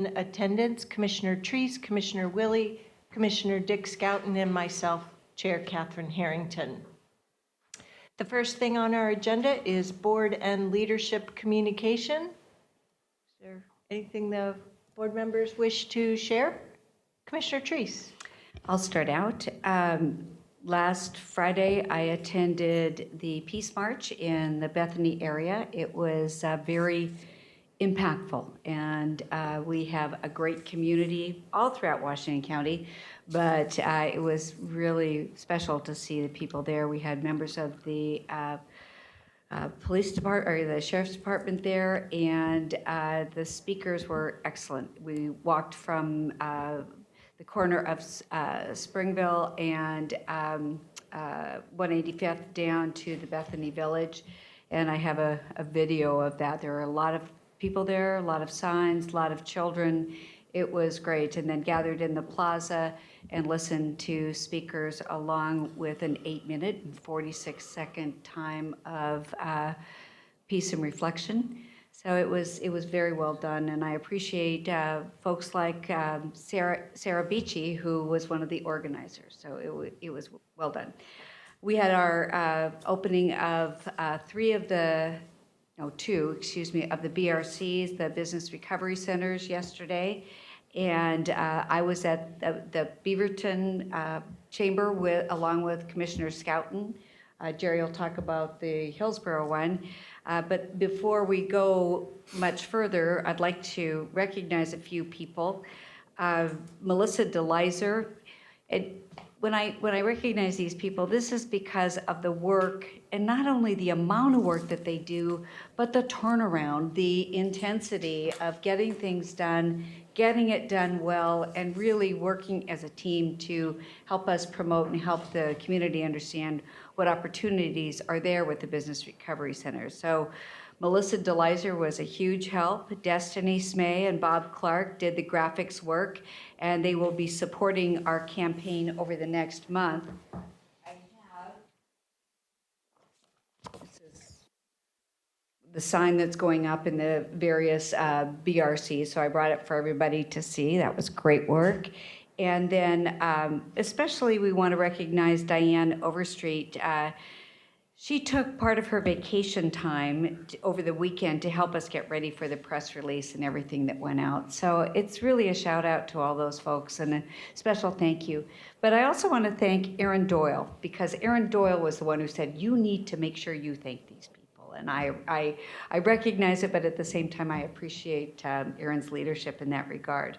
In attendance, Commissioner Treese, Commissioner Willie, Commissioner Dick Scouten, and myself, Chair Catherine Harrington. The first thing on our agenda is board and leadership communication. Is there anything the board members wish to share? Commissioner Treese. I'll start out. Last Friday, I attended the Peace March in the Bethany area. It was very impactful, and we have a great community all throughout Washington County, but it was really special to see the people there. We had members of the police department or the sheriff's department there, and the speakers were excellent. We walked from the corner of Springville and 185th down to the Bethany Village, and I have a video of that. There were a lot of people there, a lot of signs, a lot of children. It was great. And then gathered in the plaza and listened to speakers along with an 8-minute and 46-second time of peace and reflection. So it was very well done, and I appreciate folks like Sarah Beachy, who was one of the organizers. So it was well done. We had our opening of two of the BRCs, the Business Recovery Centers, yesterday. And I was at the Beaverton Chamber along with Commissioner Scouten. Jerry will talk about the Hillsborough one. But before we go much further, I'd like to recognize a few people. Melissa DeLizer. When I recognize these people, this is because of the work, and not only the amount of work that they do, but the turnaround, the intensity of getting things done, getting it done well, and really working as a team to help us promote and help the community understand what opportunities are there with the Business Recovery Centers. So Melissa DeLizer was a huge help. Destiny Smay and Bob Clark did the graphics work, and they will be supporting our campaign over the next month. This is the sign that's going up in the various BRCs, so I brought it for everybody to see. That was great work. And then especially we want to recognize Diane Overstreet. She took part of her vacation time over the weekend to help us get ready for the press release and everything that went out. So it's really a shout out to all those folks and a special thank you. But I also want to thank Erin Doyle, because Erin Doyle was the one who said, you need to make sure you thank these people. And I recognize it, but at the same time, I appreciate Erin's leadership in that regard.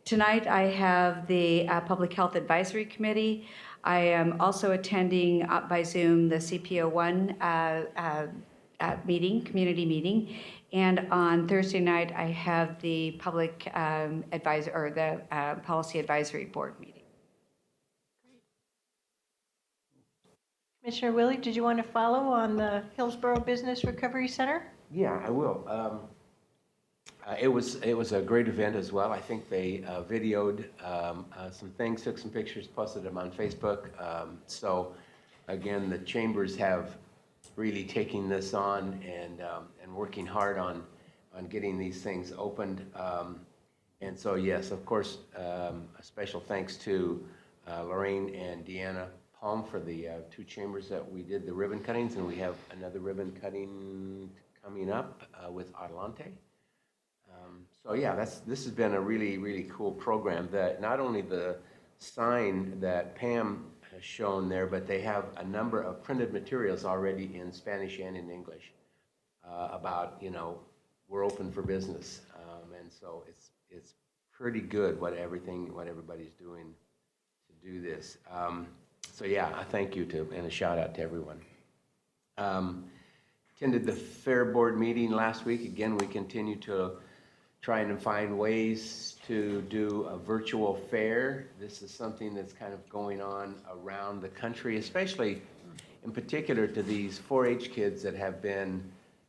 Tonight, I have the Public Health Advisory Committee. I am also attending by Zoom the CPO1 meeting, community meeting, and on Thursday night I have the Public Advisor or the Policy Advisory Board meeting. Commissioner Willie, did you want to follow on the Hillsborough Business Recovery Center? Yeah, I will. It was a great event as well. I think they videoed some things, took some pictures, posted them on Facebook. So again, the chambers have really taken this on and working hard on getting these things opened. And so yes, of course, a special thanks to Lorraine and Deanna Palm for the 2 chambers that we did the ribbon cuttings, and we have another ribbon cutting coming up with Adelante. So yeah, this has been a really, really cool program. That not only the sign that Pam has shown there, but they have a number of printed materials already in Spanish and in English about, we're open for business, and so it's pretty good what everybody's doing to do this. So yeah, a thank you to and a shout out to everyone. Attended the Fair Board meeting last week. Again, we continue to trying to find ways to do a virtual fair. This is something that's kind of going on around the country, especially in particular to these 4-H kids that have been,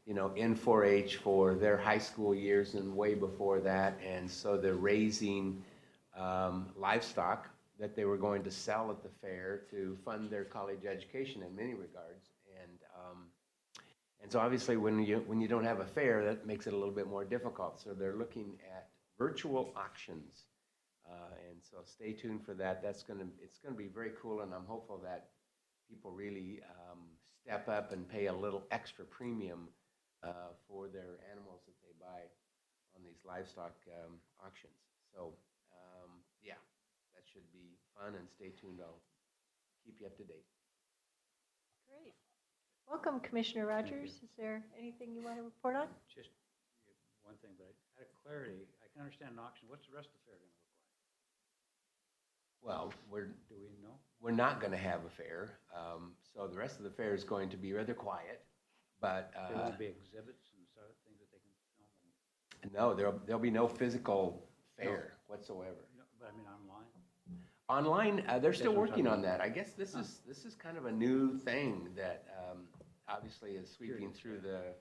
in 4-H for their high school years and way before that. And so they're raising livestock that they were going to sell at the fair to fund their college education in many regards. And so obviously when you don't have a fair, that makes it a little bit more difficult. So they're looking at virtual auctions. And so stay tuned for that. It's gonna be very cool, and I'm hopeful that people really step up and pay a little extra premium for their animals that they buy on these livestock auctions. So, yeah, that should be fun, and stay tuned. I'll keep you up to date. Great. Welcome, Commissioner Rogers. Is there anything you want to report on? Just one thing, but out of clarity, I can understand an auction. What's the rest of the fair going to look like? Well, Do we know? we're not going to have a fair, so the rest of the fair is going to be rather quiet. But There won't be exhibits and sort of things that they can film? no, there'll be no physical fair whatsoever. No, but I mean online? Online, they're still That's what I'm working on talking that. I guess this is kind of a new thing that obviously is sweeping through the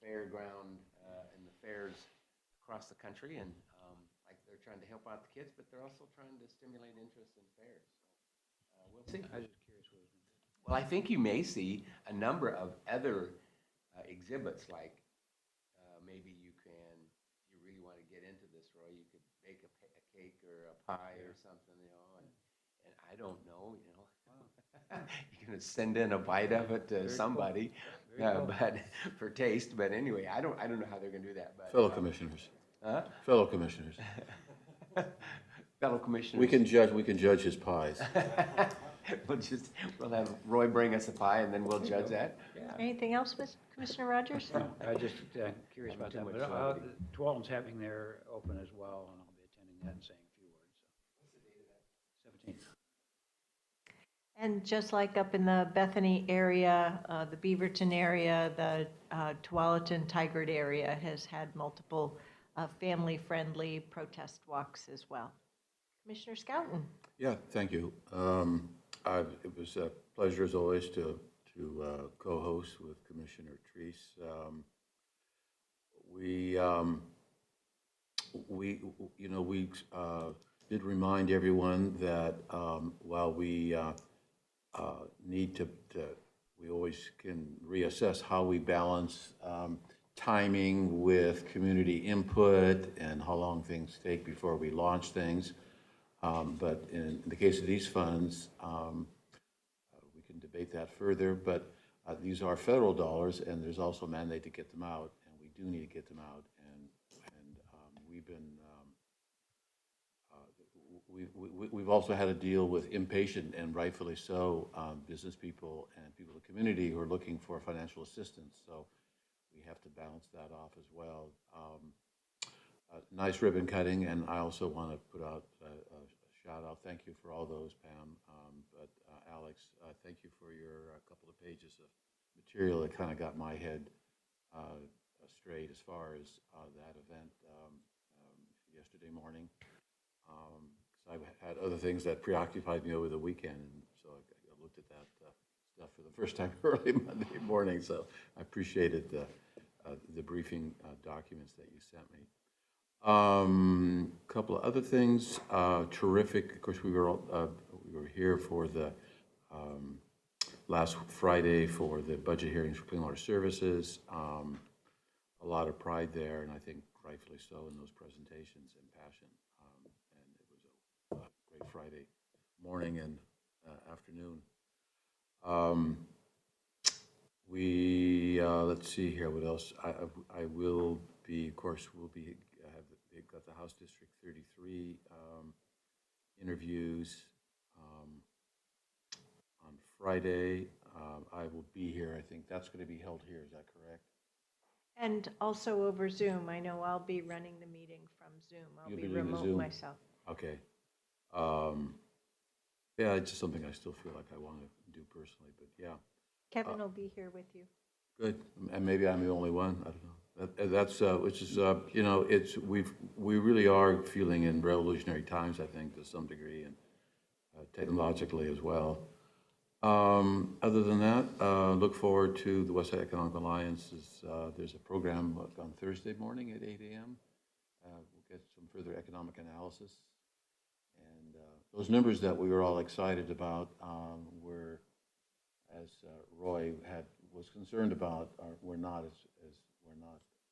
fairground and the fairs across the country, and like they're trying to help out the kids, but they're also trying to stimulate interest in fairs. So we'll see. I was just curious what it was going to be. Well, I think you may see a number of other exhibits, like maybe you can, if you really want to get into this, Roy, you could bake a cake or a pie or something, and I don't know, you're going to send in a bite of it to Very cool. somebody, Very cool. but for taste. But anyway, I don't know how they're going to do that. But Fellow commissioners, huh? fellow commissioners, Fellow commissioners, we can judge his pies. we'll have Roy bring us a pie, and then we'll judge that. Yeah. Anything else, Commissioner Rogers? No, I was just curious about Too that. much But levity. Tualatin's having their open as well, and I'll be attending that and saying a few words. So. What's the date of that? 17th. And just like up in the Bethany area, the Beaverton area, the Tualatin Tigard area has had multiple family-friendly protest walks as well. Commissioner Schouten. Yeah, thank you. It was a pleasure as always to co-host with Commissioner Treese. We did remind everyone that while we need to, we always can reassess how we balance timing with community input and how long things take before we launch things. But in the case of these funds, we can debate that further, but these are federal dollars, and there's also a mandate to get them out, and we do need to get them out. And we've been, we've also had to deal with impatient, and rightfully so, business people and people in the community who are looking for financial assistance. So we have to balance that off as well. Nice ribbon cutting, and I also want to put out a shout out. Thank you for all those, Pam. But Alex, thank you for your couple of pages of material that kind of got my head straight as far as that event yesterday morning. I've had other things that preoccupied me over the weekend, and so I looked at that stuff for the first time early Monday morning. So I appreciated the briefing documents that you sent me. Couple of other things. Terrific. Of course, we were here for the last Friday for the budget hearings for Clean Water Services. A lot of pride there, and I think rightfully so in those presentations and passion. And it was a great Friday morning and afternoon. Let's see here. What else? I will be, of course, they've got the House District 33 interviews on Friday. I will be here. I think that's going to be held here. Is that correct? And also over Zoom. I know I'll be running the meeting from Zoom. I'll You'll be be doing the remote Zoom? myself. Okay. Yeah, it's just something I still feel like I want to do personally, but yeah. Kevin will be here with you. Good, and maybe I'm the only one, I don't know. That's, which is, we really are feeling in revolutionary times, I think, to some degree, and technologically as well. Other than that, look forward to the Westside Economic Alliance's, there's a program on Thursday morning at 8 a.m. We'll get some further economic analysis. And those numbers that we were all excited about were, as Roy was concerned about, were not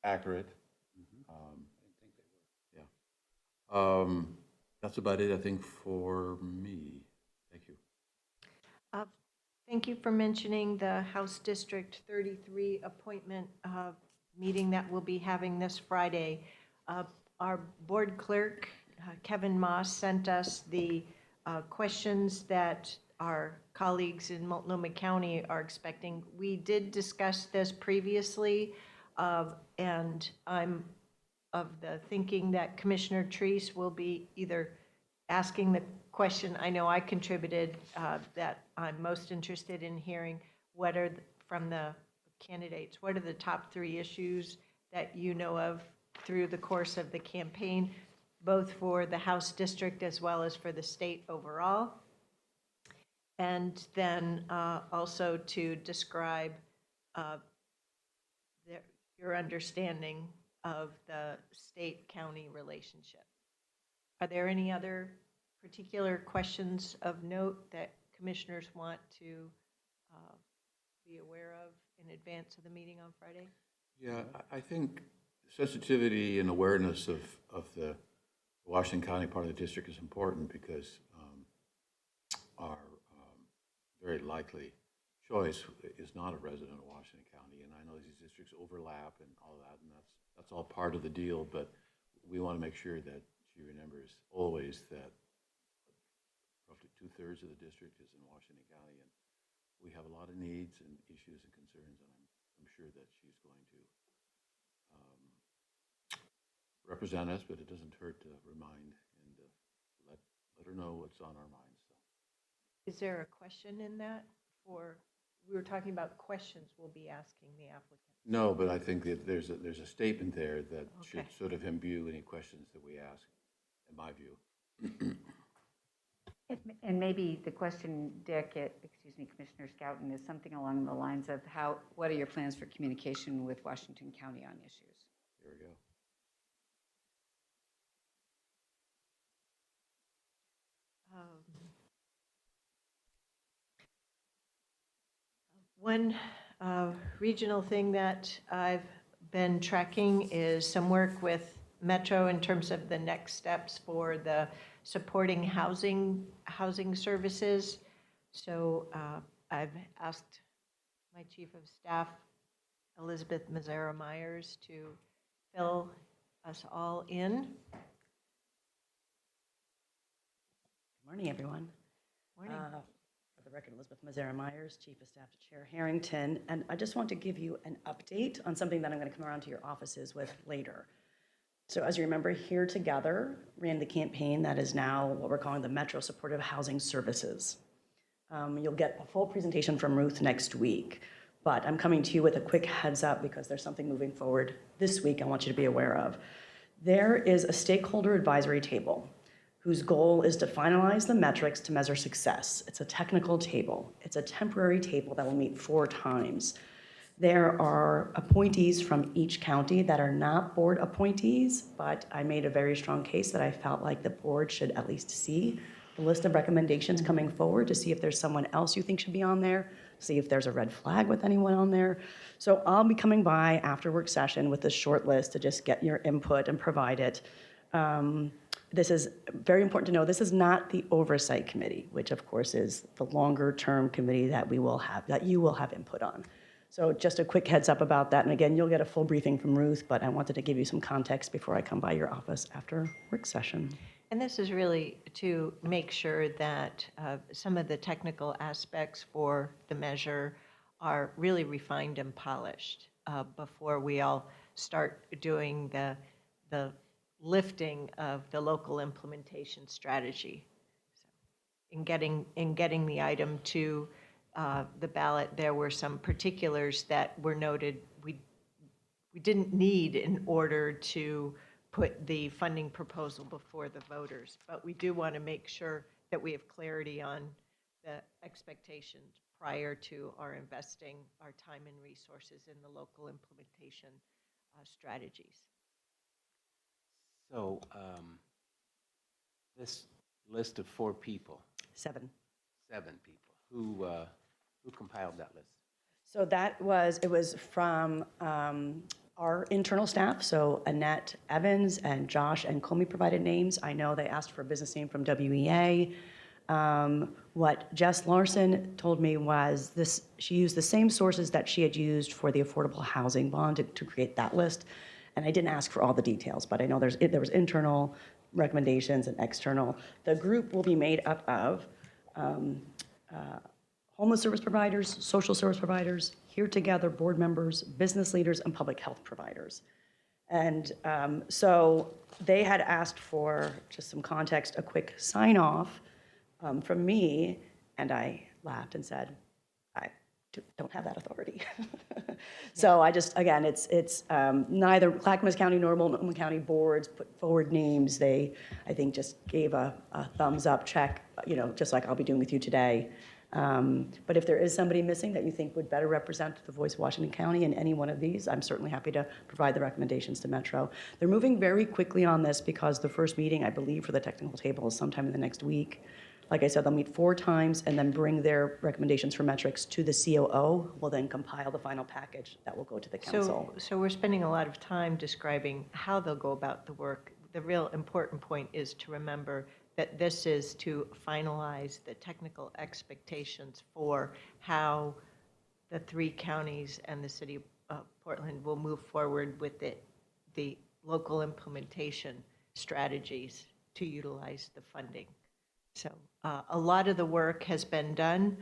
accurate. I didn't think they were. Yeah, That's about it, I think, for me. Thank you. Thank you for mentioning the House District 33 appointment meeting that we'll be having this Friday. Our board clerk, Kevin Moss, sent us the questions that our colleagues in Multnomah County are expecting. We did discuss this previously, and I'm of the thinking that Commissioner Treese will be either asking the question, I know I contributed, that I'm most interested in hearing what are, from the candidates, what are the top 3 issues that you know of through the course of the campaign, both for the House district as well as for the state overall? And then also to describe your understanding of the state-county relationship. Are there any other particular questions of note that commissioners want to be aware of in advance of the meeting on Friday? Yeah, I think sensitivity and awareness of the Washington County part of the district is important because our very likely choice is not a resident of Washington County, and I know these districts overlap and all that, and that's all part of the deal, but we want to make sure that she remembers always that roughly 2/3 of the district is in Washington County, and we have a lot of needs and issues and concerns, and I'm sure that she's going to represent us, but it doesn't hurt to remind and let her know what's on our minds. So. Is there a question in that for, we were talking about questions we'll be asking the applicant? No, but I think that there's a statement there that should Okay. sort of imbue any questions that we ask, in my view. And maybe the question, Dick, Commissioner Scouten, is something along the lines of what are your plans for communication with Washington County on issues? Here we go. One regional thing that I've been tracking is some work with Metro in terms of the next steps for the supporting housing services. So I've asked my Chief of Staff, Elizabeth Mazzara Myers, to fill us all in. Good morning, everyone. Morning. For the record, Elizabeth Mazzara Myers, Chief of Staff to Chair Harrington, and I just want to give you an update on something that I'm going to come around to your offices with later. So as you remember, Here Together ran the campaign that is now what we're calling the Metro Supportive Housing Services. You'll get a full presentation from Ruth next week, but I'm coming to you with a quick heads up because there's something moving forward this week I want you to be aware of. There is a stakeholder advisory table whose goal is to finalize the metrics to measure success. It's a technical table. It's a temporary table that will meet 4 times. There are appointees from each county that are not board appointees, but I made a very strong case that I felt like the board should at least see the list of recommendations coming forward to see if there's someone else you think should be on there, see if there's a red flag with anyone on there. So I'll be coming by after work session with a short list to just get your input and provide it. This is very important to know, this is not the oversight committee, which of course is the longer term committee that we will have, that you will have input on. So just a quick heads up about that. And again, you'll get a full briefing from Ruth, but I wanted to give you some context before I come by your office after work session. And this is really to make sure that some of the technical aspects for the measure are really refined and polished before we all start doing the lifting of the local implementation strategy. So in getting the item to the ballot, there were some particulars that were noted we didn't need in order to put the funding proposal before the voters. But we do want to make sure that we have clarity on the expectations prior to our investing our time and resources in the local implementation strategies. So this list of 4 people, 7. 7 people, who compiled that list? So it was from our internal staff, so Annette Evans and Josh and Comey provided names. I know they asked for a business name from WEA. What Jess Larson told me was this, she used the same sources that she had used for the affordable housing bond to create that list. And I didn't ask for all the details, but I know there was internal recommendations and external. The group will be made up of homeless service providers, social service providers, Here Together board members, business leaders, and public health providers. And so they had asked for, just some context, a quick sign-off from me, and I laughed and said, I don't have that authority. So I just, again, it's neither Clackamas County nor Multnomah County boards put forward names. They, I think, just gave a thumbs up check, you know, just like I'll be doing with you today. But if there is somebody missing that you think would better represent the voice of Washington County in any one of these, I'm certainly happy to provide the recommendations to Metro. They're moving very quickly on this because the first meeting, I believe, for the technical table is sometime in the next week. Like I said, they'll meet 4 times and then bring their recommendations for metrics to the COO, who will then compile the final package that will go to the council. So we're spending a lot of time describing how they'll go about the work. The real important point is to remember that this is to finalize the technical expectations for how the 3 counties and the city of Portland will move forward with the local implementation strategies to utilize the funding. So a lot of the work has been done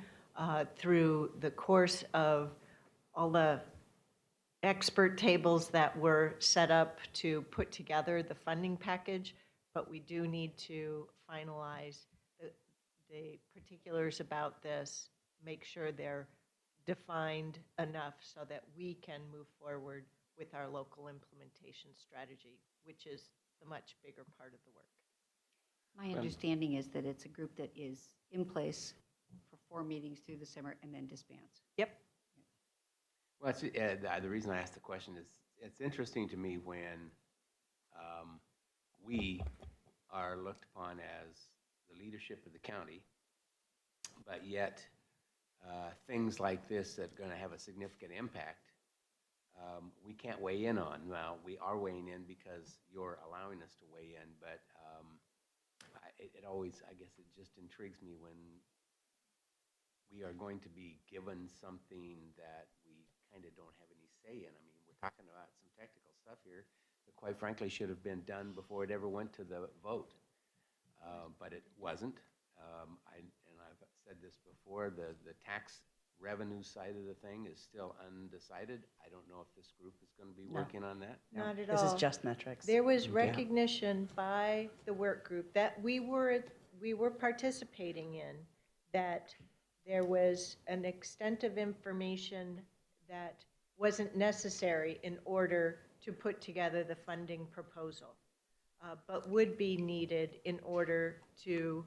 through the course of all the expert tables that were set up to put together the funding package, but we do need to finalize the particulars about this, make sure they're defined enough so that we can move forward with our local implementation strategy, which is the much bigger part of the work. My understanding is that it's a group that is in place for 4 meetings through the summer and then disbands. Yep. Well, the reason I asked the question is it's interesting to me when we are looked upon as the leadership of the county, but yet things like this that are going to have a significant impact, we can't weigh in on. Now, we are weighing in because you're allowing us to weigh in, but it always, I guess it just intrigues me when we are going to be given something that we kind of don't have any say in. I mean, we're talking about some technical stuff here that quite frankly should have been done before it ever went to the vote. But it wasn't. And I've said this before, the tax revenue side of the thing is still undecided. I don't know if this group is going to be working on that. Not at This all. is just metrics. There was recognition by the work group that we were participating in, that there was an extent of information that wasn't necessary in order to put together the funding proposal, but would be needed in order to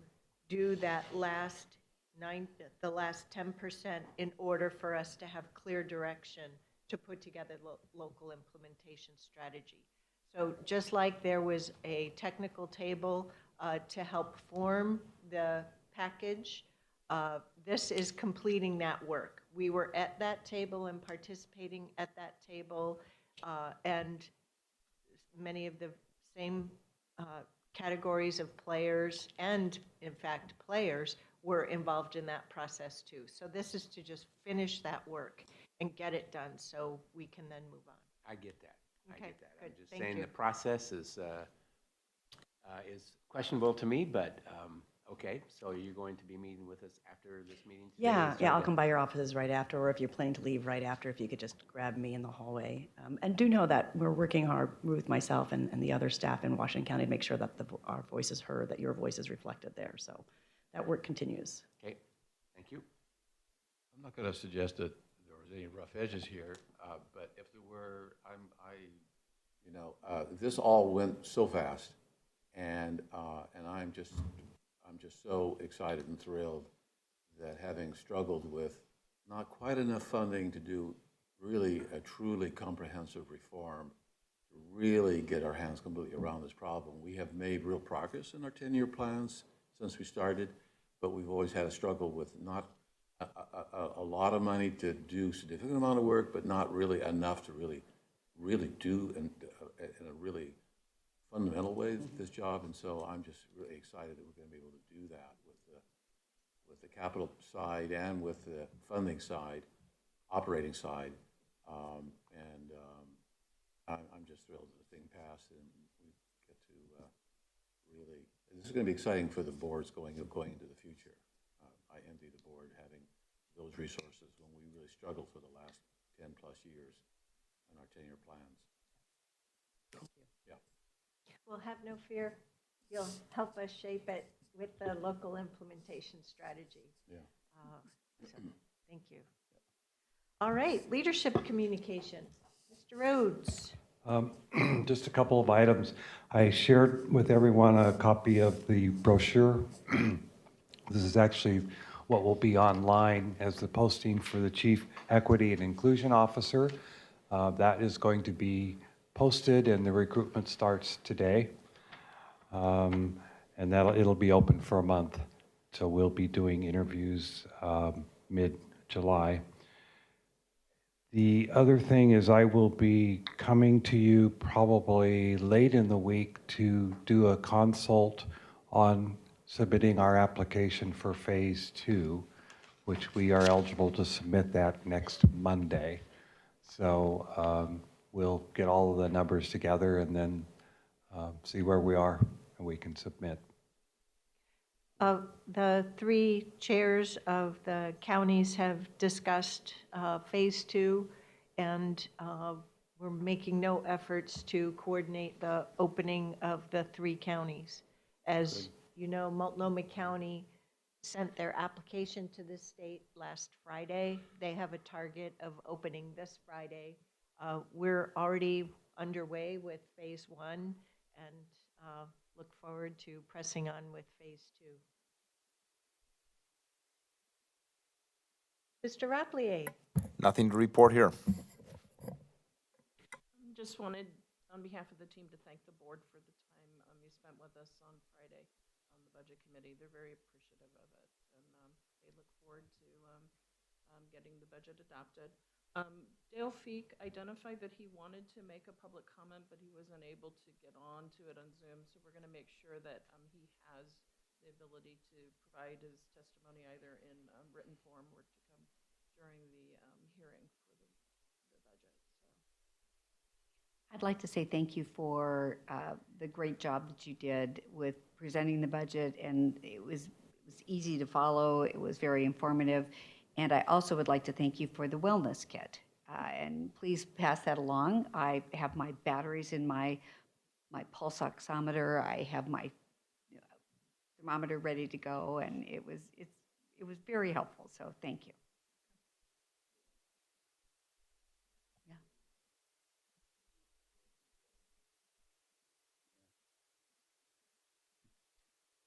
do that the last 10% in order for us to have clear direction to put together local implementation strategy. So just like there was a technical table to help form the package, this is completing that work. We were at that table and participating at that table, and many of the same categories of players and, in fact, players were involved in that process too. So this is to just finish that work and get it done so we can then move on. I get that. Okay, I get that. good. I'm just Thank saying you. the process is questionable to me, but okay. So you're going to be meeting with us after this meeting today? Yeah, Is yeah, that I'll it? come by your offices right after, or if you're planning to leave right after, if you could just grab me in the hallway. And do know that we're working hard, Ruth, myself, and the other staff in Washington County to make sure that our voice is heard, that your voice is reflected there. So that work continues. Okay, thank you. I'm not going to suggest that there was any rough edges here, but if there were, this all went so fast, and I'm just so excited and thrilled that having struggled with not quite enough funding to do really a truly comprehensive reform, to really get our hands completely around this problem. We have made real progress in our 10-year plans since we started, but we've always had a struggle with not a lot of money to do a significant amount of work, but not really enough to really really do in a really fundamental way this job. And so I'm just really excited that we're going to be able to do that with the capital side and with the funding side, operating side. I'm just thrilled that the thing passed, and we get to really, this is going to be exciting for the boards going into the future. I envy the board having those resources when we really struggled for the last 10 plus years on our 10-year plans. Yeah. Well, have no fear. You'll help us shape it with the local implementation strategy. Yeah. So, thank you. All right, leadership communication. Mr. Rhodes. Just a couple of items. I shared with everyone a copy of the brochure. This is actually what will be online as the posting for the Chief Equity and Inclusion Officer. That is going to be posted, and the recruitment starts today. And it'll be open for a month. So we'll be doing interviews mid-July. The other thing is I will be coming to you probably late in the week to do a consult on submitting our application for Phase 2, which we are eligible to submit that next Monday. So we'll get all of the numbers together and then see where we are and we can submit. The three chairs of the counties have discussed Phase 2, and we're making no efforts to coordinate the opening of the three counties. As you know, Multnomah County sent their application to the state last Friday. They have a target of opening this Friday. We're already underway with Phase 1 and look forward to pressing on with Phase 2. Mr. Rapplier. Nothing to report here. Just wanted, on behalf of the team, to thank the board for the time you spent with us on Friday on the Budget Committee. They're very appreciative of it, and they look forward to getting the budget adopted. Dale Feek identified that he wanted to make a public comment, but he was unable to get on to it on Zoom, so we're going to make sure that he has the ability to provide his testimony either in written form or to come during the hearing for the budget. I'd like to say thank you for the great job that you did with presenting the budget, and it was easy to follow. It was very informative. And I also would like to thank you for the wellness kit. And please pass that along. I have my batteries in my pulse oximeter. I have my thermometer ready to go, and it was very helpful. So thank you. Yeah.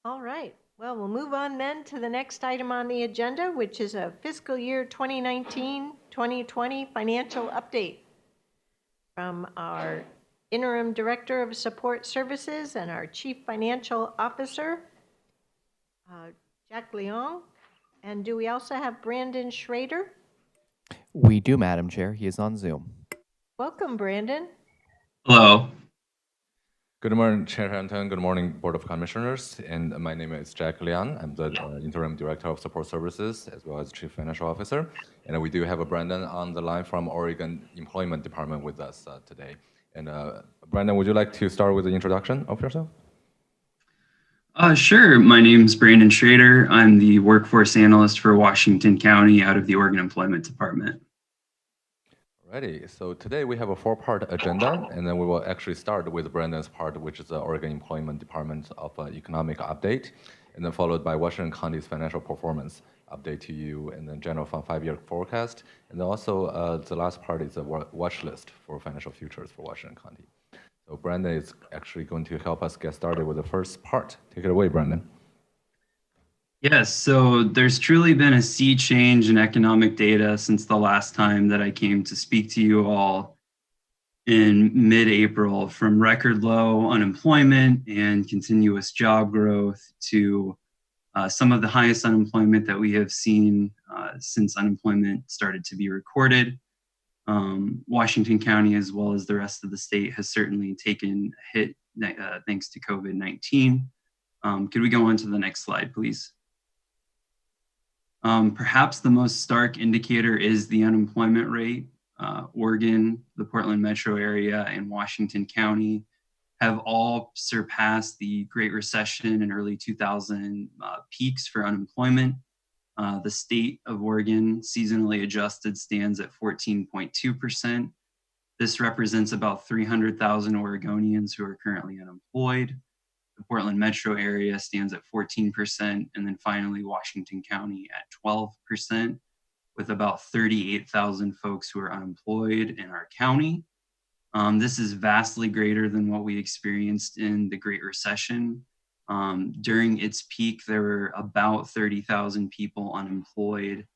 All right. Well, we'll move on then to the next item on the agenda, which is a fiscal year 2019-2020 financial update from our Interim Director of Support Services and our Chief Financial Officer, Jack Leong. And do we also have Brandon Schrader? We do, Madam Chair. He is on Zoom. Welcome, Brandon. Hello. Good morning, Chair Harrington. Good morning, Board of Commissioners. And my name is Jack Liang. I'm the Interim Director of Support Services as well as Chief Financial Officer. And we do have Brandon on the line from Oregon Employment Department with us today. And Brandon, would you like to start with the introduction of yourself? Sure. My name is Brandon Schrader. I'm the Workforce Analyst for Washington County out of the Oregon Employment Department. Alrighty, so today we have a 4-part agenda, and then we will actually start with Brandon's part, which is the Oregon Employment Department of Economic Update, and then followed by Washington County's financial performance update to you, and then general fund 5-year forecast, and then also the last part is a watch list for financial futures for Washington County. So Brandon is actually going to help us get started with the first part. Take it away, Brandon. Yes, so there's truly been a sea change in economic data since the last time that I came to speak to you all in mid-April, from record low unemployment and continuous job growth to some of the highest unemployment that we have seen since unemployment started to be recorded. Washington County, as well as the rest of the state, has certainly taken a hit thanks to COVID-19. Could we go on to the next slide, please? Perhaps the most stark indicator is the unemployment rate. Oregon, the Portland metro area, and Washington County have all surpassed the Great Recession and early 2000 peaks for unemployment. The state of Oregon, seasonally adjusted, stands at 14.2%. This represents about 300,000 Oregonians who are currently unemployed. The Portland metro area stands at 14%, and then finally Washington County at 12%, with about 38,000 folks who are unemployed in our county. This is vastly greater than what we experienced in the Great Recession. During its peak, there were about 30,000 people unemployed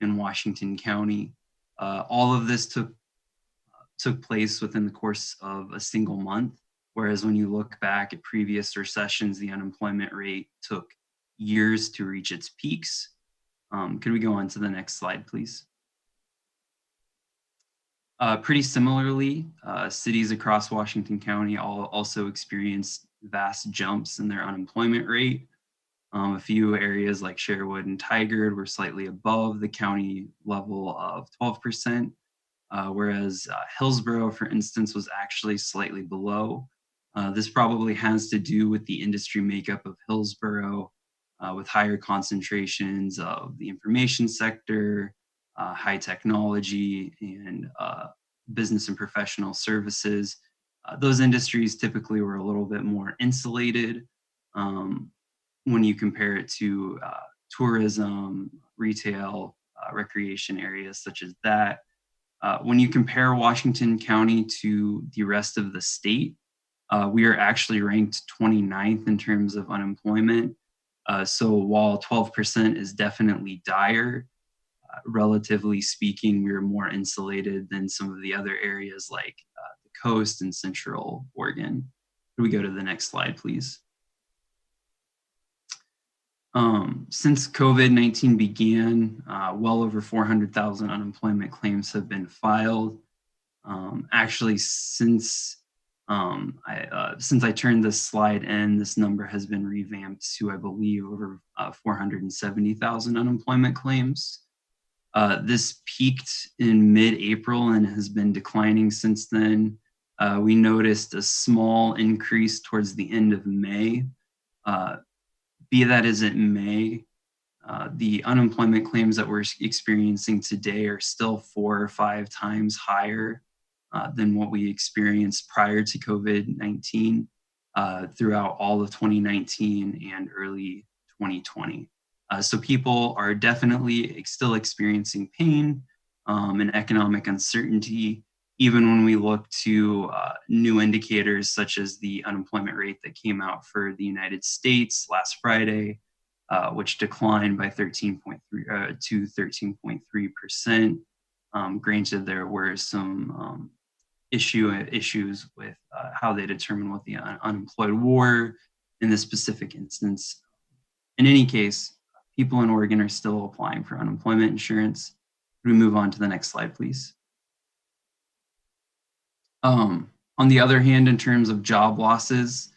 in Washington County. All of this took place within the course of a single month, whereas when you look back at previous recessions, the unemployment rate took years to reach its peaks. Could we go on to the next slide, please? Pretty similarly, cities across Washington County also experienced vast jumps in their unemployment rate. A few areas like Sherwood and Tigard were slightly above the county level of 12%, whereas Hillsborough, for instance, was actually slightly below. This probably has to do with the industry makeup of Hillsborough, with higher concentrations of the information sector, high technology, and business and professional services. Those industries typically were a little bit more insulated when you compare it to tourism, retail, recreation areas such as that. When you compare Washington County to the rest of the state, we are actually ranked 29th in terms of unemployment. So while 12% is definitely dire, relatively speaking, we are more insulated than some of the other areas like the coast and central Oregon. Could we go to the next slide, please? Since COVID-19 began, well over 400,000 unemployment claims have been filed. Actually, since I turned this slide in, this number has been revamped to, I believe, over 470,000 unemployment claims. This peaked in mid-April and has been declining since then. We noticed a small increase towards the end of May. Be that as it may, the unemployment claims that we're experiencing today are still 4 or 5 times higher than what we experienced prior to COVID-19 throughout all of 2019 and early 2020. So people are definitely still experiencing pain and economic uncertainty, even when we look to new indicators such as the unemployment rate that came out for the United States last Friday, which declined by 13.3 to 13.3%. Granted, there were some issues with how they determine what the unemployed were in this specific instance. In any case, people in Oregon are still applying for unemployment insurance. Could we move on to the next slide, please? On the other hand, in terms of job losses,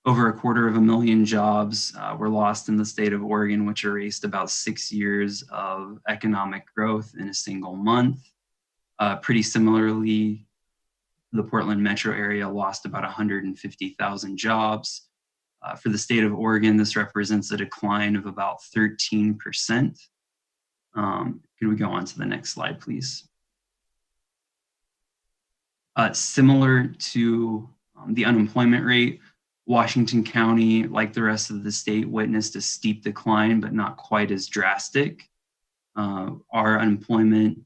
over 250,000 jobs were lost in the state of Oregon, which erased about 6 years of economic growth in a single month. Pretty similarly, the Portland metro area lost about 150,000 jobs. For the state of Oregon, this represents a decline of about 13%. Could we go on to the next slide, please? Similar to the unemployment rate, Washington County, like the rest of the state, witnessed a steep decline, but not quite as drastic. Our unemployment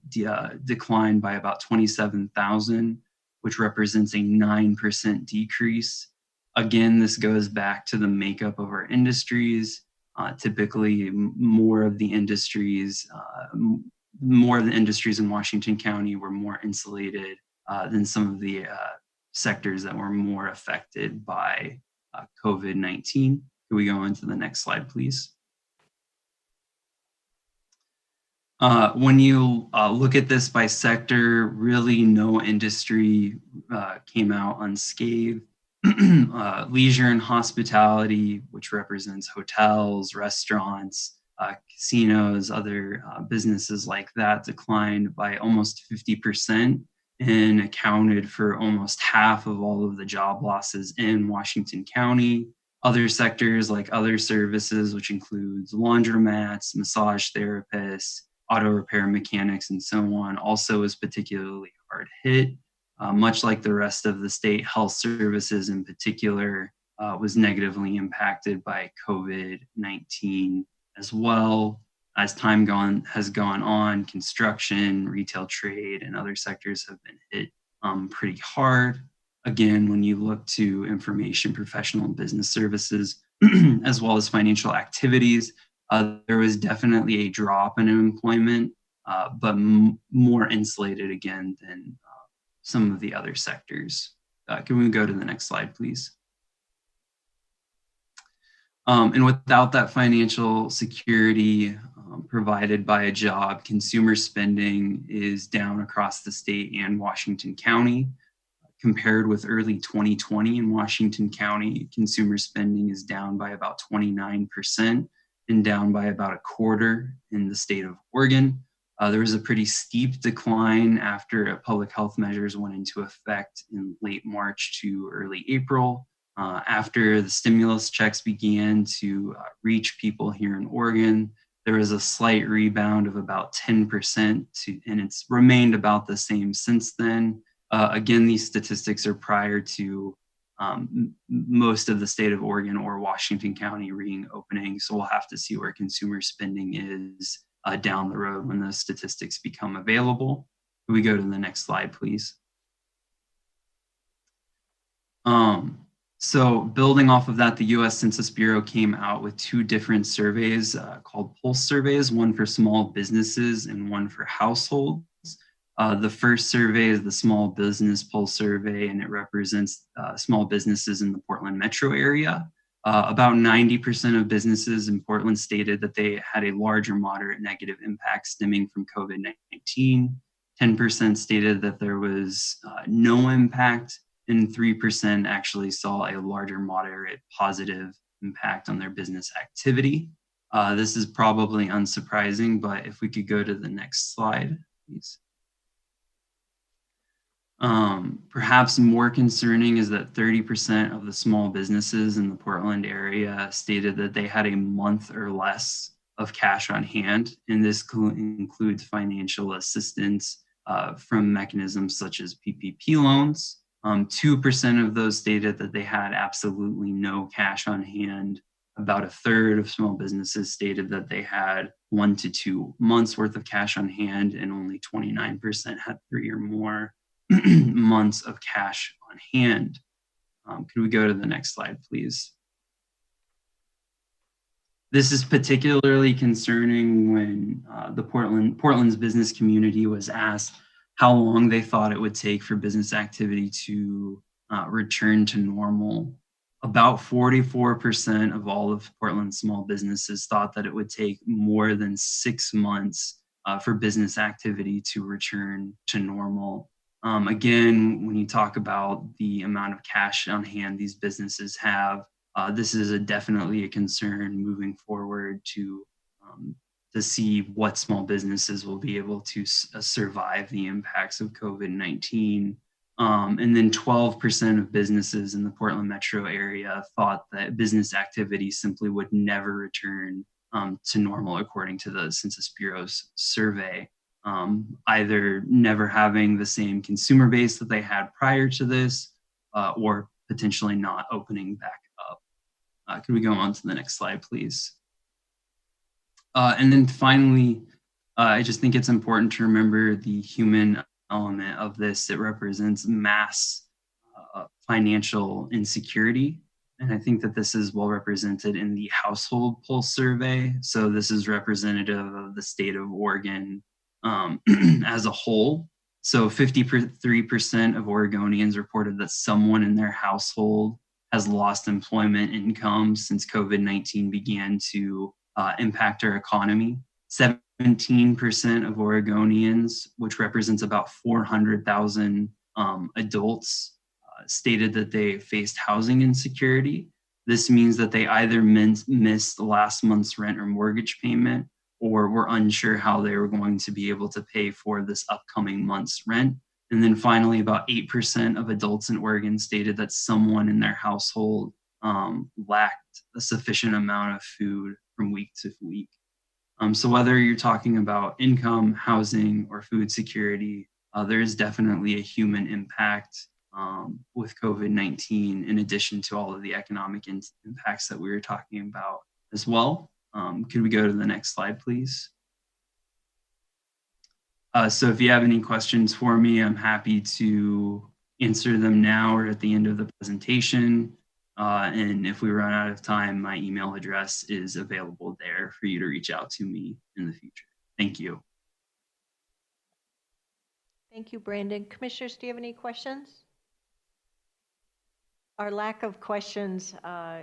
declined by about 27,000, which represents a 9% decrease. Again, this goes back to the makeup of our industries. Typically, more of the industries in Washington County were more insulated than some of the sectors that were more affected by COVID-19. Could we go on to the next slide, please? When you look at this by sector, really no industry came out unscathed. Leisure and hospitality, which represents hotels, restaurants, casinos, other businesses like that, declined by almost 50% and accounted for almost half of all of the job losses in Washington County. Other sectors like other services, which includes laundromats, massage therapists, auto repair mechanics, and so on, also is particularly hard hit. Much like the rest of the state, health services in particular was negatively impacted by COVID-19 as well. As time has gone on, construction, retail trade, and other sectors have been hit pretty hard. Again, when you look to information, professional and business services, as well as financial activities, there was definitely a drop in employment, but more insulated again than some of the other sectors. Can we go to the next slide, please? And without that financial security provided by a job, consumer spending is down across the state and Washington County. Compared with early 2020 in Washington County, consumer spending is down by about 29% and down by about a quarter in the state of Oregon. There was a pretty steep decline after public health measures went into effect in late March to early April. After the stimulus checks began to reach people here in Oregon, there was a slight rebound of about 10%, and it's remained about the same since then. Again, these statistics are prior to most of the state of Oregon or Washington County reopening, so we'll have to see where consumer spending is down the road when those statistics become available. Can we go to the next slide, please? So building off of that, the US Census Bureau came out with two different surveys called Pulse surveys, one for small businesses and one for households. The first survey is the Small Business Pulse survey, and it represents small businesses in the Portland metro area. About 90% of businesses in Portland stated that they had a large or moderate negative impact stemming from COVID-19. 10% stated that there was no impact, and 3% actually saw a large or moderate positive impact on their business activity. This is probably unsurprising, but if we could go to the next slide, please. Perhaps more concerning is that 30% of the small businesses in the Portland area stated that they had a month or less of cash on hand, and this includes financial assistance from mechanisms such as PPP loans. 2% of those stated that they had absolutely no cash on hand. About a third of small businesses stated that they had 1 to 2 months worth of cash on hand, and only 29% had 3 or more months of cash on hand. Can we go to the next slide, please? This is particularly concerning when Portland's business community was asked how long they thought it would take for business activity to return to normal. About 44% of all of Portland's small businesses thought that it would take more than 6 months for business activity to return to normal. Again, when you talk about the amount of cash on hand these businesses have, this is definitely a concern moving forward to see what small businesses will be able to survive the impacts of COVID-19. And then 12% of businesses in the Portland metro area thought that business activity simply would never return to normal, according to the Census Bureau's survey. Either never having the same consumer base that they had prior to this, or potentially not opening back up. Can we go on to the next slide, please? And then finally, I just think it's important to remember the human element of this. It represents mass financial insecurity. And I think that this is well represented in the Household Pulse survey. So this is representative of the state of Oregon as a whole. So 53% of Oregonians reported that someone in their household has lost employment income since COVID-19 began to impact our economy. 17% of Oregonians, which represents about 400,000 adults, stated that they faced housing insecurity. This means that they either missed last month's rent or mortgage payment, or were unsure how they were going to be able to pay for this upcoming month's rent. And then finally, about 8% of adults in Oregon stated that someone in their household lacked a sufficient amount of food from week to week. So whether you're talking about income, housing, or food security, there is definitely a human impact with COVID-19, in addition to all of the economic impacts that we were talking about as well. Could we go to the next slide, please? So if you have any questions for me, I'm happy to answer them now or at the end of the presentation. And if we run out of time, my email address is available there for you to reach out to me in the future. Thank you. Thank you, Brandon. Commissioners, do you have any questions? Our lack of questions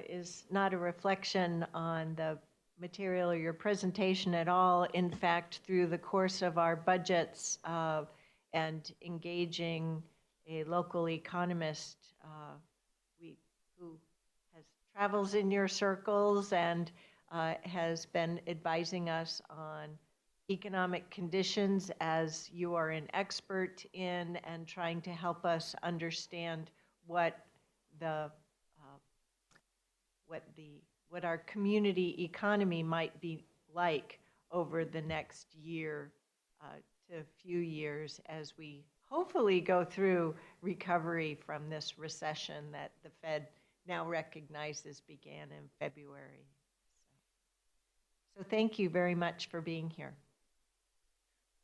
is not a reflection on the material or your presentation at all. In fact, through the course of our budgets and engaging a local economist who travels in your circles and has been advising us on economic conditions as you are an expert in, and trying to help us understand what our community economy might be like over the next year to a few years as we hopefully go through recovery from this recession that the Fed now recognizes began in February. So thank you very much for being here.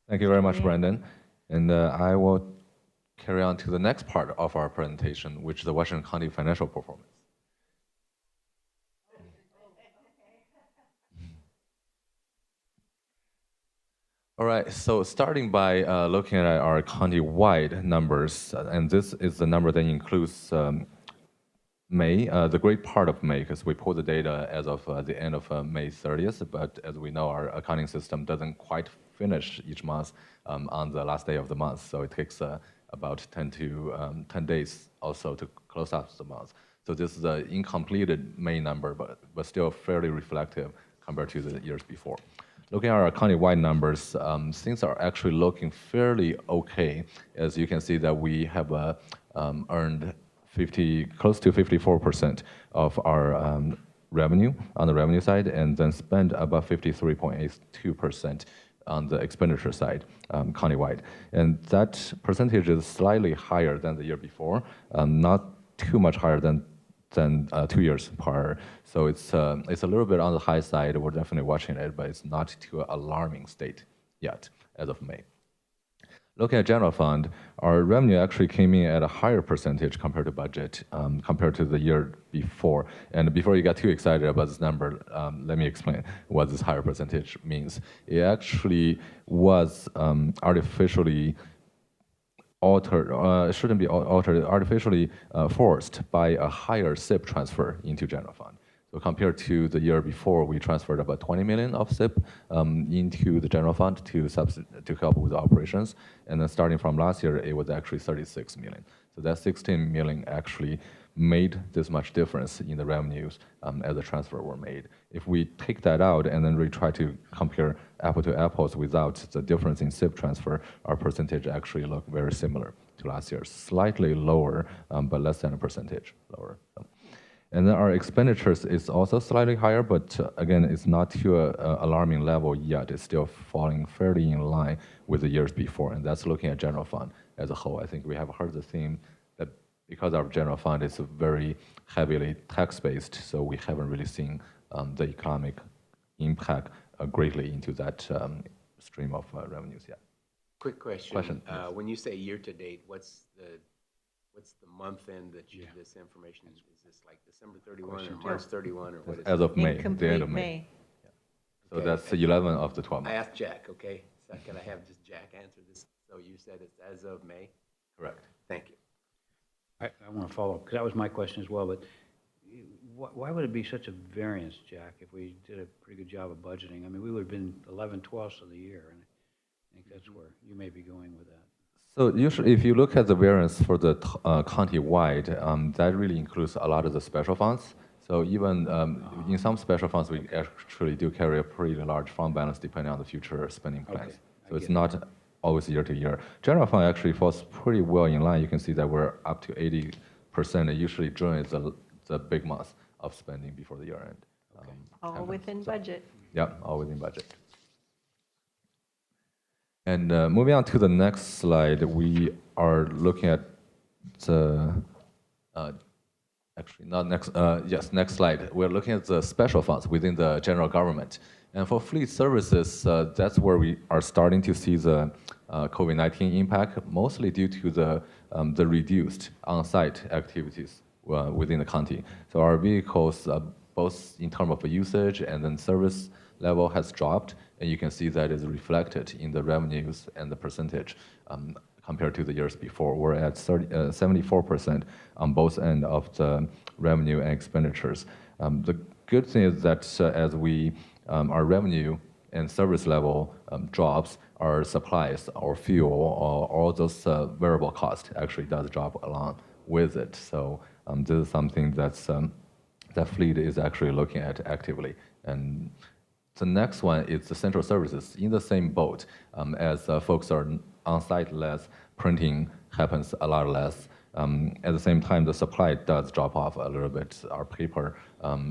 Thank you very much, Brandon. And I will carry on to the next part of our presentation, which is the Washington County financial performance. All right, so starting by looking at our county-wide numbers, and this is the number that includes May, the great part of May, because we pull the data as of the end of May 30th, but as we know, our accounting system doesn't quite finish each month on the last day of the month, so it takes about 10 days also to close out the month. So this is the incompleted May number, but still fairly reflective compared to the years before. Looking at our county-wide numbers, things are actually looking fairly okay. As you can see that we have earned close to 54% of our revenue on the revenue side, and then spend about 53.82% on the expenditure side, countywide. And that percentage is slightly higher than the year before, not too much higher than 2 years prior. So it's a little bit on the high side. We're definitely watching it, but it's not to an alarming state yet as of May. Looking at general fund, our revenue actually came in at a higher percentage compared to budget, compared to the year before. And before you get too excited about this number, let me explain what this higher percentage means. It actually was artificially altered, shouldn't be altered, artificially forced by a higher SIP transfer into general fund. So compared to the year before, we transferred about 20 million of SIP into the general fund to help with the operations. And then starting from last year, it was actually 36 million. So that 16 million actually made this much difference in the revenues as the transfer were made. If we take that out and then we try to compare apple to apples without the difference in SIP transfer, our percentage actually look very similar to last year. Slightly lower, but less than a percentage lower. And then our expenditures is also slightly higher, but again, it's not to an alarming level yet. It's still falling fairly in line with the years before, and that's looking at general fund as a whole. I think we have heard the theme that because our general fund is very heavily tax-based, so we haven't really seen the economic impact greatly into that stream of revenues yet. Quick question. Yes. When you say year-to-date, what's the month end that this information is? This like December 31 or March 31 or what is As it? of May, the Incomplete end of May. So Okay. that's the 11 of the 12 I months. asked Jack, okay? So can I have just Jack answer this? So you said it's as of May? Correct. Thank you. I want to follow up, because that was my question as well, but why would it be such a variance, Jack, if we did a pretty good job of budgeting? I mean, we would have been 11/12 of the year, and I think that's where you may be going with that. So usually, if you look at the variance for the county-wide, that really includes a lot of the special funds. So even in some special funds, we actually do carry a pretty large fund balance depending on the future spending plans. Okay, So it's not always year to year. General fund actually falls pretty well in line. You can see that we're up to 80%. And usually June is the big month of spending before the year end. All within budget. Yeah, all within budget. And moving on to the next slide, we are looking at the, actually not next, yes, next slide. We're looking at the special funds within the general government. And for fleet services, that's where we are starting to see the COVID-19 impact, mostly due to the reduced on-site activities within the county. So our vehicles, both in terms of usage and then service level has dropped, and you can see that is reflected in the revenues and the percentage compared to the years before. We're at 74% on both ends of the revenue and expenditures. The good thing is that as our revenue and service level drops, our supplies, our fuel, all those variable costs actually does drop along with it. So this is something that fleet is actually looking at actively. And the next one is the central services. In the same boat, as folks are on site less, printing happens a lot less. At the same time, the supply does drop off a little bit. Our paper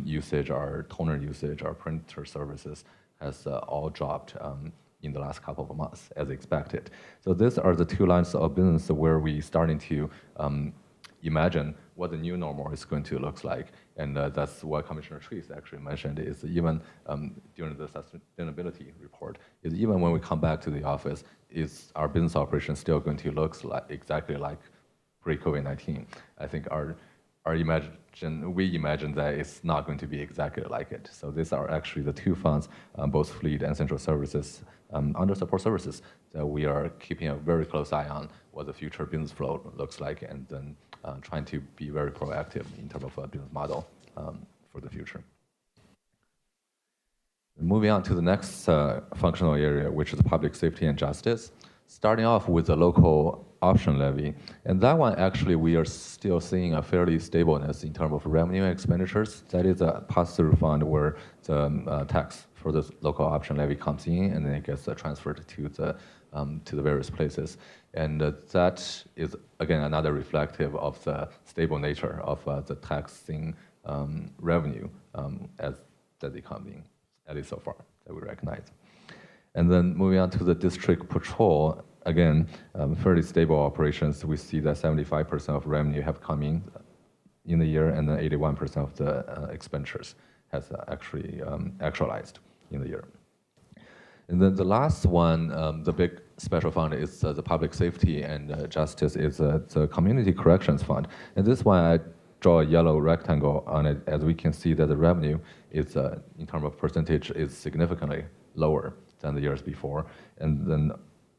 usage, our toner usage, our printer services has all dropped in the last couple of months, as expected. So these are the two lines of business where we starting to imagine what the new normal is going to look like. And that's what Commissioner Trees actually mentioned, is even during the sustainability report, is even when we come back to the office, is our business operation still going to look exactly like pre-COVID-19? I think we imagine that it's not going to be exactly like it. So these are actually the two funds, both fleet and central services, under support services, that we are keeping a very close eye on what the future business flow looks like, and then trying to be very proactive in terms of a business model for the future. Moving on to the next functional area, which is public safety and justice. Starting off with the local option levy. And that one, actually, we are still seeing a fairly stableness in terms of revenue and expenditures. That is a pass-through fund where the tax for the local option levy comes in, and then it gets transferred to the various places. And that is, again, another reflective of the stable nature of the taxing revenue as that they come in, at least so far, that we recognize. And then moving on to the district patrol, again, fairly stable operations. We see that 75% of revenue have come in the year, and then 81% of the expenditures has actually actualized in the year. And then the last one, the big special fund, is the public safety and justice, is the community corrections fund. And this one, I draw a yellow rectangle on it, as we can see that the revenue is, in terms of percentage, is significantly lower than the years before. And then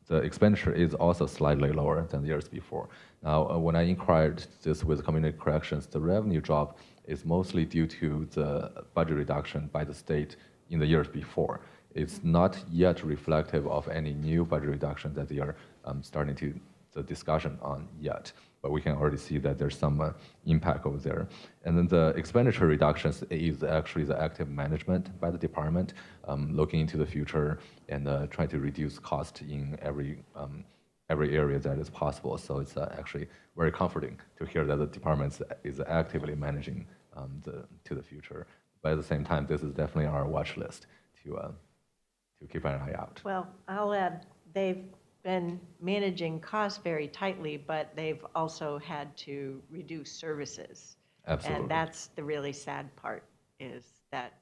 the expenditure is also slightly lower than the years before. Now, when I inquired this with community corrections, the revenue drop is mostly due to the budget reduction by the state in the years before. It's not yet reflective of any new budget reduction that they are starting to the discussion on yet, but we can already see that there's some impact over there. And then the expenditure reductions is actually the active management by the department, looking into the future and trying to reduce cost in every area that is possible. So it's actually very comforting to hear that the department is actively managing to the future. But at the same time, this is definitely on our watch list to keep an eye out. Well, I'll add, they've been managing costs very tightly, but they've also had to reduce services. Absolutely. And that's the really sad part, is that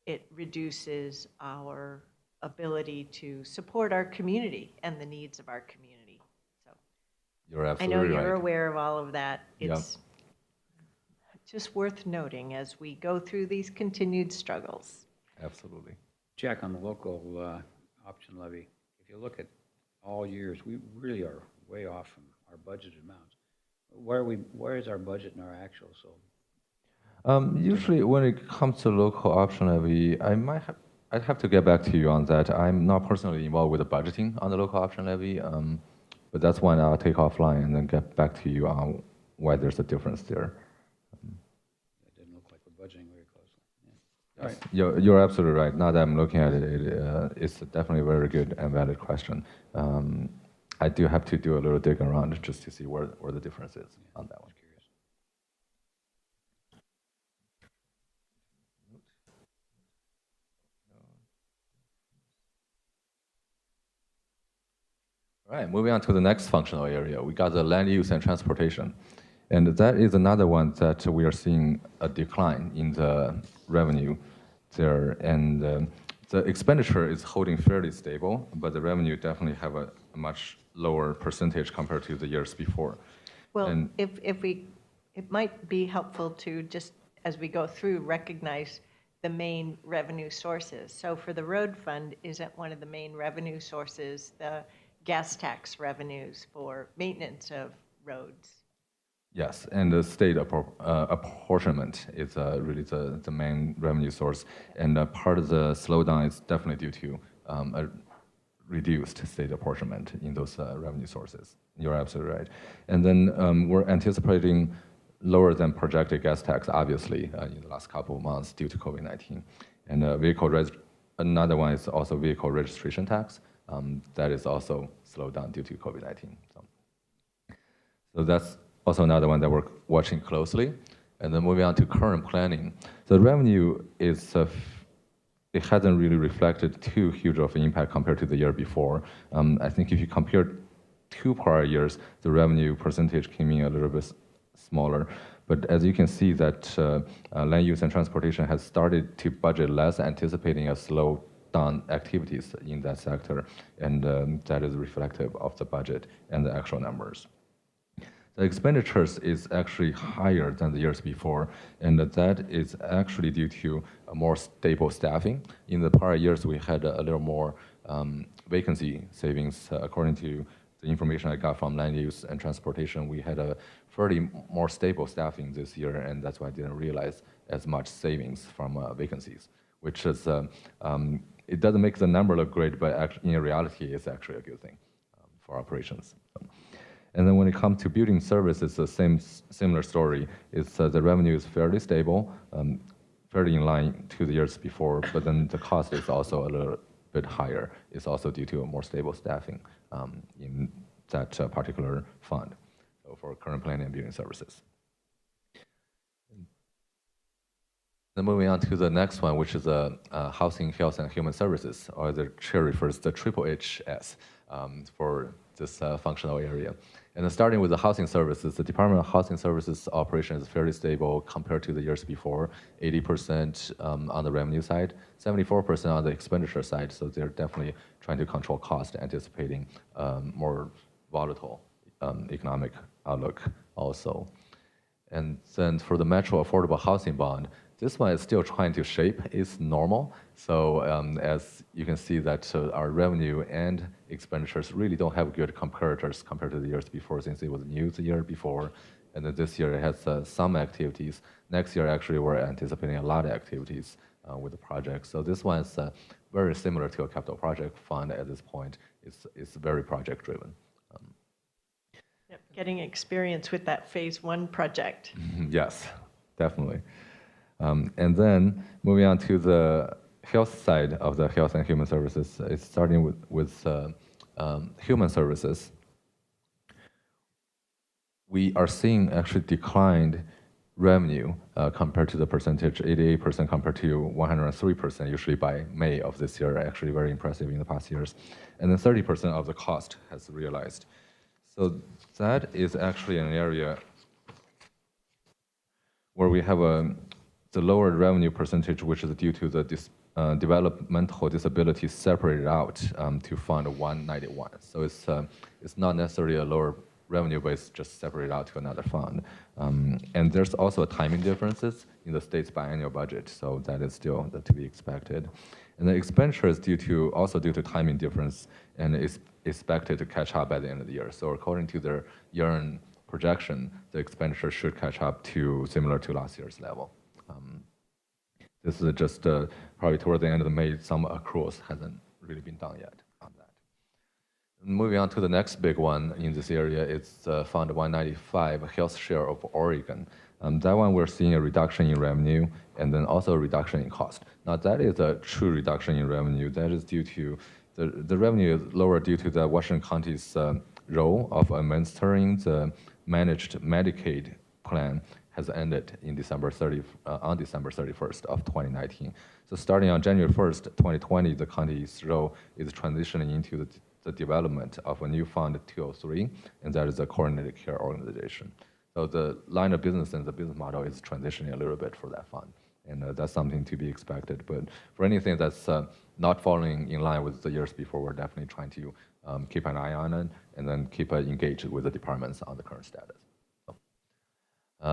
it reduces our ability to support our community and the needs of our community. So You're I absolutely know right. you're aware of all of that. Yep. It's just worth noting as we go through these continued struggles. Absolutely. Jack, on the local option levy, if you look at all years, we really are way off from our budgeted amounts. Where is our budget and our actual? So Usually, when it comes to local option levy, I'd have to get back to you on that. I'm not personally involved with the budgeting on the local option levy, but that's one I'll take offline and then get back to you on why there's a difference there. It didn't look like we're budgeting very closely. Yeah. All right. You're absolutely right. Now that I'm looking at it, it's definitely a very good and valid question. I do have to do a little dig around just to see where the difference is on that one. All right, moving on to the next functional area. We got the land use and transportation. And that is another one that we are seeing a decline in the revenue there. And the expenditure is holding fairly stable, but the revenue definitely have a much lower percentage compared to the years before. Well, And- it might be helpful to just, as we go through, recognize the main revenue sources. So for the road fund, isn't one of the main revenue sources the gas tax revenues for maintenance of roads? Yes, and the state apportionment is really the main revenue source. And part of the slowdown is definitely due to a reduced state apportionment in those revenue sources. You're absolutely right. And then we're anticipating lower than projected gas tax, obviously, in the last couple of months due to COVID-19. And another one is also vehicle registration tax. That is also slowed down due to COVID-19. So that's also another one that we're watching closely. And then moving on to current planning. The revenue is, it hasn't really reflected too huge of an impact compared to the year before. I think if you compare 2 prior years, the revenue percentage came in a little bit smaller. But as you can see that land use and transportation has started to budget less, anticipating a slow down activities in that sector, and that is reflective of the budget and the actual numbers. The expenditures is actually higher than the years before, and that is actually due to a more stable staffing. In the prior years, we had a little more vacancy savings. According to the information I got from land use and transportation, we had a fairly more stable staffing this year, and that's why I didn't realize as much savings from vacancies, which is, it doesn't make the number look great, but in reality, it's actually a good thing for operations. And then when it comes to building services, the similar story. It's the revenue is fairly stable, fairly in line to the years before, but then the cost is also a little bit higher. It's also due to a more stable staffing in that particular fund, so for current planning and building services. Then moving on to the next one, which is Housing, Health, and Human Services, or the chair refers to the HHS for this functional area. And then starting with the housing services, the Department of Housing Services operation is fairly stable compared to the years before, 80% on the revenue side, 74% on the expenditure side, so they're definitely trying to control cost, anticipating more volatile economic outlook also. And then for the Metro Affordable Housing Bond, this one is still trying to shape its normal. So as you can see that our revenue and expenditures really don't have good comparators compared to the years before, since it was new the year before. And then this year it has some activities. Next year, actually, we're anticipating a lot of activities with the project. So this one is very similar to a capital project fund at this point. It's very project driven. Yep, getting experience with that phase 1 project. Yes, definitely. And then moving on to the health side of the health and human services, it's starting with human services. We are seeing actually declined revenue compared to the percentage, 88% compared to 103% usually by May of this year, actually very impressive in the past years. And then 30% of the cost has realized. So that is actually an area where we have the lower revenue percentage, which is due to the developmental disability separated out to Fund 191. So it's not necessarily a lower revenue, but it's just separated out to another fund. And there's also timing differences in the state's biannual budget, so that is still to be expected. And the expenditure is also due to timing difference, and is expected to catch up by the end of the year. So according to their year-end projection, the expenditure should catch up to similar to last year's level. This is just probably toward the end of May, some accruals hasn't really been done yet on that. Moving on to the next big one in this area, it's Fund 195, Health Share of Oregon. That one we're seeing a reduction in revenue and then also a reduction in cost. Now that is a true reduction in revenue. That is due to, the revenue is lower due to the Washington County's role of administering the managed Medicaid plan has ended in on December 31st of 2019. So starting on January 1st, 2020, the county's role is transitioning into the development of a new Fund 203, and that is a coordinated care organization. So the line of business and the business model is transitioning a little bit for that fund, and that's something to be expected. But for anything that's not falling in line with the years before, we're definitely trying to keep an eye on it and then keep engaged with the departments on the current status.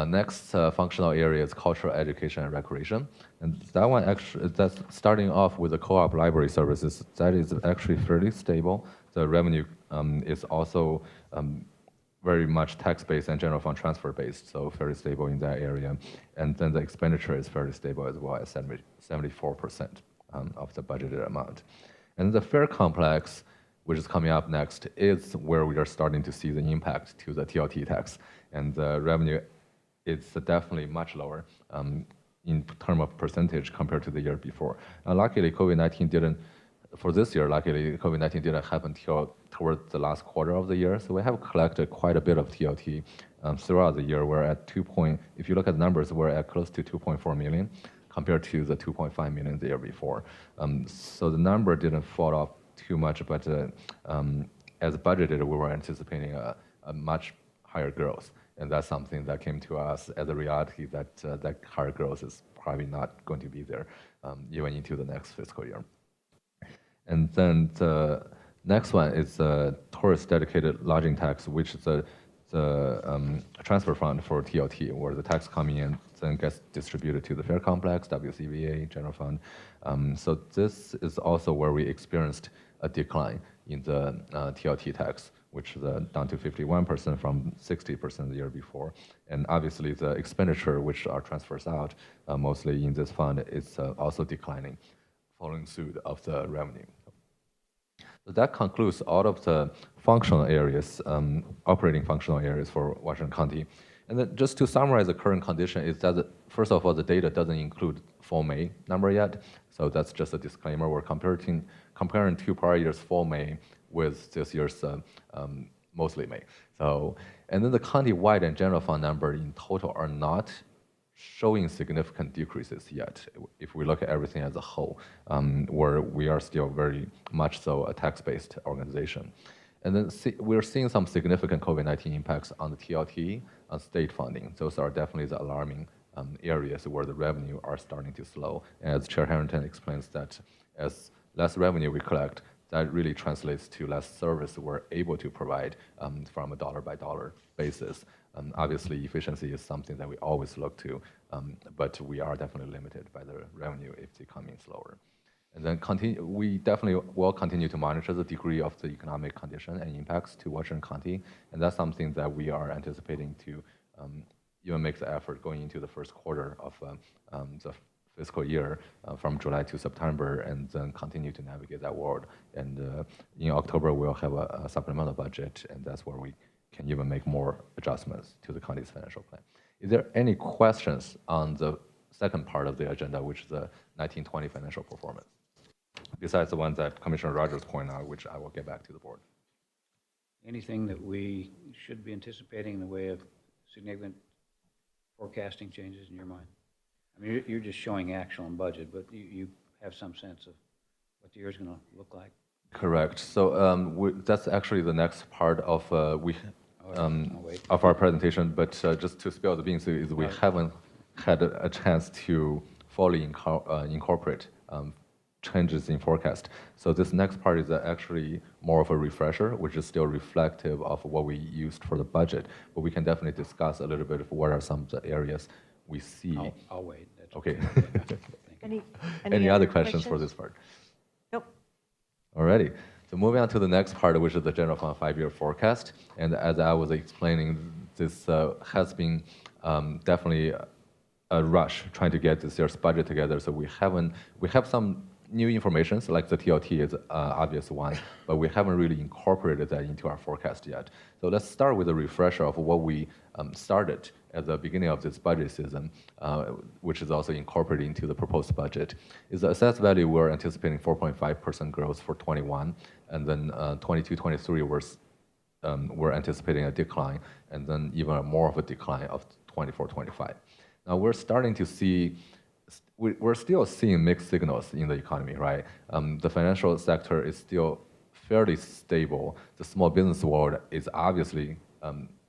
Next functional area is cultural education and recreation. And that one actually, that's starting off with the co-op library services. That is actually fairly stable. The revenue is also very much tax-based and general fund transfer-based, so very stable in that area. And then the expenditure is fairly stable as well, at 74% of the budgeted amount. And the fair complex, which is coming up next, is where we are starting to see the impact to the TLT tax. And the revenue, it's definitely much lower in terms of percentage compared to the year before. Luckily, COVID-19 didn't, for this year, luckily, COVID-19 didn't happen till towards the last quarter of the year. So we have collected quite a bit of TLT throughout the year. We're at if you look at the numbers, we're at close to 2.4 million compared to the 2.5 million the year before. So the number didn't fall off too much, but as budgeted, we were anticipating a much higher growth. And that's something that came to us as a reality that that higher growth is probably not going to be there even into the next fiscal year. And then the next one is tourist dedicated lodging tax, which is the transfer fund for TLT, where the tax coming in then gets distributed to the fair complex, WCVA, general fund. So this is also where we experienced a decline in the TLT tax, which is down to 51% from 60% the year before. And obviously the expenditure, which are transfers out mostly in this fund, is also declining, following suit of the revenue. So that concludes all of the functional areas, operating functional areas for Washington County. And then just to summarize the current condition is that, first of all, the data doesn't include full May number yet. So that's just a disclaimer. We're comparing two prior years full May with this year's mostly May. So, and then the county-wide and general fund number in total are not showing significant decreases yet. If we look at everything as a whole, where we are still very much so a tax-based organization. And then we're seeing some significant COVID-19 impacts on the TLT, on state funding. Those are definitely the alarming areas where the revenue are starting to slow. As Chair Harrington explains that as less revenue we collect, that really translates to less service we're able to provide from a dollar-by-dollar basis. Obviously, efficiency is something that we always look to, but we are definitely limited by the revenue if they come in slower. And then we definitely will continue to monitor the degree of the economic condition and impacts to Washington County, and that's something that we are anticipating to even make the effort going into the first quarter of the fiscal year from July to September, and then continue to navigate that world. And in October, we'll have a supplemental budget, and that's where we can even make more adjustments to the county's financial plan. Is there any questions on the second part of the agenda, which is the 1920 financial performance, besides the ones that Commissioner Rogers pointed out, which I will get back to the board? Anything that we should be anticipating in the way of significant forecasting changes in your mind? I mean, you're just showing actual and budget, but you have some sense of what the year's going to look like? Correct. So that's actually the next part of of our presentation. But just to spill the beans, is we haven't had a chance to fully incorporate changes in forecast. So this next part is actually more of a refresher, which is still reflective of what we used for the budget. But we can definitely discuss a little bit of what are some of the areas we see. I'll wait. That's okay. Any other questions for this part? Nope. Alrighty. So moving on to the next part, which is the general fund 5-year forecast. And as I was explaining, this has been definitely a rush trying to get this year's budget together. So we have some new information, so like the TLT is obvious one, but we haven't really incorporated that into our forecast yet. So let's start with a refresher of what we started at the beginning of this budget season, which is also incorporated into the proposed budget. Is the assessed value we're anticipating 4.5% growth for 21, and then 22, 23 we're anticipating a decline, and then even more of a decline of 24, 25. Now we're starting to see, we're still seeing mixed signals in the economy, right? The financial sector is still fairly stable. The small business world is obviously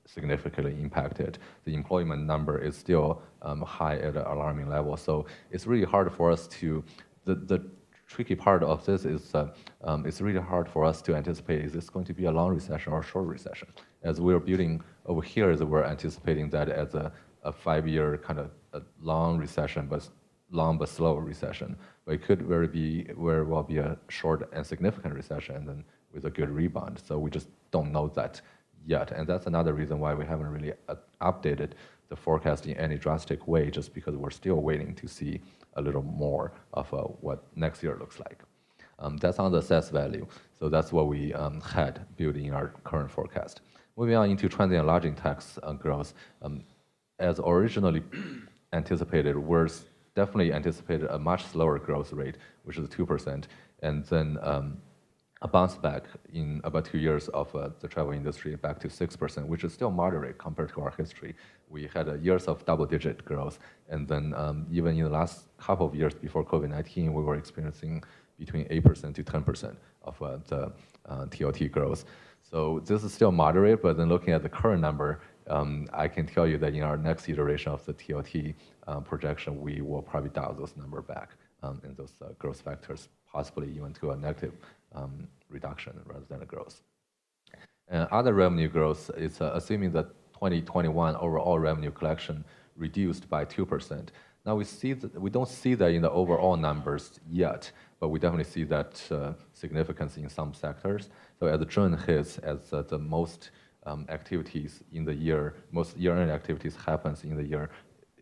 significantly impacted. The employment number is still high at an alarming level. So it's really hard for us to, the tricky part of this is it's really hard for us to anticipate, is this going to be a long recession or a short recession? As we're building over here, is we're anticipating that as a 5-year kind of a long recession, but long but slow recession. But it could very well be a short and significant recession, and then with a good rebound. So we just don't know that yet. And that's another reason why we haven't really updated the forecast in any drastic way, just because we're still waiting to see a little more of what next year looks like. That's on the assessed value. So that's what we had built in our current forecast. Moving on into transient lodging tax growth. As originally anticipated, we're definitely anticipated a much slower growth rate, which is 2%, and then a bounce back in about 2 years of the travel industry back to 6%, which is still moderate compared to our history. We had years of double-digit growth, and then even in the last couple of years before COVID-19, we were experiencing between 8% to 10% of the TLT growth. So this is still moderate, but then looking at the current number, I can tell you that in our next iteration of the TLT projection, we will probably dial those numbers back and those growth factors, possibly even to a negative reduction rather than a growth. And other revenue growth is assuming that 2021 overall revenue collection reduced by 2%. Now we don't see that in the overall numbers yet, but we definitely see that significance in some sectors. So as June hits, as the most activities in the year, most year-end activities happens in the year,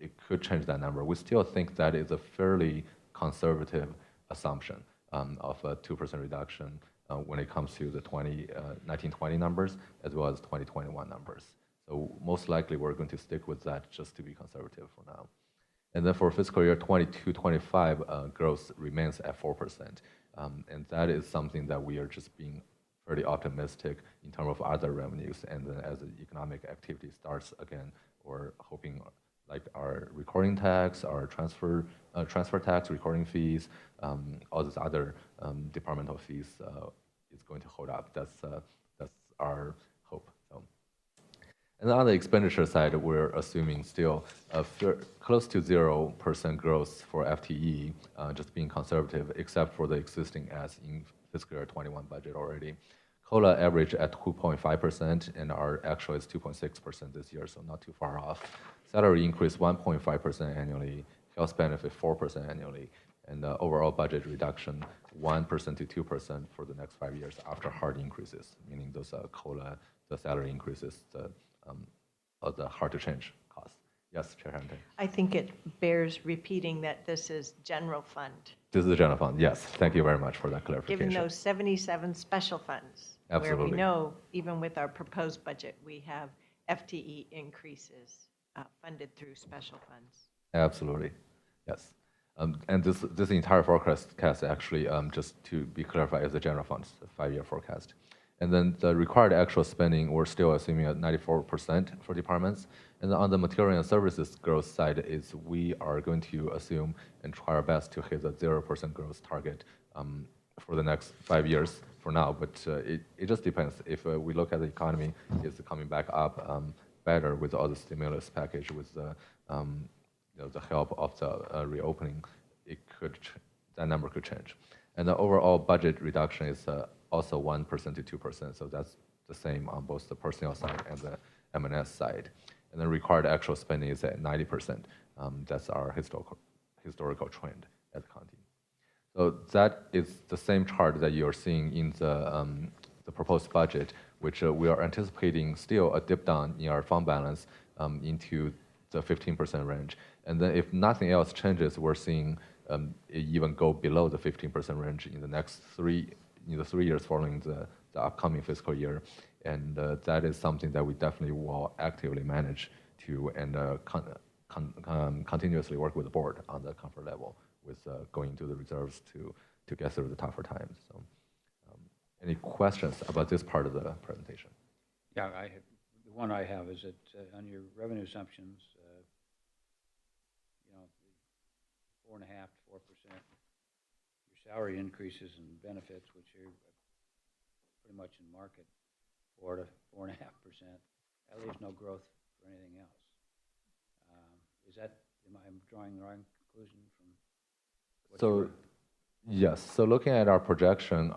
it could change that number. We still think that is a fairly conservative assumption of a 2% reduction when it comes to the 1920 numbers as well as 2021 numbers. So most likely we're going to stick with that just to be conservative for now. And then for fiscal year 22-25, growth remains at 4%. And that is something that we are just being fairly optimistic in terms of other revenues. And then as the economic activity starts again, we're hoping like our recording tax, our transfer tax, recording fees, all these other departmental fees is going to hold up. That's our hope. So. And on the expenditure side, we're assuming still close to 0% growth for FTE, just being conservative, except for the existing as in fiscal year 21 budget already. COLA average at 2.5%, and our actual is 2.6% this year, so not too far off. Salary increase 1.5% annually, health benefit 4% annually, and the overall budget reduction 1% to 2% for the next 5 years after hard increases, meaning those COLA, the salary increases, the hard to change costs. Yes, Chair Harrington. I think it bears repeating that this is general fund. This is the general fund, yes. Thank you very much for that clarification. Given those 77 special funds. Absolutely. Where we know, even with our proposed budget, we have FTE increases funded through special funds. Absolutely, yes. And this entire forecast actually, just to be clarified, is the general funds, the 5-year forecast. And then the required actual spending, we're still assuming at 94% for departments. And then on the material and services growth side is we are going to assume and try our best to hit the 0% growth target for the next 5 years for now. But it just depends. If we look at the economy, it's coming back up better with all the stimulus package, with the the help of the reopening, that number could change. And the overall budget reduction is also 1% to 2%, so that's the same on both the personnel side and the M&S side. And the required actual spending is at 90%. That's our historical trend at the county. So that is the same chart that you're seeing in the proposed budget, which we are anticipating still a dip down in our fund balance into the 15% range. And then if nothing else changes, we're seeing it even go below the 15% range in the next 3 years following the upcoming fiscal year. And that is something that we definitely will actively manage to and continuously work with the board on the comfort level with going to the reserves to get through the tougher times. So, any questions about this part of the presentation? Yeah, the one I have is that on your revenue assumptions, 4.5% to 4%, your salary increases and benefits, which are pretty much in market, 4 to 4.5%. That leaves no growth for anything else. Am I drawing the wrong conclusion from what you wrote? Yes. So looking at our projection,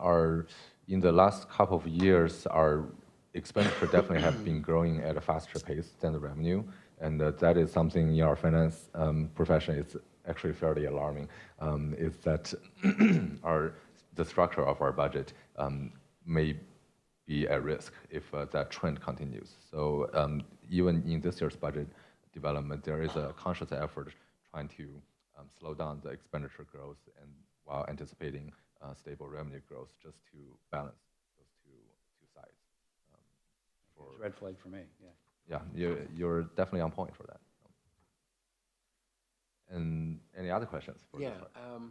in the last couple of years, our expenditure definitely have been growing at a faster pace than the revenue, and that is something in our finance profession is actually fairly alarming. Is that the structure of our budget may be at risk if that trend continues. So even in this year's budget development, there is a conscious effort trying to slow down the expenditure growth and while anticipating stable revenue growth, just to balance those two sides. It's a red flag for me, yeah. Yeah, you're definitely on point for that. And any other questions? For Yeah, this part?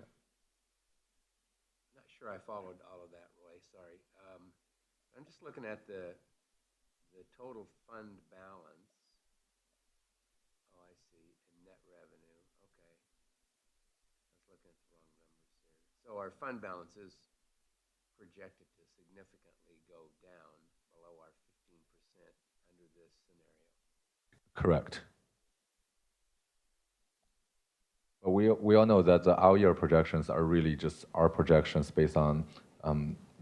not sure I followed all of that, Roy, sorry. I'm just looking at the total fund balance. Oh, I see, and net revenue, okay. I was looking at the wrong numbers here. So our fund balance is projected to significantly go down below our 15% under this scenario. Correct. But we all know that the out-year projections are really just our projections based on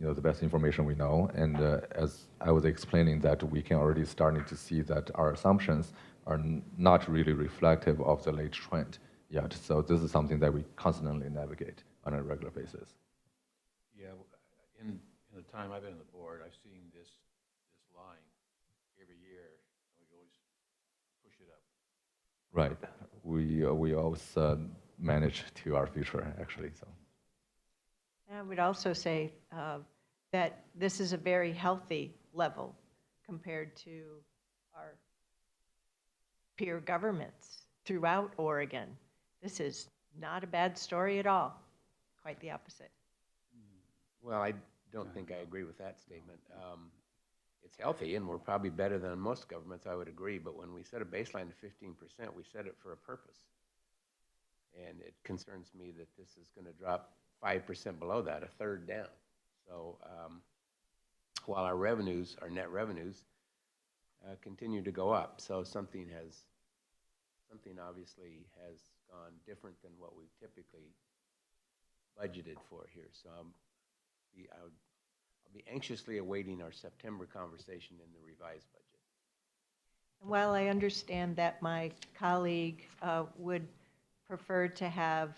the best information we know. And as I was explaining, that we can already starting to see that our assumptions are not really reflective of the late trend yet. So this is something that we constantly navigate on a regular basis. Yeah, in the time I've been on the board, I've seen this line every year, and we always push it up. Right. We always manage to our future, actually. So. I would also say that this is a very healthy level compared to our peer governments throughout Oregon. This is not a bad story at all. Quite the opposite. Well, I don't think I agree with that statement. It's healthy, and we're probably better than most governments, I would agree, but when we set a baseline of 15%, we set it for a purpose. And it concerns me that this is going to drop 5% below that, a third down. So while our revenues, our net revenues, continue to go up, so something obviously has gone different than what we've typically budgeted for here. So I'll be anxiously awaiting our September conversation in the revised budget. While I understand that my colleague would prefer to have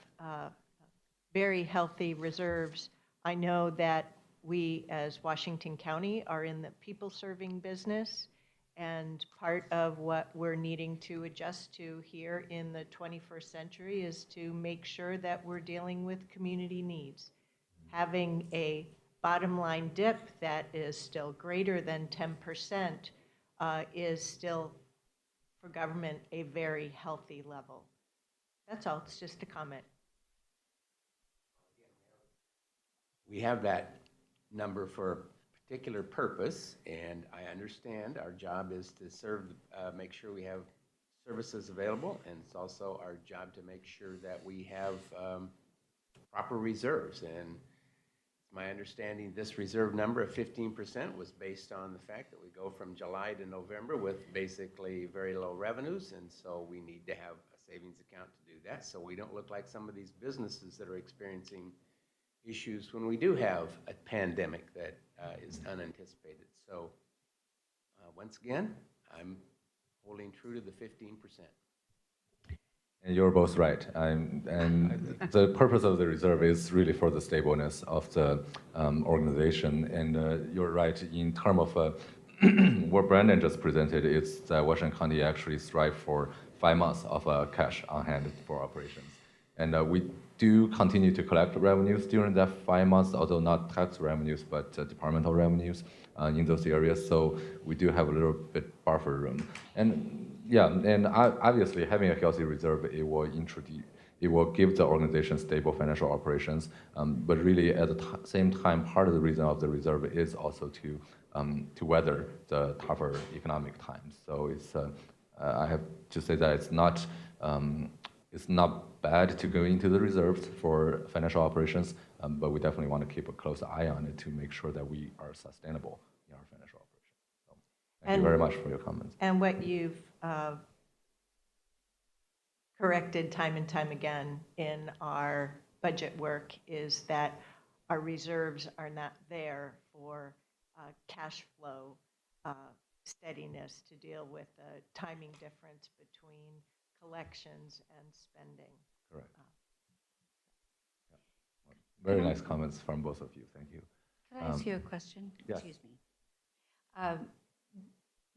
very healthy reserves, I know that we as Washington County are in the people-serving business, and part of what we're needing to adjust to here in the 21st century is to make sure that we're dealing with community needs. Having a bottom line dip that is still greater than 10% is still, for government, a very healthy level. That's all. It's just a comment. We have that number for a particular purpose, and I understand our job is to serve, make sure we have services available, and it's also our job to make sure that we have proper reserves. And it's my understanding this reserve number of 15% was based on the fact that we go from July to November with basically very low revenues, and so we need to have a savings account to do that, so we don't look like some of these businesses that are experiencing issues when we do have a pandemic that is unanticipated. So once again, I'm holding true to the 15%. And you're both right. And the purpose of the reserve is really for the stableness of the organization. And you're right in terms of what Brandon just presented. It's that Washington County actually strive for 5 months of cash on hand for operations. And we do continue to collect revenues during that 5 months, although not tax revenues, but departmental revenues in those areas. So we do have a little bit buffer room. And yeah, and obviously having a healthy reserve, it will give the organization stable financial operations. But really, at the same time, part of the reason of the reserve is also to weather the tougher economic times. So it's I have to say that it's not bad to go into the reserves for financial operations, but we definitely want to keep a close eye on it to make sure that we are sustainable in our financial operations. So thank you very much for your comments. And what you've corrected time and time again in our budget work is that our reserves are not there for cash flow steadiness to deal with the timing difference between collections and spending. Correct. Very nice comments from both of you. Thank you. Can I ask you a question? yes. Excuse me.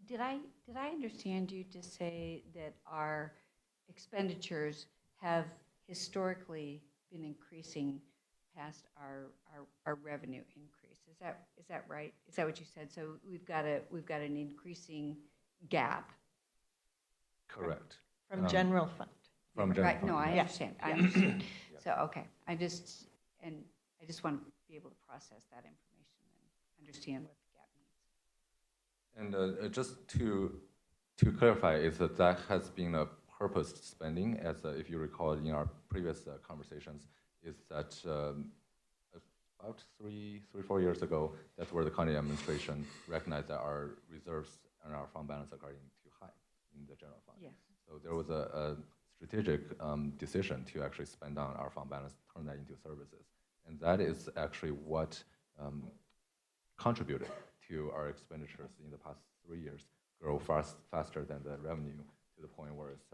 Did I understand you to say that our expenditures have historically been increasing past our revenue increase? Is that right? Is that what you said? So we've got an increasing gap. Correct. From general fund. From general Right, fund, no, I yes. understand, I understand. So, okay, I just want to be able to process that information and understand what the gap means. And just to clarify, is that has been a purposed spending, as if you recall in our previous conversations, is that about 4 years ago, that's where the county administration recognized that our reserves and our fund balance are getting too high in the general fund. Yes. So there was a strategic decision to actually spend down our fund balance, turn that into services. And that is actually what contributed to our expenditures in the past 3 years grow faster than the revenue, to the point where it's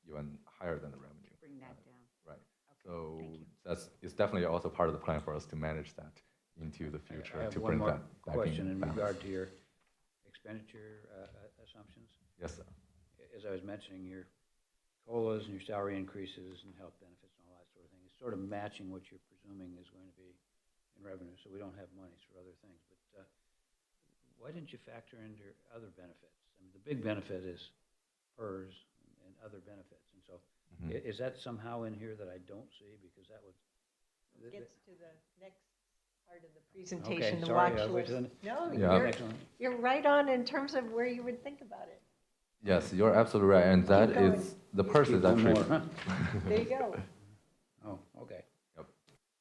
even higher than the revenue. Bring that down. Right. Okay, So thank you. it's definitely also part of the plan for us to manage that into the future, I have to one bring more that back question in balance. regard to your expenditure assumptions. Yes, sir. As I was mentioning, your COLAs and your salary increases and health benefits and all that sort of thing is sort of matching what you're presuming is going to be in revenue, so we don't have monies for other things. But why didn't you factor in your other benefits? I mean, the big benefit is PERS and other benefits, and so is that somehow in here that I don't see? Because that would... Gets to the next part of the presentation, Okay, the sorry, watch which list. one? No, Yeah. you're right on in terms of where you would think about it. Yes, you're absolutely right, and that going. is the PERS is One actually more, huh? There you go. Oh, okay.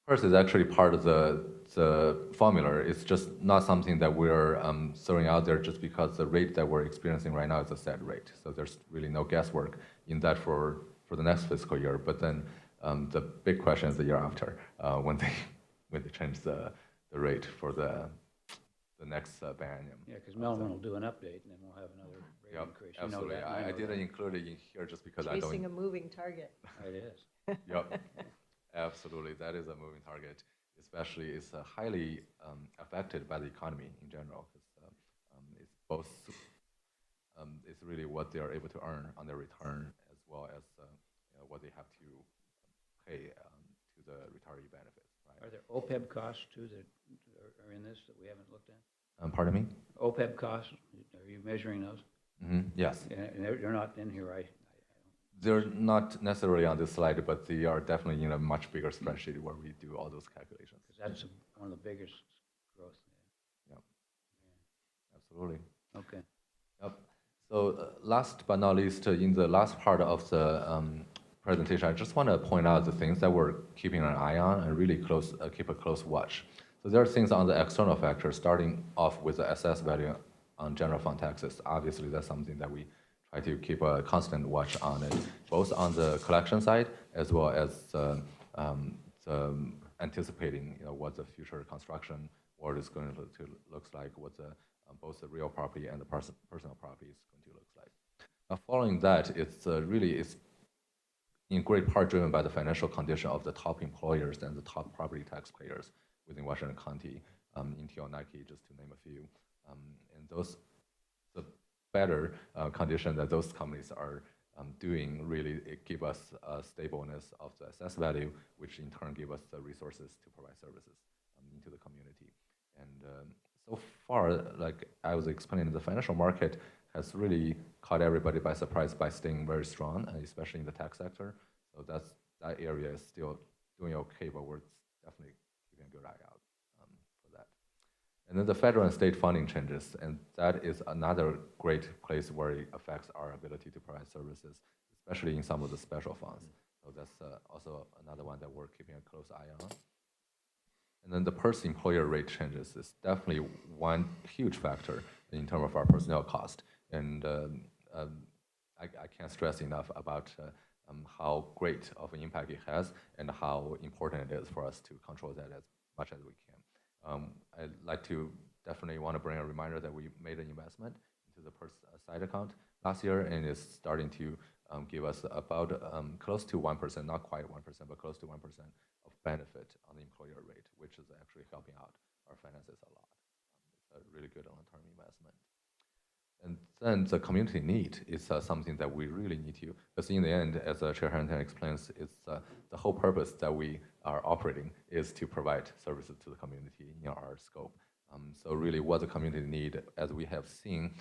PERS is actually part of the formula. It's just not something that we're throwing out there just because the rate that we're experiencing right now is a set rate. So there's really no guesswork in that for the next fiscal year. But then the big question is the year after when they change the rate for the next biennium. Yeah, because Melvin will do an update, and then we'll have another rate Yep, increase. You know absolutely. that, and I know didn't that. include it in here just because Chasing a I don't. moving target. It is. Yep, absolutely. That is a moving target. Especially, it's highly affected by the economy in general, because it's both. It's really what they are able to earn on their return, as well as what they have to pay to the retiree benefits. Right? Are there OPEB costs too that are in this that we haven't looked at? Pardon me? OPEB costs, are you measuring those? Yes. And they're not in here, right? They're not necessarily on this slide, but they are definitely in a much bigger spreadsheet where we do all those calculations. Because that's one of the biggest growth. Yep. Absolutely. Okay. Yep. So last but not least, in the last part of the presentation, I just want to point out the things that we're keeping an eye on and really keep a close watch. So there are things on the external factors, starting off with the assessed value on general fund taxes. Obviously, that's something that we try to keep a constant watch on it, both on the collection side as well as the anticipating, what the future construction world is going to look like, what both the real property and the personal property is going to look like. Now, following that, it's in great part driven by the financial condition of the top employers and the top property taxpayers within Washington County, Intel, Nike, just to name a few. And the better condition that those companies are doing really it give us a stableness of the assessed value, which in turn give us the resources to provide services into the community. And so far, like I was explaining, the financial market has really caught everybody by surprise by staying very strong, and especially in the tech sector. So that area is still doing okay, but we're definitely keeping a good eye out for that. And then the federal and state funding changes, and that is another great place where it affects our ability to provide services, especially in some of the special funds. So that's also another one that we're keeping a close eye on. And then the per-employer rate changes is definitely one huge factor in terms of our personnel cost. And I can't stress enough about how great of an impact it has and how important it is for us to control that as much as we can. I'd like to definitely want to bring a reminder that we made an investment into the side account last year, and it's starting to give us about close to 1%, not quite 1%, but close to 1% of benefit on the employer rate, which is actually helping out our finances a lot. It's a really good long-term investment. And then the community need is something that we really need to, because in the end, as Chair Harrington explains, it's the whole purpose that we are operating is to provide services to the community in our scope. So really what the community need, as we have seen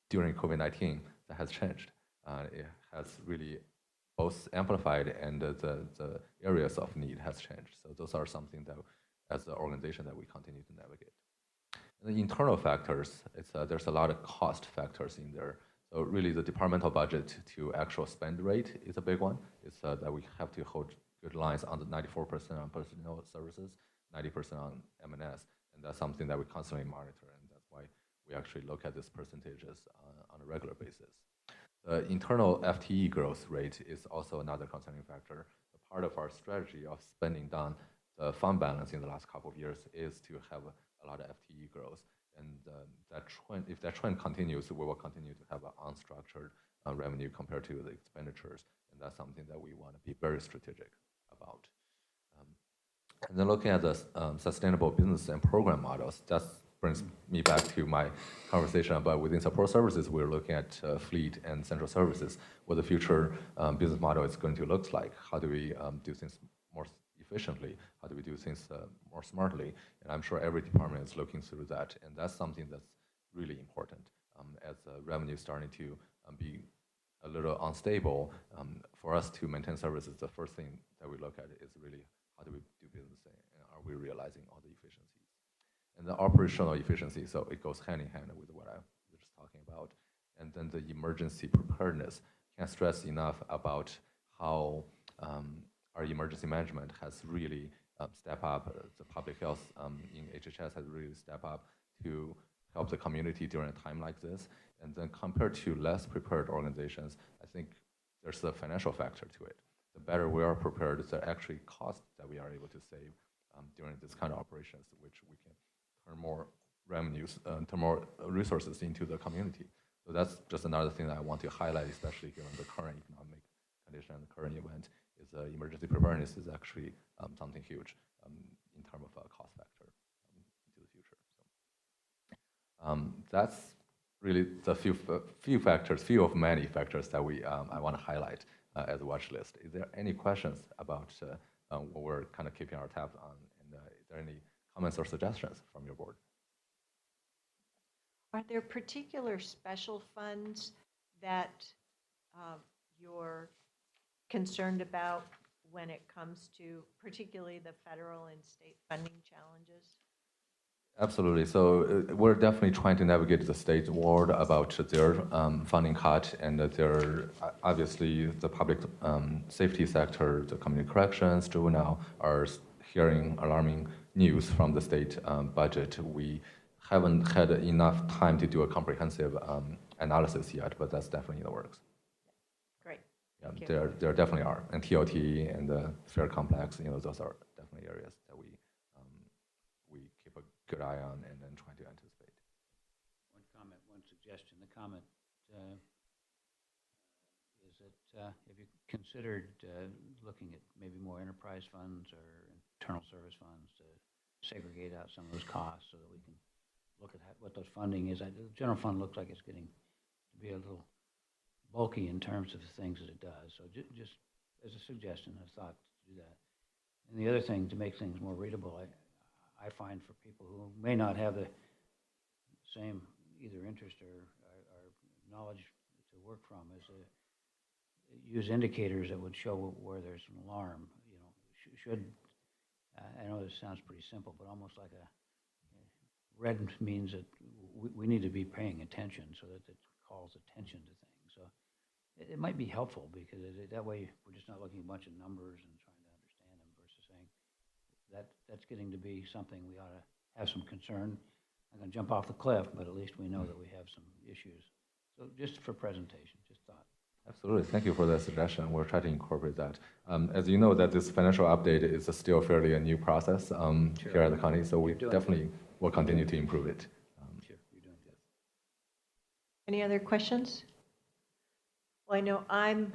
during COVID-19, that has changed. It has really both amplified and the areas of need has changed. So those are something that, as an organization, that we continue to navigate. And the internal factors, there's a lot of cost factors in there. So really the departmental budget to actual spend rate is a big one. It's that we have to hold good lines on the 94% on personnel services, 90% on M&S, and that's something that we constantly monitor, and that's why we actually look at these percentages on a regular basis. The internal FTE growth rate is also another concerning factor. A part of our strategy of spending down the fund balance in the last couple of years is to have a lot of FTE growth. And that trend, if that trend continues, we will continue to have an unstructured revenue compared to the expenditures. And that's something that we want to be very strategic about. And then looking at the sustainable business and program models, that brings me back to my conversation about within support services, we're looking at fleet and central services, what the future business model is going to look like. How do we do things more efficiently? How do we do things more smartly? And I'm sure every department is looking through that, and that's something that's really important. As revenue is starting to be a little unstable, for us to maintain services, the first thing that we look at is really how do we do business, and are we realizing all the efficiencies? And the operational efficiency, so it goes hand in hand with what I was just talking about. And then the emergency preparedness. Can't stress enough about how our emergency management has really stepped up. The public health in HHS has really stepped up to help the community during a time like this. And then compared to less prepared organizations, I think there's a financial factor to it. The better we are prepared, the actually cost that we are able to save during this kind of operations, which we can turn more revenues, turn more resources into the community. So that's just another thing that I want to highlight, especially given the current economic condition and the current event, is emergency preparedness is actually something huge in terms of a cost factor into the future. So that's really the few factors, few of many factors that I want to highlight as a watch list. Is there any questions about what we're kind of keeping our tabs on? And is there any comments or suggestions from your board? Are there particular special funds that you're concerned about when it comes to particularly the federal and state funding challenges? Absolutely. So we're definitely trying to navigate the state world about their funding cut, and their obviously the public safety sector, the community corrections, juvenile are hearing alarming news from the state budget. We haven't had enough time to do a comprehensive analysis yet, but that's definitely in the works. Great. Yeah, there definitely are, and TOT and the fair complex, those are definitely areas that we keep a good eye on and then try to anticipate. One comment, one suggestion. The comment is that have you considered looking at maybe more enterprise funds or internal service funds to segregate out some of those costs so that we can look at what those funding is? The general fund looks like it's getting to be a little bulky in terms of the things that it does. So just as a suggestion, a thought to do that. And the other thing, to make things more readable, I find for people who may not have the same either interest or knowledge to work from, is use indicators that would show where there's an alarm. You know, should I know this sounds pretty simple, but almost like a red means that we need to be paying attention, so that it calls attention to things. So it might be helpful, because that way we're just not looking at a bunch of numbers and trying to understand them, versus saying that's getting to be something we ought to have some concern. I'm going to jump off the cliff, but at least we know that we have some issues. So just for presentation, just thought. Absolutely. Thank you for that suggestion. We'll try to incorporate that. As you know, that this financial update is still fairly a new process here at the county, so we definitely will continue to improve it. Sure, you're doing good. Any other questions? Well, I know I'm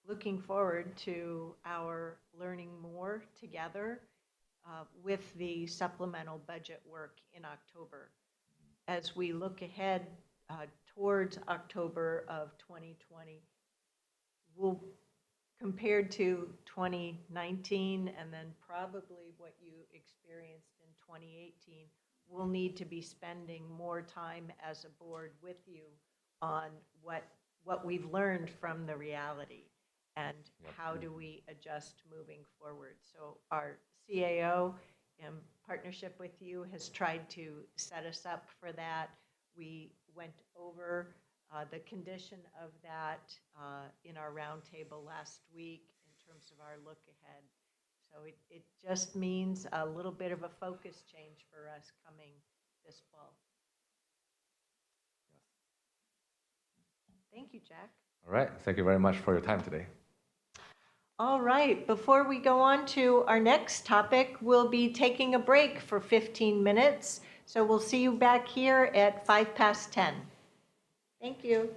looking forward to our learning more together with the supplemental budget work in October. As we look ahead towards October of 2020, we'll, compared to 2019 and then probably what you experienced in 2018, we'll need to be spending more time as a board with you on what we've learned from the reality and how do we adjust moving forward. So our CAO, in partnership with you, has tried to set us up for that. We went over the condition of that in our roundtable last week in terms of our look ahead. So it just means a little bit of a focus change for us coming this fall. Thank you, Jack. All right. Thank you very much for your time today. All right, before we go on to our next topic, we'll be taking a break for 15 minutes. So we'll see you back here at 10:05. Thank you.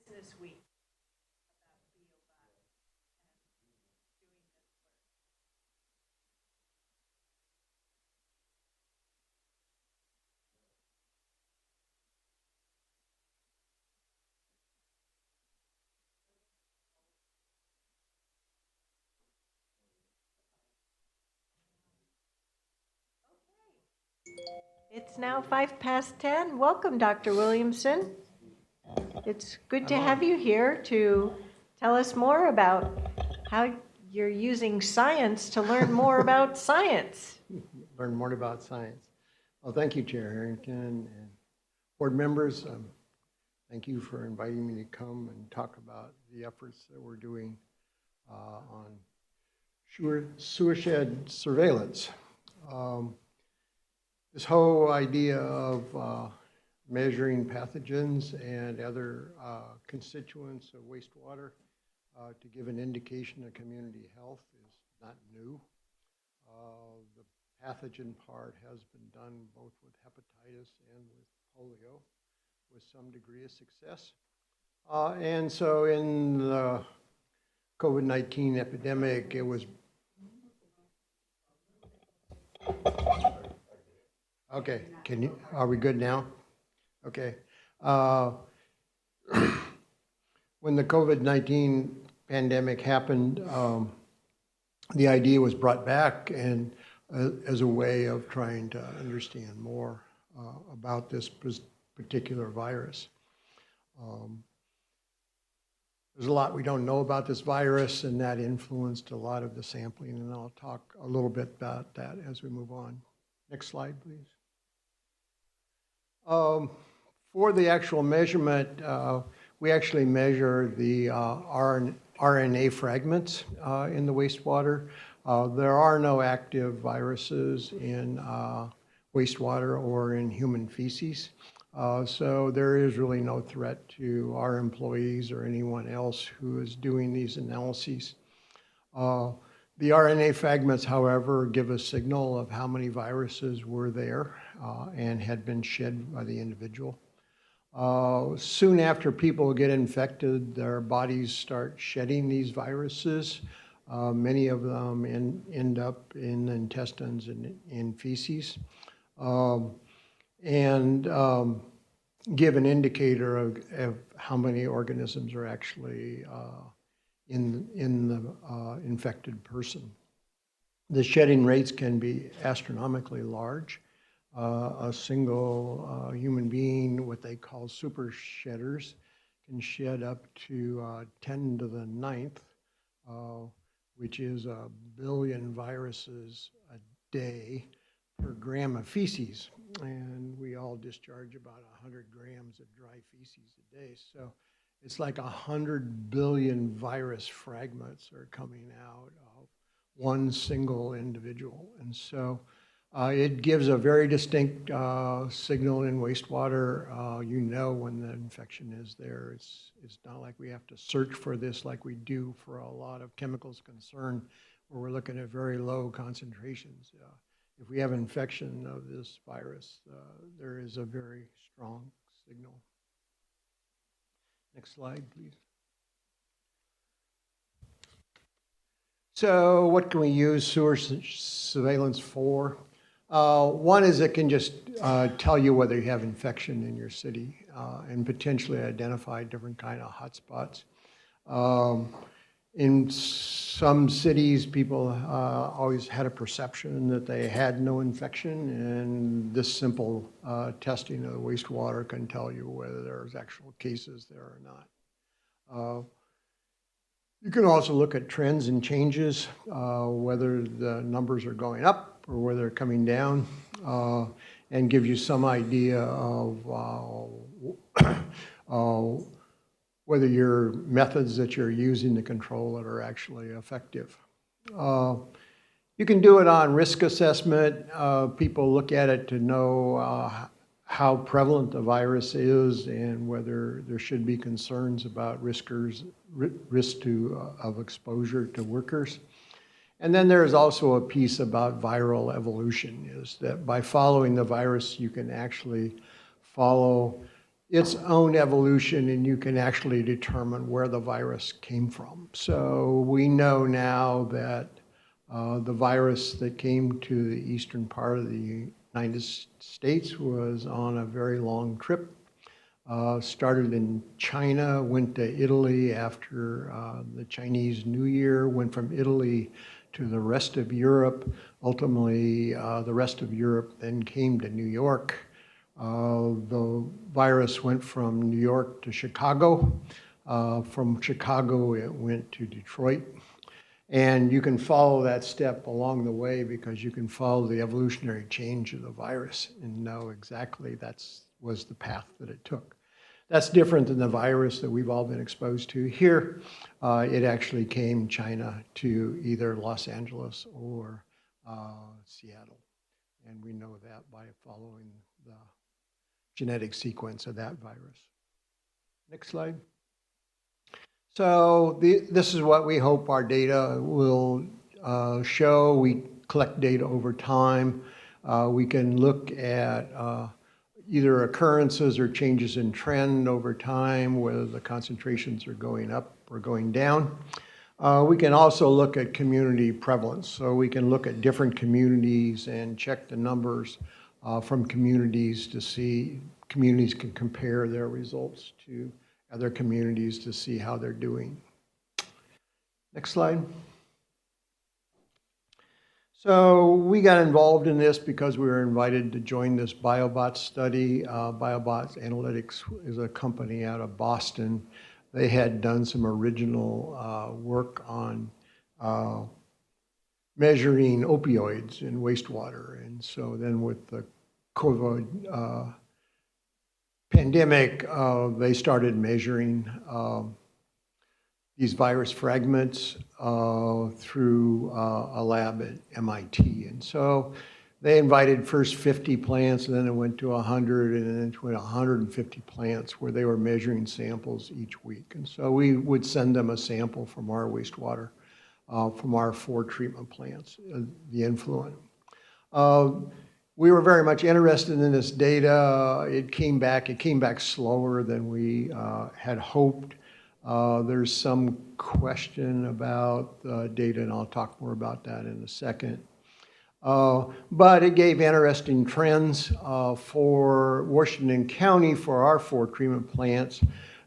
Business Week. It's now 10:05. Welcome, Dr. Williamson. It's good to have you here to tell us more about how you're using science to learn more about science. Learn more about science. Well, thank you, Chair Harrington and board members. Thank you for inviting me to come and talk about the efforts that we're doing on sewer shed surveillance. This whole idea of measuring pathogens and other constituents of wastewater to give an indication of community health is not new. The pathogen part has been done both with hepatitis and with polio with some degree of success. And so in the COVID-19 epidemic, it was okay. Are we good now? Okay. When the COVID-19 pandemic happened, the idea was brought back and as a way of trying to understand more about this particular virus. There's a lot we don't know about this virus, and that influenced a lot of the sampling, and I'll talk a little bit about that as we move on. Next slide, please. For the actual measurement, we actually measure the RNA fragments in the wastewater. There are no active viruses in wastewater or in human feces. So there is really no threat to our employees or anyone else who is doing these analyses. The RNA fragments, however, give a signal of how many viruses were there and had been shed by the individual. Soon after people get infected, their bodies start shedding these viruses. Many of them end up in the intestines and in feces. And give an indicator of how many organisms are actually in the infected person. The shedding rates can be astronomically large. A single human being, what they call super shedders, can shed up to 10 to the 9th, which is 1 billion viruses a day per gram of feces. And we all discharge about 100 grams of dry feces a day. So it's like 100 billion virus fragments are coming out of one single individual. And so it gives a very distinct signal in wastewater. You know when the infection is there. It's not like we have to search for this like we do for a lot of chemicals concern, where we're looking at very low concentrations. If we have infection of this virus, there is a very strong signal. Next slide, please. So what can we use sewer surveillance for? One is it can just tell you whether you have infection in your city and potentially identify different kind of hotspots. In some cities, people always had a perception that they had no infection, and this simple testing of the wastewater can tell you whether there's actual cases there or not. You can also look at trends and changes, whether the numbers are going up or whether they're coming down, and give you some idea of whether your methods that you're using to control it are actually effective. You can do it on risk assessment. People look at it to know how prevalent the virus is and whether there should be concerns about risk of exposure to workers. And then there is also a piece about viral evolution, is that by following the virus, you can actually follow its own evolution, and you can actually determine where the virus came from. So we know now that the virus that came to the eastern part of the United States was on a very long trip. Started in China, went to Italy after the Chinese New Year, went from Italy to the rest of Europe. Ultimately, the rest of Europe then came to New York. The virus went from New York to Chicago. From Chicago, it went to Detroit. And you can follow that step along the way because you can follow the evolutionary change of the virus and know exactly that was the path that it took. That's different than the virus that we've all been exposed to here. It actually came China to either Los Angeles or Seattle. And we know that by following the genetic sequence of that virus. Next slide. So this is what we hope our data will show. We collect data over time. We can look at either occurrences or changes in trend over time, whether the concentrations are going up or going down. We can also look at community prevalence. So we can look at different communities and check the numbers from communities to see, communities can compare their results to other communities to see how they're doing. Next slide. So we got involved in this because we were invited to join this BioBots study. BioBots Analytics is a company out of Boston. They had done some original work on measuring opioids in wastewater. And so then with the COVID pandemic, they started measuring these virus fragments through a lab at MIT. And so they invited first 50 plants, and then it went to 100, and then it went to 150 plants where they were measuring samples each week. And so we would send them a sample from our wastewater, from our 4 treatment plants, the influent. We were very much interested in this data. It came back slower than we had hoped. There's some question about the data, and I'll talk more about that in a second. But it gave interesting trends for Washington County for our 4 treatment plants.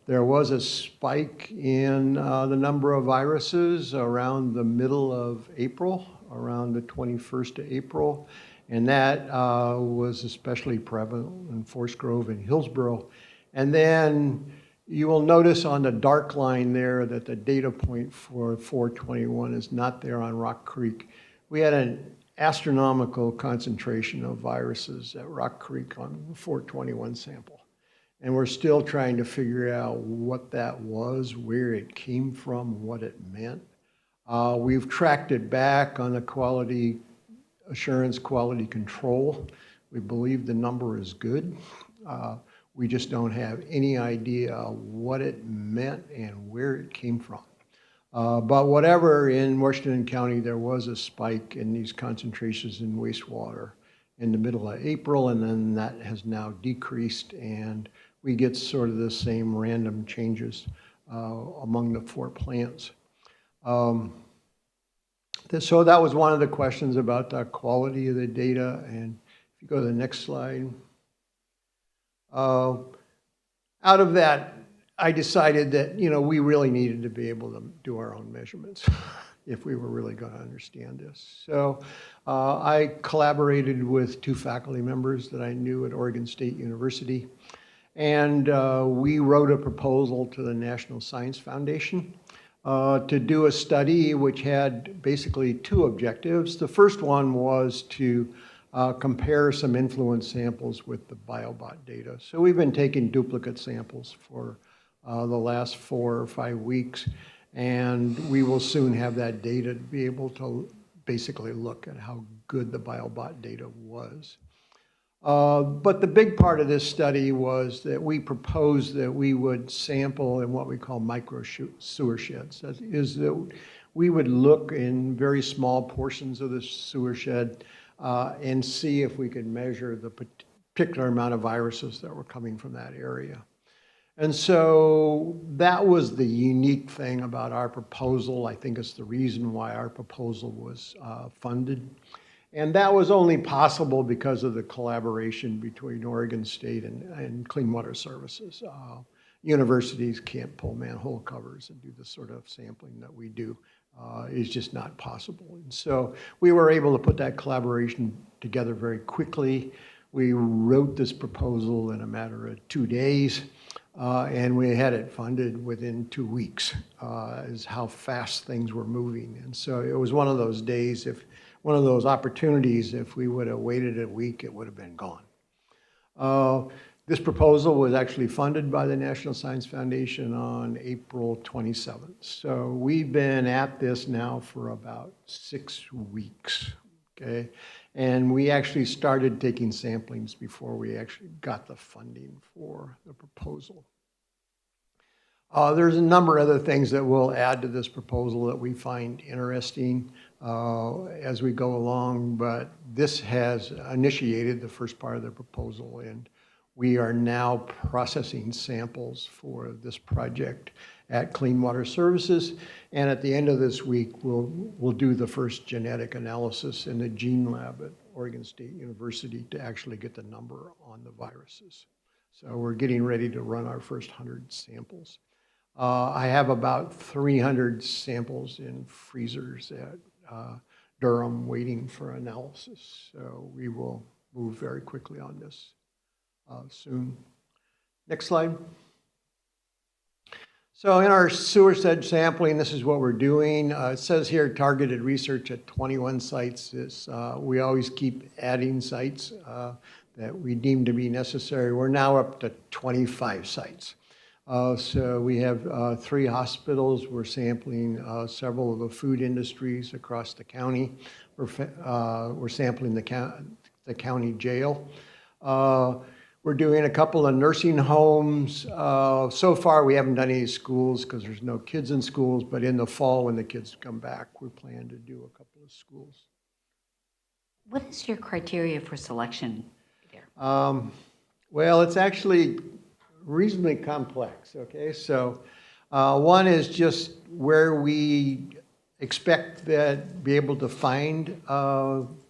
There was a spike in the number of viruses around the middle of April, around the 21st of April. And that was especially prevalent in Forest Grove and Hillsborough. And then you will notice on the dark line there that the data point for 421 is not there on Rock Creek. We had an astronomical concentration of viruses at Rock Creek on the 421 sample. And we're still trying to figure out what that was, where it came from, what it meant. We've tracked it back on the quality assurance, quality control. We believe the number is good. We just don't have any idea what it meant and where it came from. But whatever, in Washington County, there was a spike in these concentrations in wastewater in the middle of April, and then that has now decreased, and we get sort of the same random changes among the 4 plants. So that was one of the questions about the quality of the data. And if you go to the next slide. Out of that, I decided that, we really needed to be able to do our own measurements if we were really going to understand this. So I collaborated with 2 faculty members that I knew at Oregon State University. And we wrote a proposal to the National Science Foundation to do a study which had basically 2 objectives. The first one was to compare some influence samples with the BioBot data. So we've been taking duplicate samples for the last 4 or 5 weeks, and we will soon have that data to be able to basically look at how good the BioBot data was. But the big part of this study was that we proposed that we would sample in what we call micro sewer sheds. That is that we would look in very small portions of the sewer shed and see if we could measure the particular amount of viruses that were coming from that area. And so that was the unique thing about our proposal. I think it's the reason why our proposal was funded. And that was only possible because of the collaboration between Oregon State and Clean Water Services. Universities can't pull manhole covers and do the sort of sampling that we do. Is just not possible. And so we were able to put that collaboration together very quickly. We wrote this proposal in a matter of 2 days, and we had it funded within 2 weeks, is how fast things were moving. And so it was one of those days, one of those opportunities, if we would have waited a week, it would have been gone. This proposal was actually funded by the National Science Foundation on April 27th. So we've been at this now for about 6 weeks, okay? And we actually started taking samplings before we actually got the funding for the proposal. There's a number of other things that we'll add to this proposal that we find interesting as we go along, but this has initiated the first part of the proposal, and we are now processing samples for this project at Clean Water Services. And at the end of this week, we'll do the first genetic analysis in the gene lab at Oregon State University to actually get the number on the viruses. So we're getting ready to run our first 100 samples. I have about 300 samples in freezers at Durham waiting for analysis. So we will move very quickly on this. Soon. Next slide. So in our sewer sedge sampling, this is what we're doing. It says here targeted research at 21 sites. We always keep adding sites that we deem to be necessary. We're now up to 25 sites. So we have 3 hospitals. We're sampling several of the food industries across the county. We're sampling the county jail. We're doing a couple of nursing homes. So far, we haven't done any schools because there's no kids in schools, but in the fall, when the kids come back, we plan to do a couple of schools. What is your criteria for selection there? Well, it's actually reasonably complex, okay? So one is just where we expect that be able to find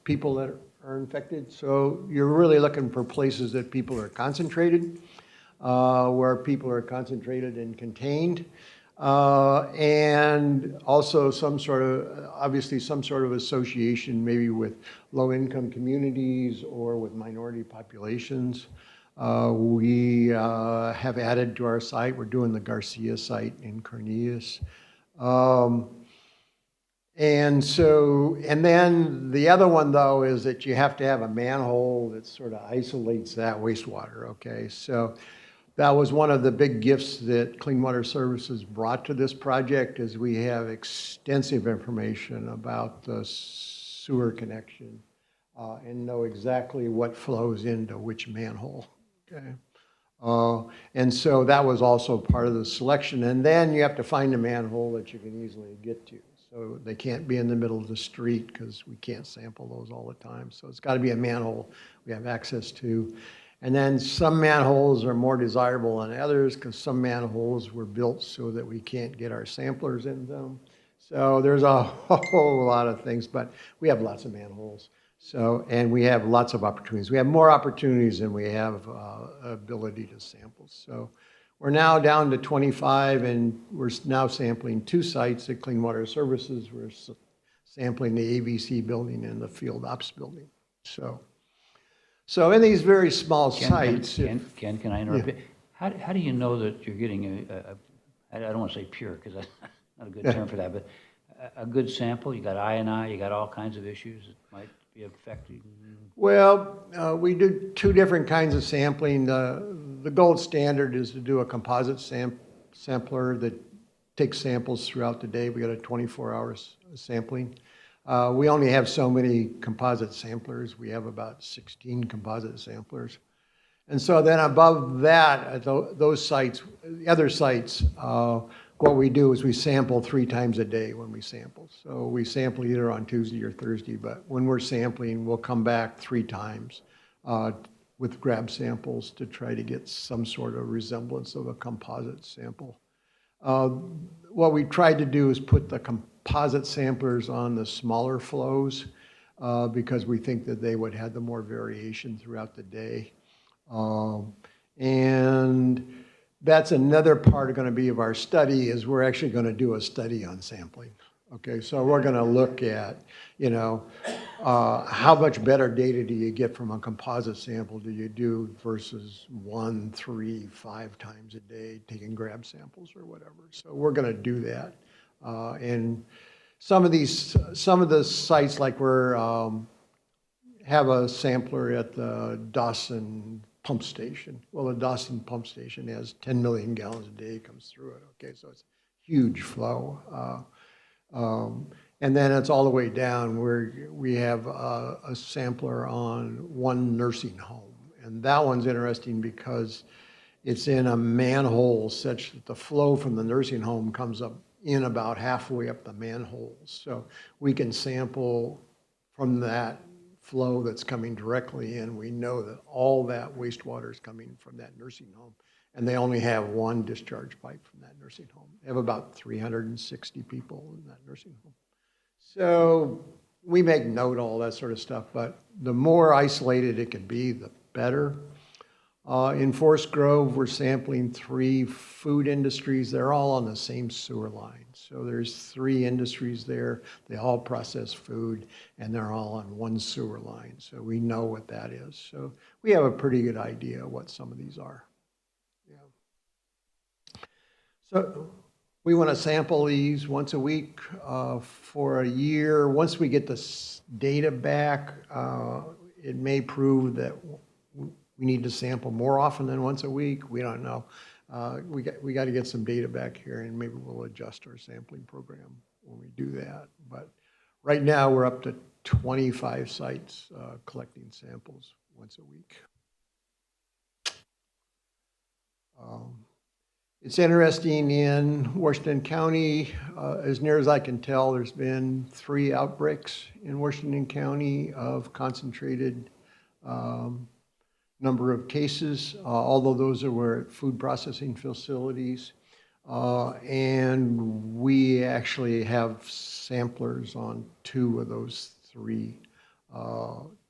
people that are infected. So you're really looking for places that people are concentrated, where people are concentrated and contained, and also obviously some sort of association maybe with low-income communities or with minority populations. We have added to our site, we're doing the Garcia site in Cornelius. And then the other one, though, is that you have to have a manhole that sort of isolates that wastewater, okay? So that was one of the big gifts that Clean Water Services brought to this project, is we have extensive information about the sewer connection and know exactly what flows into which manhole, okay? And so that was also part of the selection. And then you have to find a manhole that you can easily get to. So they can't be in the middle of the street because we can't sample those all the time. So it's got to be a manhole we have access to. And then some manholes are more desirable than others because some manholes were built so that we can't get our samplers in them. So there's a whole lot of things, but we have lots of manholes. So, and we have lots of opportunities. We have more opportunities than we have ability to sample. So we're now down to 25, and we're now sampling 2 sites at Clean Water Services. We're sampling the AVC building and the field ops building. So in these very small sites. Ken, can I interrupt you? How do you know that you're getting I don't want to say pure, because that's not a good term for that, but a good sample? You got I&I, you got all kinds of issues that might be affecting? Well, we do 2 different kinds of sampling. The gold standard is to do a composite sampler that takes samples throughout the day. We got a 24 hours sampling. We only have so many composite samplers. We have about 16 composite samplers. And so then above that, at those sites, the other sites, what we do is we sample 3 times a day when we sample. So we sample either on Tuesday or Thursday, but when we're sampling, we'll come back 3 times with grab samples to try to get some sort of resemblance of a composite sample. What we tried to do is put the composite samplers on the smaller flows because we think that they would have the more variation throughout the day. And that's another part going to be of our study is we're actually going to do a study on sampling. Okay, so we're going to look at, you know, how much better data do you get from a composite sample do you do versus 1, 3, 5 times a day taking grab samples or whatever. So we're going to do that. And some of the sites like we're have a sampler at the Dawson pump station. Well, the Dawson pump station has 10 million gallons a day comes through it. Okay, so it's huge flow. And then it's all the way down where we have a sampler on one nursing home. And that one's interesting because it's in a manhole such that the flow from the nursing home comes up in about halfway up the manhole. So we can sample from that flow that's coming directly in. We know that all that wastewater is coming from that nursing home. And they only have one discharge pipe from that nursing home. They have about 360 people in that nursing home. So we make note of all that sort of stuff, but the more isolated it can be, the better. In Forest Grove, we're sampling 3 food industries. They're all on the same sewer line. So there's 3 industries there. They all process food, and they're all on one sewer line. So we know what that is. So we have a pretty good idea what some of these are. Yeah. So we want to sample these once a week for a year. Once we get the data back, it may prove that we need to sample more often than once a week. We don't know. We got to get some data back here, and maybe we'll adjust our sampling program when we do that. But right now, we're up to 25 sites collecting samples once a week. It's interesting in Washington County, as near as I can tell, there's been 3 outbreaks in Washington County of concentrated number of cases, although those were at food processing facilities. And we actually have samplers on 2 of those 3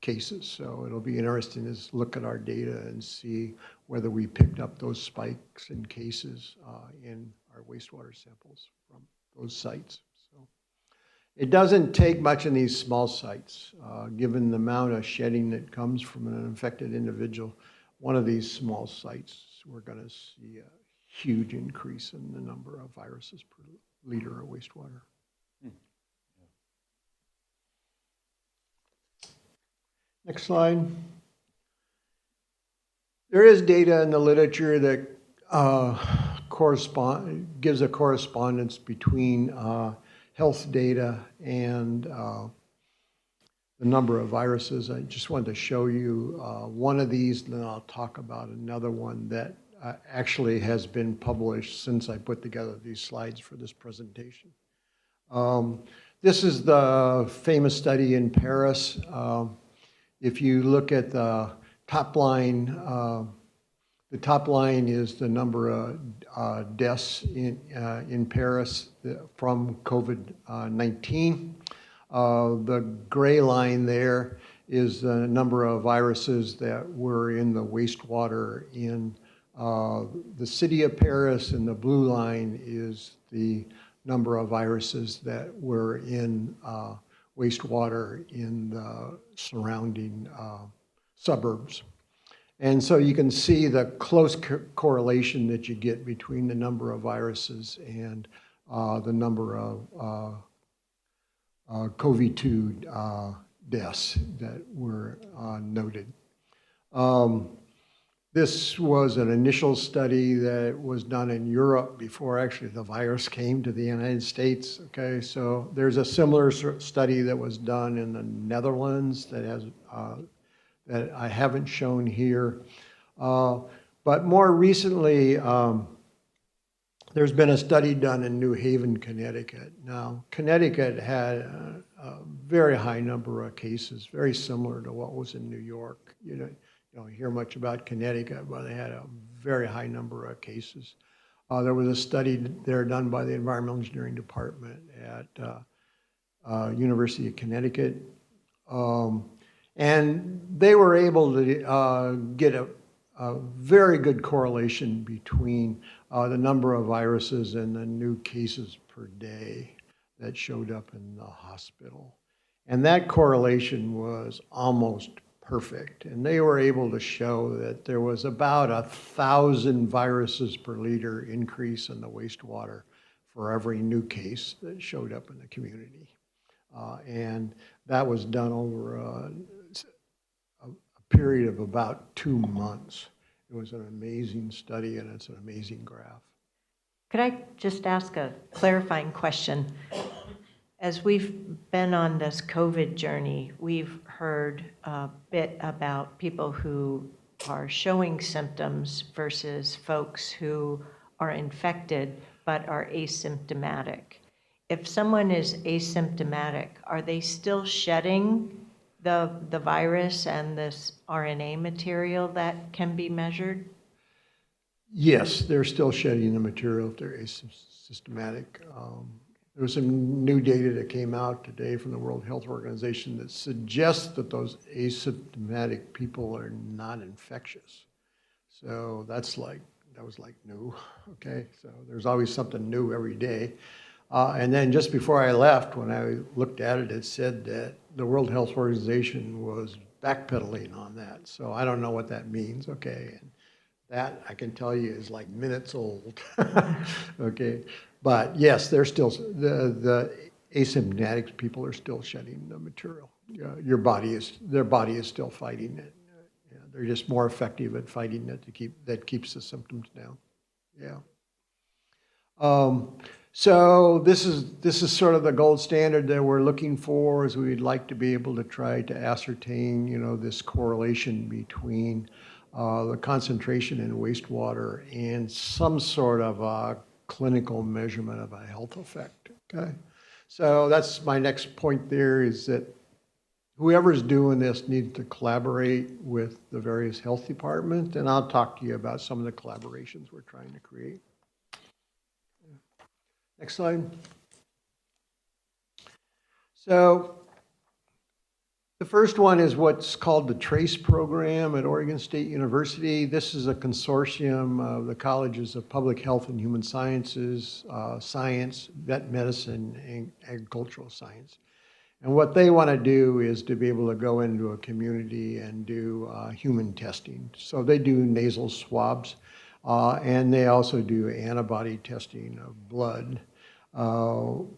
cases. So it'll be interesting to look at our data and see whether we picked up those spikes in cases in our wastewater samples from those sites. So it doesn't take much in these small sites, given the amount of shedding that comes from an infected individual. One of these small sites, we're going to see a huge increase in the number of viruses per liter of wastewater. Next slide. There is data in the literature that gives a correspondence between health data and the number of viruses. I just wanted to show you one of these, and then I'll talk about another one that actually has been published since I put together these slides for this presentation. This is the famous study in Paris. If you look at the top line is the number of deaths in Paris from COVID-19. The gray line there is the number of viruses that were in the wastewater in the city of Paris, and the blue line is the number of viruses that were in wastewater in the surrounding suburbs. And so you can see the close correlation that you get between the number of viruses and the number of COVID-2 deaths that were noted. This was an initial study that was done in Europe before actually the virus came to the United States. Okay, so there's a similar study that was done in the Netherlands that has that I haven't shown here. But more recently, there's been a study done in New Haven, Connecticut. Now, Connecticut had a very high number of cases, very similar to what was in New York. You know, don't hear much about Connecticut, but they had a very high number of cases. There was a study there done by the Environmental Engineering Department at University of Connecticut. And they were able to get a very good correlation between the number of viruses and the new cases per day that showed up in the hospital. And that correlation was almost perfect. And they were able to show that there was about 1,000 viruses per liter increase in the wastewater for every new case that showed up in the community. And that was done over a period of about 2 months. It was an amazing study, and it's an amazing graph. Could I just ask a clarifying question? As we've been on this COVID journey, we've heard a bit about people who are showing symptoms versus folks who are infected but are asymptomatic. If someone is asymptomatic, are they still shedding the virus and this RNA material that can be measured? Yes, they're still shedding the material if they're asymptomatic. There was some new data that came out today from the World Health Organization that suggests that those asymptomatic people are not infectious. So that was like new, okay? So there's always something new every day. And then just before I left, when I looked at it, it said that the World Health Organization was backpedaling on that. So I don't know what that means, okay? And that, I can tell you, is like minutes old, okay? But yes, they're still, the asymptomatic people are still shedding the material. Their body is still fighting it. Yeah, they're just more effective at fighting it that keeps the symptoms down. Yeah. So this is sort of the gold standard that we're looking for, is we'd like to be able to try to ascertain, this correlation between the concentration in wastewater and some sort of clinical measurement of a health effect, okay? So that's my next point there, is that whoever's doing this needs to collaborate with the various health departments, and I'll talk to you about some of the collaborations we're trying to create. Next slide. So the first one is what's called the TRACE program at Oregon State University. This is a consortium of the colleges of Public Health and Human Sciences, Science, Vet Medicine, and Agricultural Science. And what they want to do is to be able to go into a community and do human testing. So they do nasal swabs, and they also do antibody testing of blood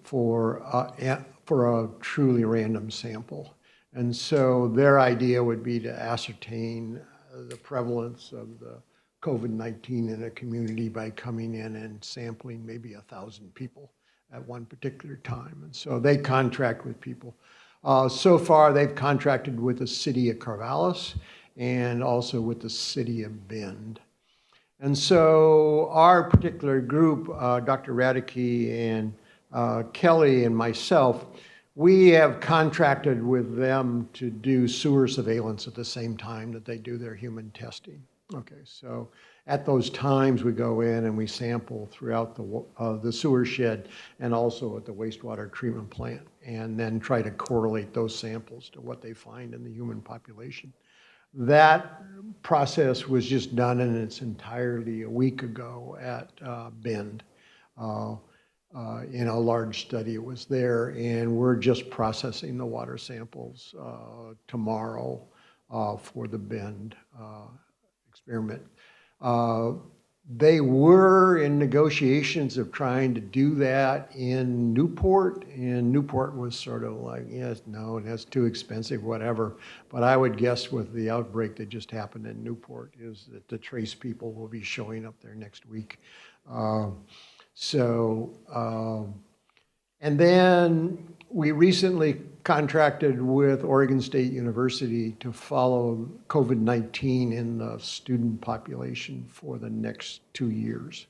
for a truly random sample. And so their idea would be to ascertain the prevalence of the COVID-19 in a community by coming in and sampling maybe 1,000 people at one particular time. And so they contract with people. So far, they've contracted with the city of Corvallis and also with the city of Bend. And so our particular group, Dr. Radke and Kelly and myself, we have contracted with them to do sewer surveillance at the same time that they do their human testing. Okay, so at those times we go in and we sample throughout the sewer shed and also at the wastewater treatment plant, and then try to correlate those samples to what they find in the human population. That process was just done in its entirety a week ago at Bend. In a large study, it was there, and we're just processing the water samples tomorrow for the Bend experiment. They were in negotiations of trying to do that in Newport, and Newport was sort of like, yes, no, that's too expensive, whatever. But I would guess with the outbreak that just happened in Newport is that the TRACE people will be showing up there next week. And then we recently contracted with Oregon State University to follow COVID-19 in the student population for the next 2 years.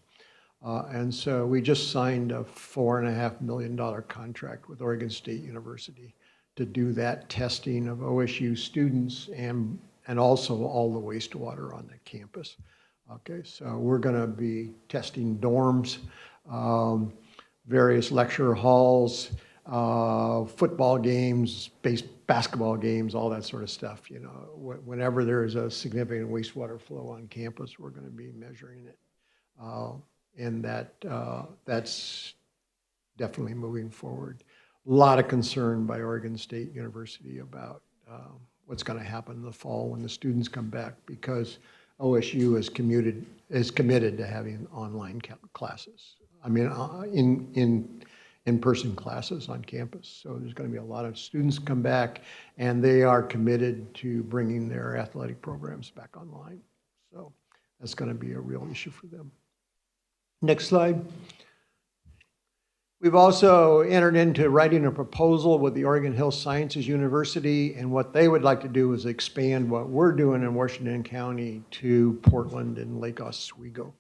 And so we just signed a $4.5 million contract with Oregon State University to do that testing of OSU students and and also all the wastewater on the campus. Okay, so we're going to be testing dorms, various lecture halls, football games, basketball games, all that sort of stuff. You know, whenever there is a significant wastewater flow on campus, we're going to be measuring it. And that's definitely moving forward. A lot of concern by Oregon State University about what's going to happen in the fall when the students come back, because OSU is committed to having online classes. I mean, in-person classes on campus. So there's going to be a lot of students come back, and they are committed to bringing their athletic programs back online. So that's going to be a real issue for them. Next slide. We've also entered into writing a proposal with the Oregon Health Sciences University, and what they would like to do is expand what we're doing in Washington County to Portland and Lake Oswego.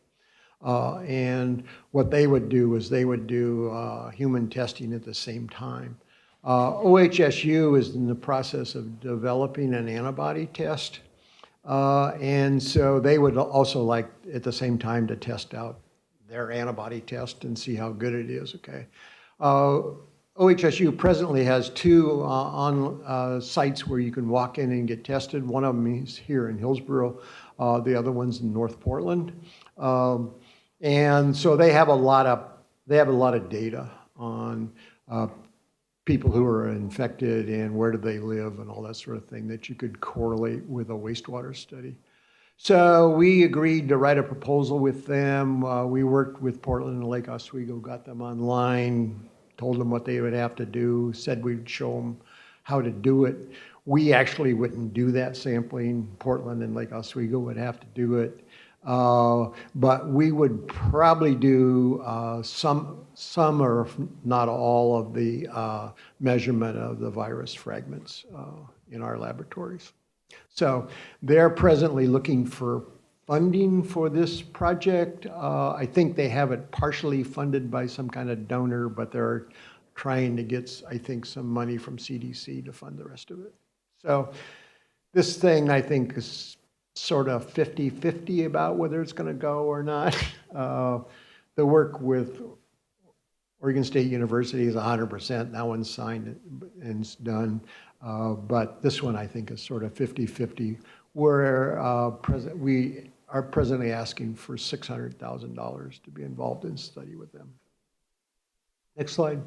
And what they would do is they would do human testing at the same time. OHSU is in the process of developing an antibody test. And so they would also like at the same time to test out their antibody test and see how good it is, okay? OHSU presently has two sites where you can walk in and get tested. One of them is here in Hillsborough. The other one's in North Portland. And so they have a lot of data on people who are infected and where do they live and all that sort of thing that you could correlate with a wastewater study. So we agreed to write a proposal with them. We worked with Portland and Lake Oswego, got them online, told them what they would have to do, said we'd show them how to do it. We actually wouldn't do that sampling. Portland and Lake Oswego would have to do it. But we would probably do some or not all of the measurement of the virus fragments in our laboratories. So they're presently looking for funding for this project. I think they have it partially funded by some kind of donor, but they're trying to get, I think, some money from CDC to fund the rest of it. So this thing, I think, is sort of 50-50 about whether it's going to go or not. The work with Oregon State University is 100%. That one's signed and it's done. But this one, I think, is sort of 50-50, where we are presently asking for $600,000 to be involved in study with them. Next slide.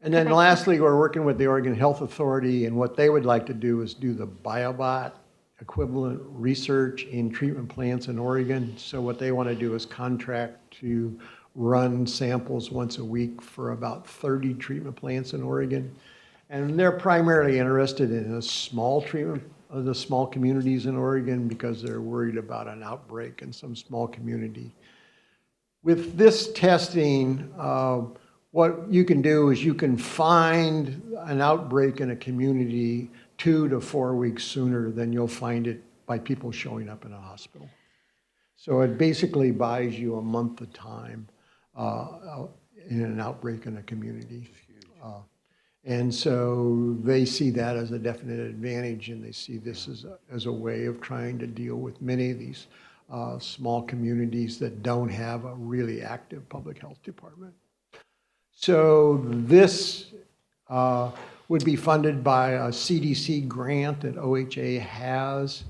And then lastly, we're working with the Oregon Health Authority, and what they would like to do is do the BioBot equivalent research in treatment plants in Oregon. So what they want to do is contract to run samples once a week for about 30 treatment plants in Oregon. And they're primarily interested in the small communities in Oregon because they're worried about an outbreak in some small community. With this testing, what you can do is you can find an outbreak in a community 2 to 4 weeks sooner than you'll find it by people showing up in a hospital. So it basically buys you a month of time in an outbreak in a community. And so they see that as a definite advantage, and they see this as a way of trying to deal with many of these small communities that don't have a really active public health department. So this would be funded by a CDC grant that OHA has.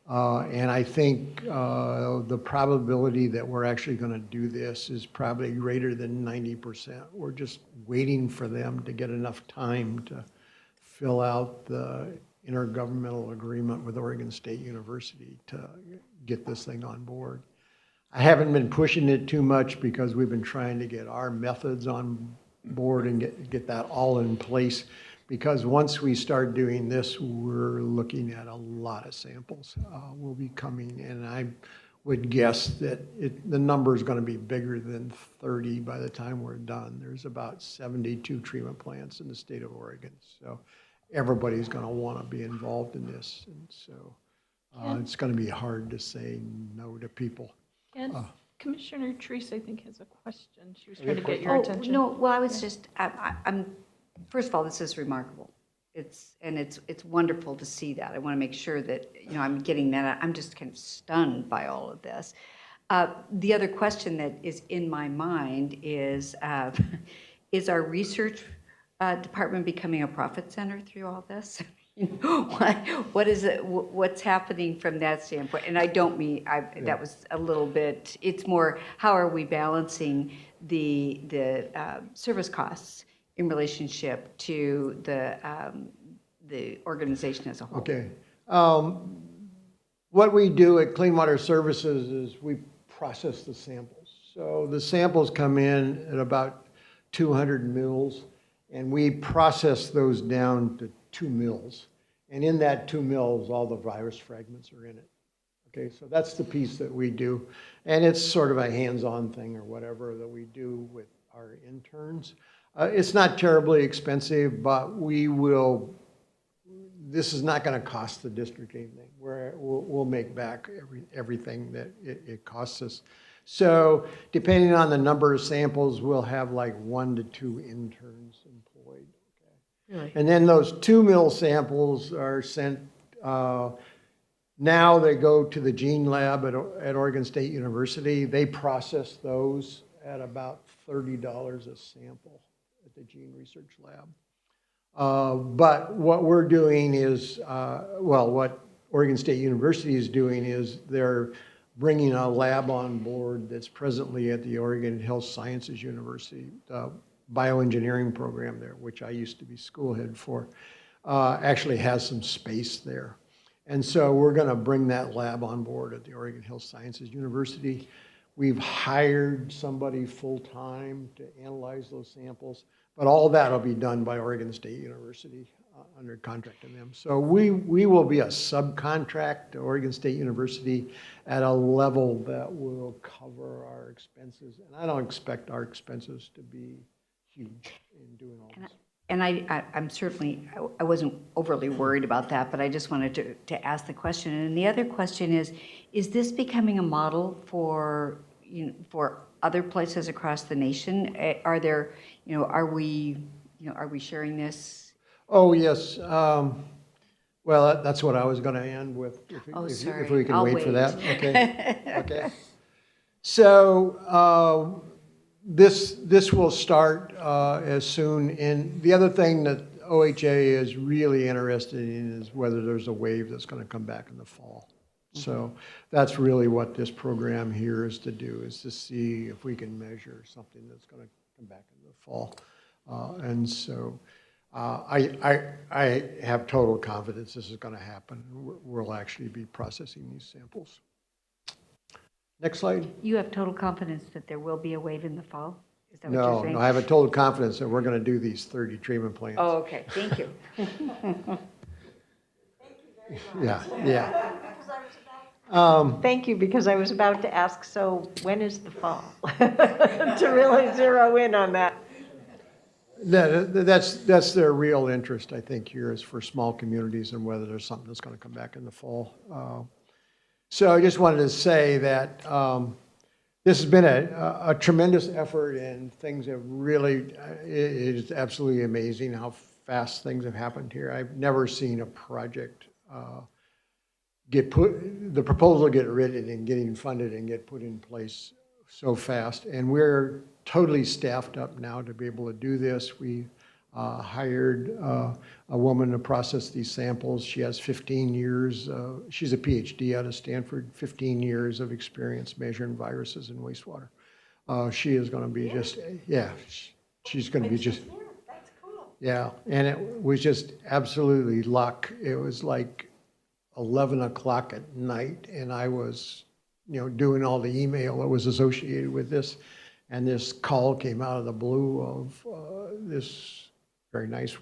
And I think the probability that we're actually going to do this is probably greater than 90%. We're just waiting for them to get enough time to fill out the intergovernmental agreement with Oregon State University to get this thing on board. I haven't been pushing it too much because we've been trying to get our methods on board and get that all in place. Because once we start doing this, we're looking at a lot of samples will be coming, and I would guess that the number is going to be bigger than 30 by the time we're done. There's about 72 treatment plants in the state of Oregon, so everybody's going to want to be involved in this, and so it's going to be hard to say no to people. And Commissioner Treese, I think, has a question. She was trying to get your attention. No, well, I was just, first of all, this is remarkable. it's wonderful to see that. I want to make sure that, I'm getting that. I'm just kind of stunned by all of this. The other question that is in my mind is our research department becoming a profit center through all this? What is it? What's happening from that standpoint? And I don't mean that was a little bit. It's more, how are we balancing the service costs in relationship to the organization as a whole? Okay. What we do at Clean Water Services is we process the samples. So the samples come in at about 200 mils, and we process those down to 2 mils. And in that 2 mils, all the virus fragments are in it. Okay, so that's the piece that we do. And it's sort of a hands-on thing or whatever that we do with our interns. It's not terribly expensive, but this is not going to cost the district anything. We'll make back everything that it costs us. So depending on the number of samples, we'll have like 1 to 2 interns employed. Okay? Really? And then those 2 mil samples are sent, now they go to the gene lab at Oregon State University. They process those at about $30 a sample at the Gene Research Lab. But what we're doing is, what Oregon State University is doing is they're bringing a lab on board that's presently at the Oregon Health Sciences University, bioengineering program there, which I used to be school head for, actually has some space there. And so we're going to bring that lab on board at the Oregon Health Sciences University. We've hired somebody full-time to analyze those samples, but all that will be done by Oregon State University under contract to them. So we will be a subcontract to Oregon State University at a level that will cover our expenses. And I don't expect our expenses to be huge in doing all this. And I'm certainly, I wasn't overly worried about that, but I just wanted to ask the question. And the other question is this becoming a model for other places across the nation? Are there, are we sharing this? Oh, yes. Well, that's what I was going to end with. If we can I'll wait for that. wait. Okay. Okay. So this will start as soon. And the other thing that OHA is really interested in is whether there's a wave that's going to come back in the fall. So that's really what this program here is to do, is to see if we can measure something that's going to come back in the fall. And so I have total confidence this is going to happen. We'll actually be processing these samples. Next slide. You have total confidence that there will be a wave in the fall? Is that what you're saying? No, I have a total confidence that we're going to do these 30 treatment plants. Oh, okay. Thank you. Yeah, yeah. Thank you, because I was about to ask, so when is the fall? To really zero in on that. That's their real interest, I think, here is for small communities and whether there's something that's going to come back in the fall. So I just wanted to say that this has been a tremendous effort, and things have really, it is absolutely amazing how fast things have happened here. I've never seen a project the proposal get written and getting funded and get put in place so fast. And we're totally staffed up now to be able to do this. We hired a woman to process these samples. She has 15 years, she's a PhD out of Stanford, 15 years of experience measuring viruses in wastewater. She is going to be just, yeah, she's going to be just, That's cool. yeah. And it was just absolutely luck. It was like 11 o'clock at night, and I was, doing all the email that was associated with this. And this call came out of the blue of this very nice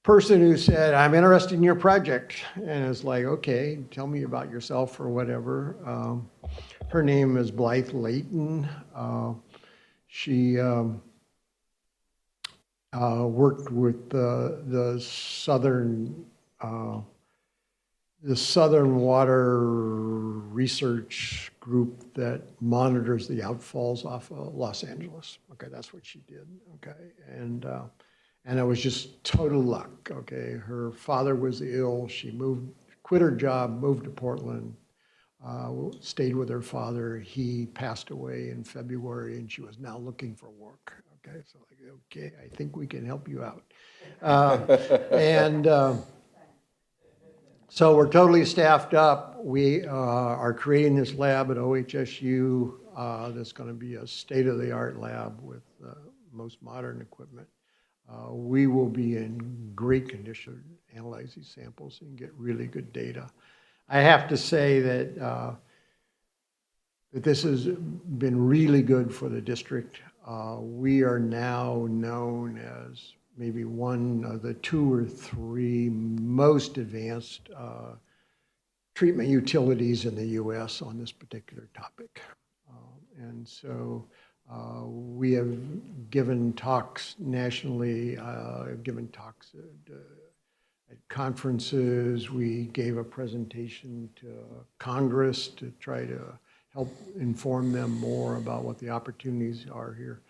person who said, "I'm interested in your project." And it's like, okay, tell me about yourself or whatever. Her name is Blythe Layton. She worked with the Southern Water Research Group that monitors the outfalls off of Los Angeles. Okay, that's what she did. Okay, And it was just total luck, okay? Her father was ill. She quit her job, moved to Portland, stayed with her father. He passed away in February, and she was now looking for work. Okay, so like, okay, I think we can help you out. So we're totally staffed up. We are creating this lab at OHSU that's going to be a state-of-the-art lab with most modern equipment. We will be in great condition to analyze these samples and get really good data. I have to say that this has been really good for the district. We are now known as maybe one of the 2 or 3 most advanced treatment utilities in the U.S. on this particular topic. And so we have given talks nationally, given talks at conferences. We gave a presentation to Congress to try to help inform them more about what the opportunities are here.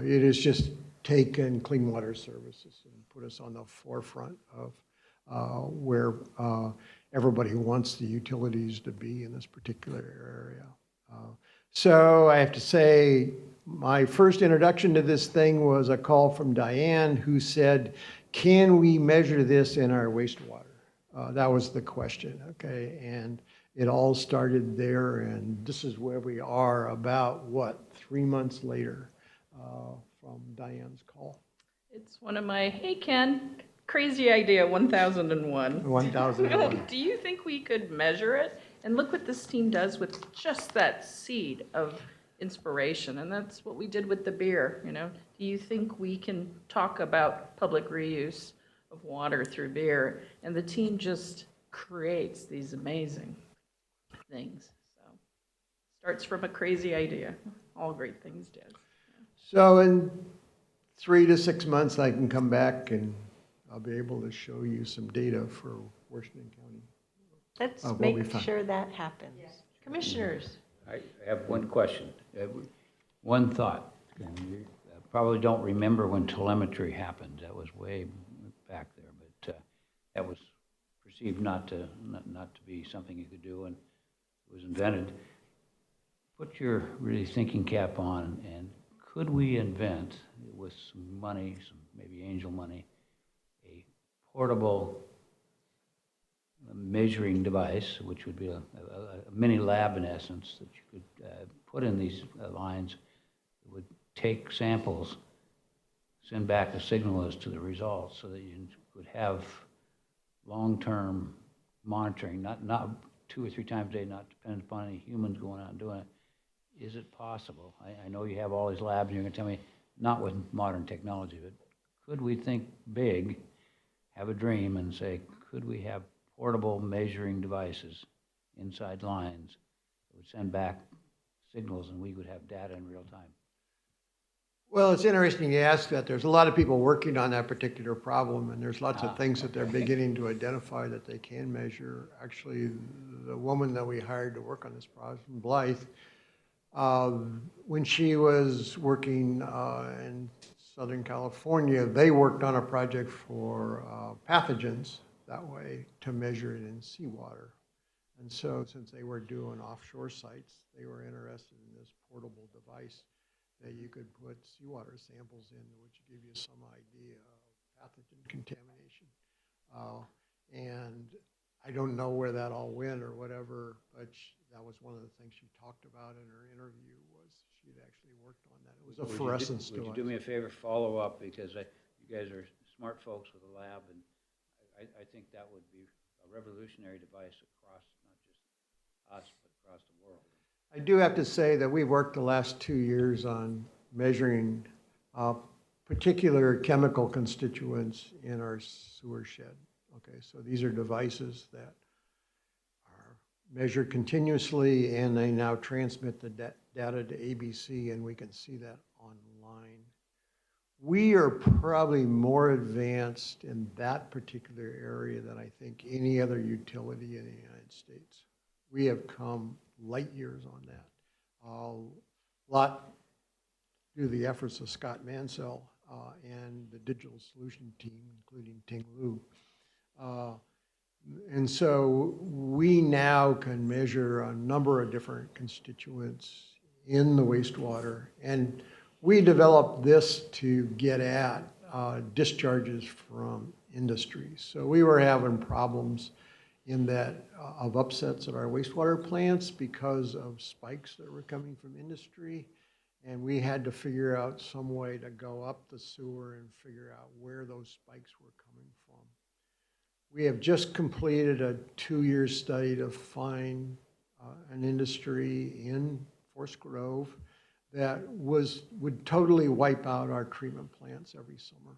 It has just taken Clean Water Services and put us on the forefront of where everybody wants the utilities to be in this particular area. So I have to say, my first introduction to this thing was a call from Diane, who said, can we measure this in our wastewater? That was the question, okay? And it all started there, and this is where we are about, what, 3 months later from Diane's call. It's one of my, hey, Ken, crazy idea, 1001. 1001. Do you think we could measure it? And look what this team does with just that seed of inspiration. And that's what we did with the beer, you know. Do you think we can talk about public reuse of water through beer? And the team just creates these amazing things. So starts from a crazy idea. All great things did. So in 3 to 6 months, I can come back and I'll be able to show you some data for Washington County. Let's what we make found. sure that happens. Commissioners? I have one question, one thought. And you probably don't remember when telemetry happened. That was way back there, but that was perceived not to be something you could do, and it was invented. Put your really thinking cap on, and could we invent, with some money, some maybe angel money, a portable measuring device, which would be a mini lab in essence, that you could put in these lines. It would take samples, send back a signal as to the results, so that you could have long-term monitoring, not 2 or 3 times a day, not dependent upon any humans going out and doing it. Is it possible? I know you have all these labs, and you're going to tell me not with modern technology, but could we think big, have a dream, and say, could we have portable measuring devices inside lines that would send back signals, and we would have data in real time? Well, it's interesting you ask that. There's a lot of people working on that particular problem, and there's lots of things that they're beginning to identify that they can measure. Actually, the woman that we hired to work on this project, Blythe, when she was working in Southern California, they worked on a project for pathogens that way to measure it in seawater. And so since they were doing offshore sites, they were interested in this portable device that you could put seawater samples in, which give you some idea of pathogen contamination. And I don't know where that all went or whatever, but that was one of the things she talked about in her interview, was she'd actually worked on that. It was a fluorescence device. Would you do me a favor, follow up, because you guys are smart folks with a lab, and I think that would be a revolutionary device across not just us, but across the world. I do have to say that we've worked the last 2 years on measuring particular chemical constituents in our sewer shed. Okay, so these are devices that are measured continuously, and they now transmit the data to ABC, and we can see that online. We are probably more advanced in that particular area than I think any other utility in the United States. We have come light years on that. A lot due to the efforts of Scott Mansell and the digital solution team, including Ting Lu. And so we now can measure a number of different constituents in the wastewater. And we developed this to get at discharges from industry. So we were having problems in that of upsets at our wastewater plants because of spikes that were coming from industry. And we had to figure out some way to go up the sewer and figure out where those spikes were coming from. We have just completed a 2-year study to find an industry in Forest Grove that would totally wipe out our treatment plants every summer.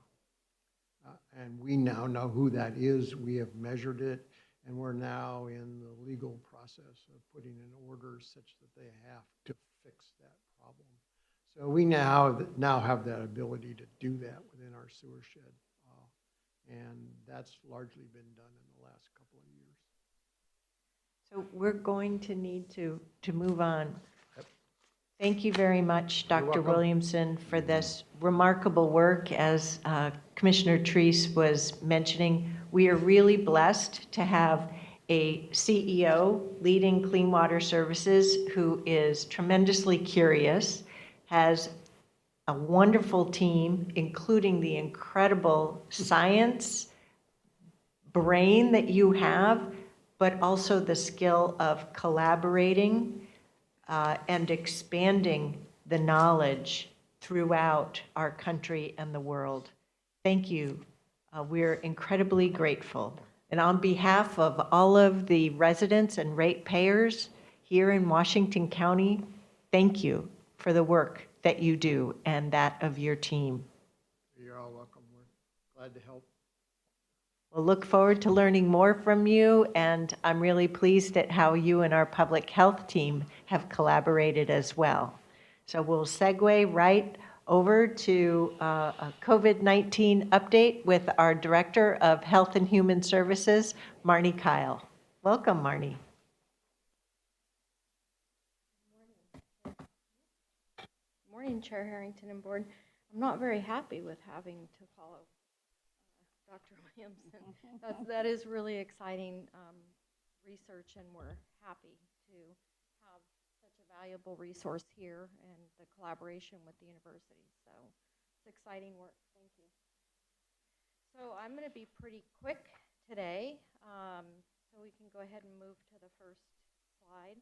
And we now know who that is. We have measured it, and we're now in the legal process of putting in orders such that they have to fix that problem. So we now have that ability to do that within our sewer shed. And that's largely been done in the last couple of years. So we're going to need to move on. Thank you very much, Dr. welcome. Williamson, for this remarkable work. As Commissioner Treese was mentioning, we are really blessed to have a CEO leading Clean Water Services who is tremendously curious, has a wonderful team, including the incredible science brain that you have, but also the skill of collaborating and expanding the knowledge throughout our country and the world. Thank you. We're incredibly grateful. And on behalf of all of the residents and ratepayers here in Washington County, thank you for the work that you do and that of your team. You're all welcome. We're glad to help. We'll look forward to learning more from you, and I'm really pleased at how you and our public health team have collaborated as well. So we'll segue right over to a COVID-19 update with our Director of Health and Human Services, Marnie Kyle. Welcome, Marnie. Morning, Chair Harrington and Board. I'm not very happy with having to follow Dr. Williamson. That is really exciting research, and we're happy to have such a valuable resource here and the collaboration with the university. So it's exciting work. Thank you. So I'm going to be pretty quick today, so we can go ahead and move to the first slide.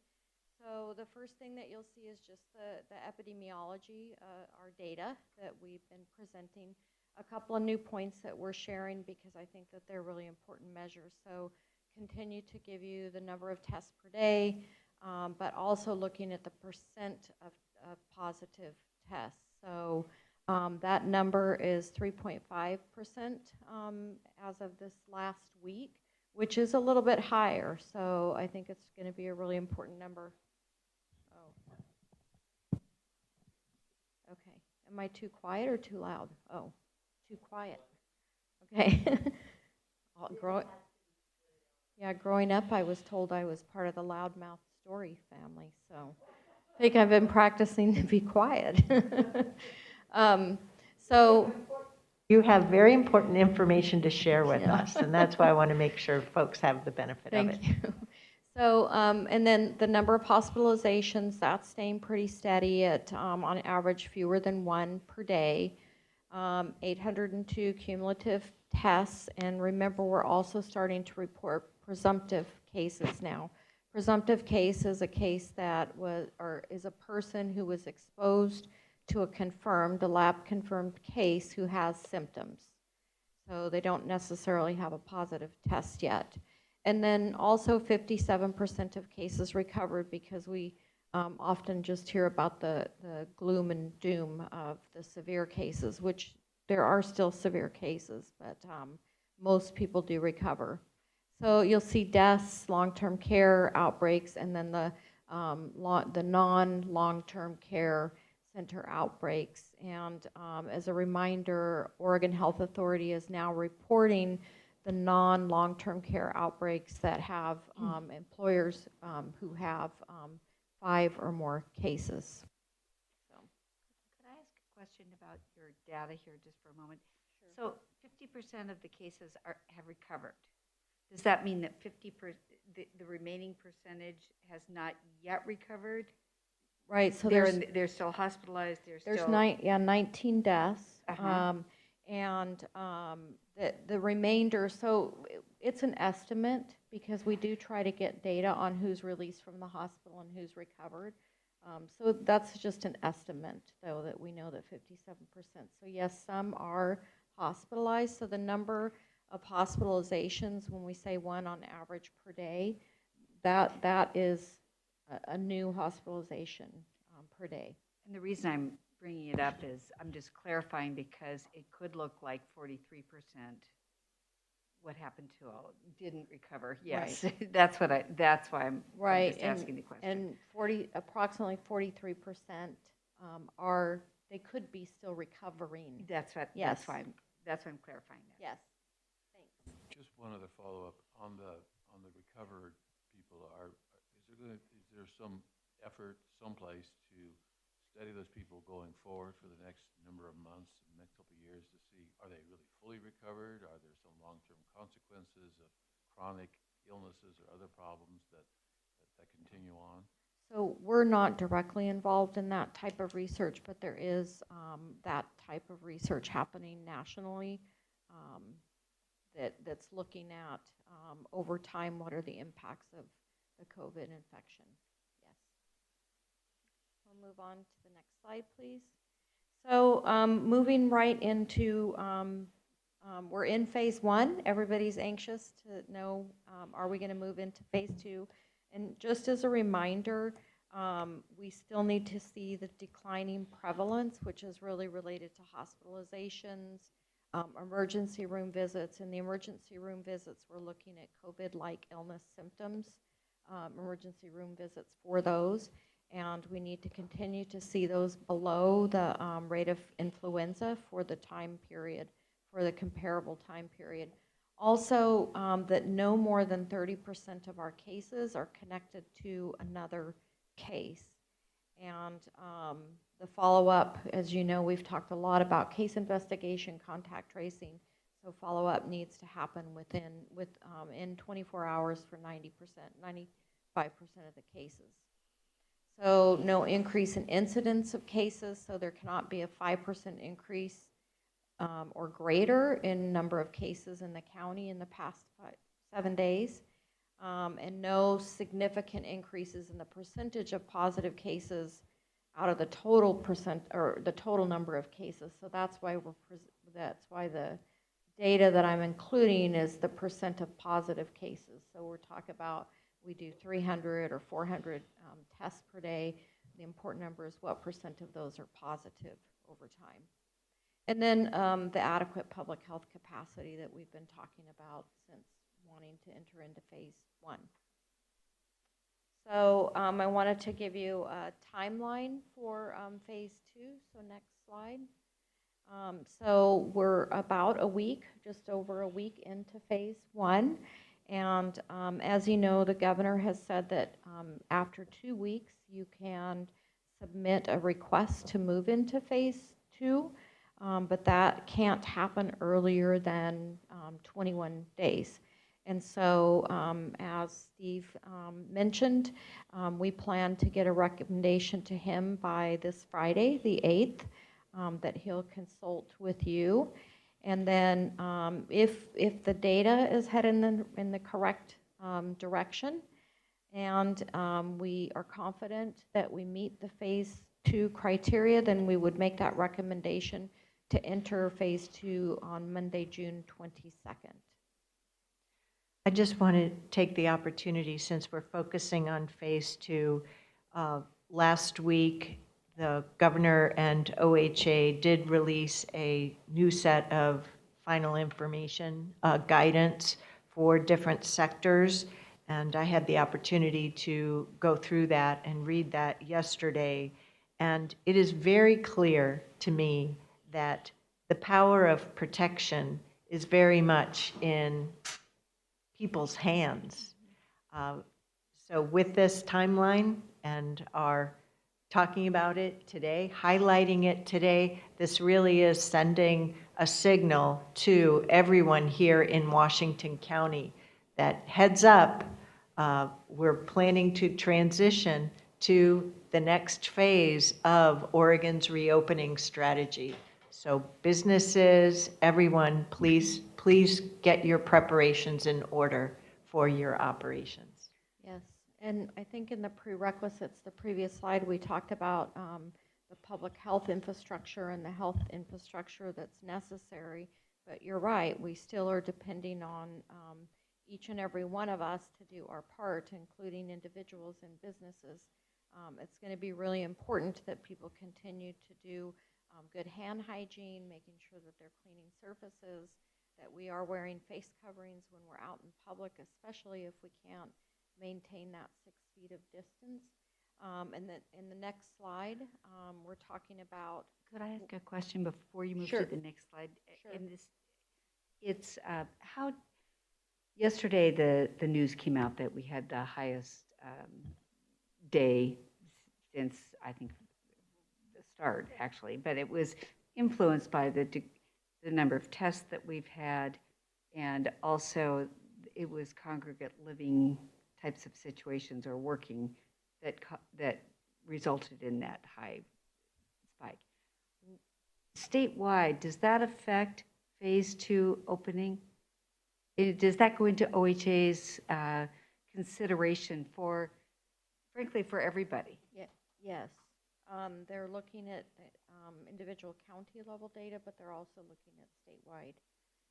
So the first thing that you'll see is just the epidemiology, our data that we've been presenting. A couple of new points that we're sharing because I think that they're really important measures. So continue to give you the number of tests per day, but also looking at the percent of positive tests. So that number is 3.5% as of this last week, which is a little bit higher. So I think it's going to be a really important number. Oh. Okay. Am I too quiet or too loud? Oh, too quiet. Okay. Growing up, I was told I was part of the loudmouth story family, so I think I've been practicing to be quiet. So you have very important information to share with us, and that's why I want to make sure folks have the benefit of it. Thank you. So, and then the number of hospitalizations, that's staying pretty steady at, on average, fewer than 1 per day. 802 cumulative tests, and remember, we're also starting to report presumptive cases now. Presumptive case is a case that was, or is a person who was exposed to a lab-confirmed case who has symptoms. So they don't necessarily have a positive test yet. And then also 57% of cases recovered, because we often just hear about the gloom and doom of the severe cases, which there are still severe cases, but most people do recover. So you'll see deaths, long-term care outbreaks, and then the non-long-term care center outbreaks. And as a reminder, Oregon Health Authority is now reporting the non-long-term care outbreaks that have employers who have 5 or more cases. Could I ask a question about your data here just for a moment. So 50% of the cases have recovered. Does that mean that the remaining percentage has not yet recovered? Right, so They're still hospitalized, there's 19 deaths. Uh-huh. And the remainder, so it's an estimate because we do try to get data on who's released from the hospital and who's recovered. So that's just an estimate, though, that we know that 57%. So yes, some are hospitalized. So the number of hospitalizations, when we say one on average per day, that is a new hospitalization per day. And the reason I'm bringing it up is I'm just clarifying because it could look like 43% what happened to all didn't recover. Yes, Right. that's why I'm Right, just asking the question. and approximately 43% they could be still recovering. That's Yes. why I'm clarifying that. Yes, thanks. Just one other follow-up on the recovered people. Is there some effort someplace to study those people going forward for the next number of months, the next couple of years, to see, are they really fully recovered? Are there some long-term consequences of chronic illnesses or other problems that continue on? So we're not directly involved in that type of research, but there is that type of research happening nationally that's looking at over time what are the impacts of the COVID infection. Yes. We'll move on to the next slide, please. So moving right into, we're in phase 1. Everybody's anxious to know, are we going to move into phase 2? And just as a reminder, we still need to see the declining prevalence, which is really related to hospitalizations, emergency room visits. In the emergency room visits, we're looking at COVID-like illness symptoms, emergency room visits for those. And we need to continue to see those below the rate of influenza for the time period, for the comparable time period. Also, that no more than 30% of our cases are connected to another case. And the follow-up, as you know, we've talked a lot about case investigation, contact tracing. So follow-up needs to happen in 24 hours for 90%, 95% of the cases. So no increase in incidence of cases, so there cannot be a 5% increase or greater in number of cases in the county in the past 7 days, and no significant increases in the percentage of positive cases out of the total percent or the total number of cases. So that's why the data that I'm including is the percent of positive cases. So we're talking about we do 300 or 400 tests per day. The important number is what percent of those are positive over time. And then the adequate public health capacity that we've been talking about since wanting to enter into phase 1. So I wanted to give you a timeline for phase 2. So next slide. So we're about a week, just over a week into phase 1. And as you know, the governor has said that after 2 weeks, you can submit a request to move into phase 2, but that can't happen earlier than 21 days. And so, as Steve mentioned, we plan to get a recommendation to him by this Friday, the 8th, that he'll consult with you. And then if the data is headed in the correct direction, and we are confident that we meet the phase 2 criteria, then we would make that recommendation to enter phase 2 on Monday, June 22nd. I just want to take the opportunity, since we're focusing on phase 2. Last week, the governor and OHA did release a new set of final information, guidance for different sectors. And I had the opportunity to go through that and read that yesterday. And it is very clear to me that the power of protection is very much in people's hands. So with this timeline and our talking about it today, highlighting it today. This really is sending a signal to everyone here in Washington County that heads up, we're planning to transition to the next phase of Oregon's reopening strategy. So businesses, everyone, please get your preparations in order for your operations. Yes, and I think in the prerequisites, the previous slide, we talked about the public health infrastructure and the health infrastructure that's necessary. But you're right, we still are depending on each and every one of us to do our part, including individuals and businesses. It's going to be really important that people continue to do good hand hygiene, making sure that they're cleaning surfaces, that we are wearing face coverings when we're out in public, especially if we can't maintain that 6 feet of distance. And then in the next slide, we're talking about. Could I ask a question before you move Sure. to the next slide? Sure. In this, it's how yesterday the news came out that we had the highest day since I think the start actually, but it was influenced by the number of tests that we've had, and also it was congregate living types of situations or working that resulted in that high spike. Statewide, does that affect phase 2 opening? Does that go into OHA's consideration for, frankly, for everybody? Yes. They're looking at individual county level data, but they're also looking at statewide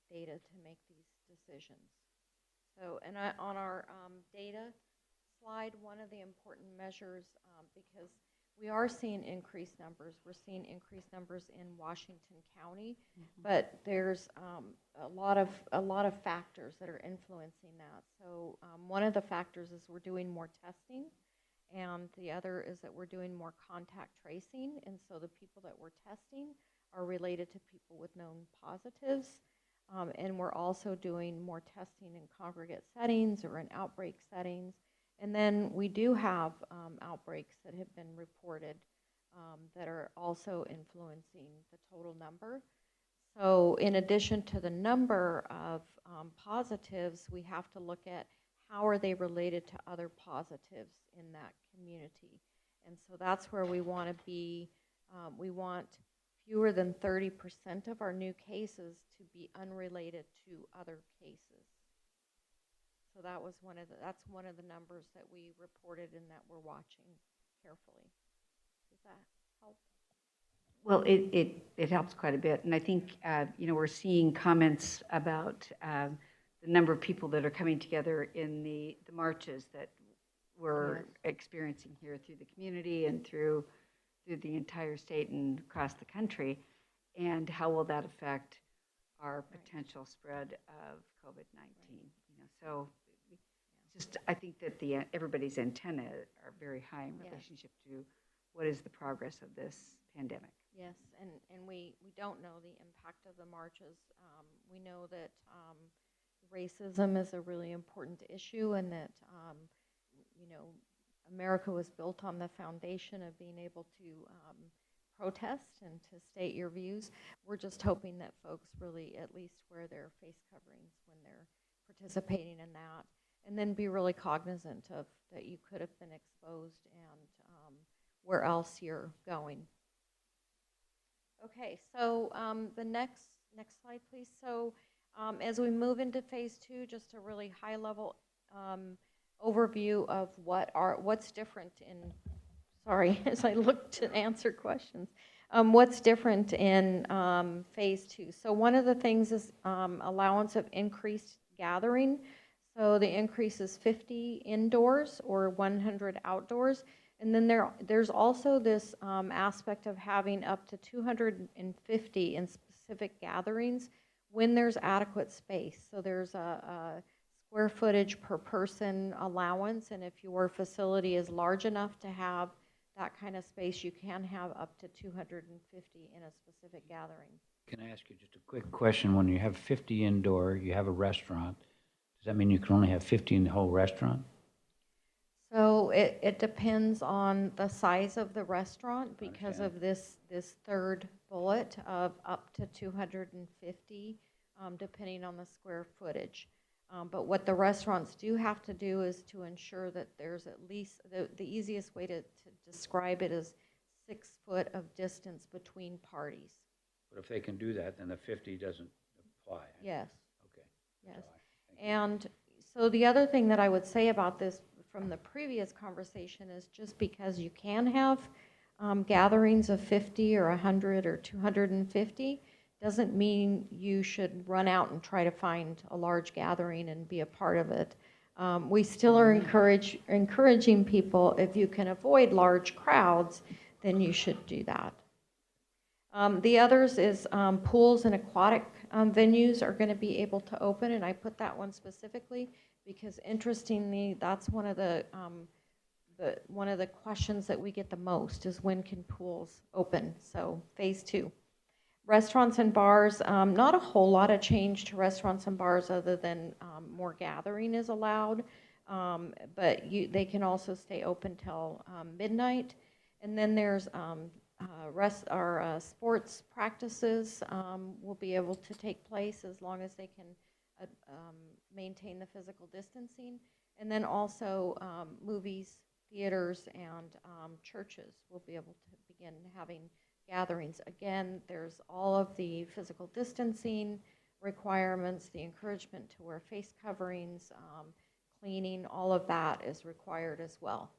data to make these decisions. So, and on our data slide, one of the important measures, because we are seeing increased numbers, we're seeing increased numbers in Washington County, but there's a lot of factors that are influencing that. So one of the factors is we're doing more testing, and the other is that we're doing more contact tracing, and so the people that we're testing are related to people with known positives. And we're also doing more testing in congregate settings or in outbreak settings. And then we do have outbreaks that have been reported that are also influencing the total number. So in addition to the number of positives, we have to look at how are they related to other positives in that community. And so that's where we want to be. We want fewer than 30% of our new cases to be unrelated to other cases. So that was that's one of the numbers that we reported and that we're watching carefully. Does that help? Well, it helps quite a bit, and I think we're seeing comments about the number of people that are coming together in the marches that we're experiencing here through the community and through the entire state and across the country, and how will that affect our potential spread of COVID-19? So just I think that everybody's antenna are very high in relationship to what is the progress of this pandemic. Yes, and we don't know the impact of the marches. We know that racism is a really important issue, and that America was built on the foundation of being able to protest and to state your views. We're just hoping that folks really at least wear their face coverings when they're participating in that, and then be really cognizant of that you could have been exposed and where else you're going. Okay, so the next slide, please. So as we move into phase 2, just a really high level overview of what's different in, sorry, as I look to answer questions, what's different in phase 2. So one of the things is allowance of increased gathering. So the increase is 50 indoors or 100 outdoors. And then there's also this aspect of having up to 250 in specific gatherings when there's adequate space. So there's a square footage per person allowance, and if your facility is large enough to have that kind of space, you can have up to 250 in a specific gathering. Can I ask you just a quick question? When you have 50 indoor, you have a restaurant, does that mean you can only have 50 in the whole restaurant? So So it depends on the size of the restaurant because of this third bullet of up to 250, depending on the square footage. But what the restaurants do have to do is to ensure that there's at least, the easiest way to describe it is 6 foot of distance between parties. But if they can do that, then the 50 doesn't apply. Yes. Okay. Yes. All right. Thank you. And so the other thing that I would say about this from the previous conversation is just because you can have gatherings of 50 or 100 or 250 doesn't mean you should run out and try to find a large gathering and be a part of it. We still are encouraging people, if you can avoid large crowds, then you should do that. The others is pools and aquatic venues are going to be able to open, and I put that one specifically because, interestingly, that's one of the questions that we get the most is when can pools open? So phase 2. Restaurants and bars, not a whole lot of change to restaurants and bars other than more gathering is allowed, but they can also stay open till midnight. And then there's sports practices will be able to take place as long as they can maintain the physical distancing. And then also movies, theaters, and churches will be able to begin having gatherings. Again, there's all of the physical distancing requirements, the encouragement to wear face coverings, cleaning, all of that is required as well.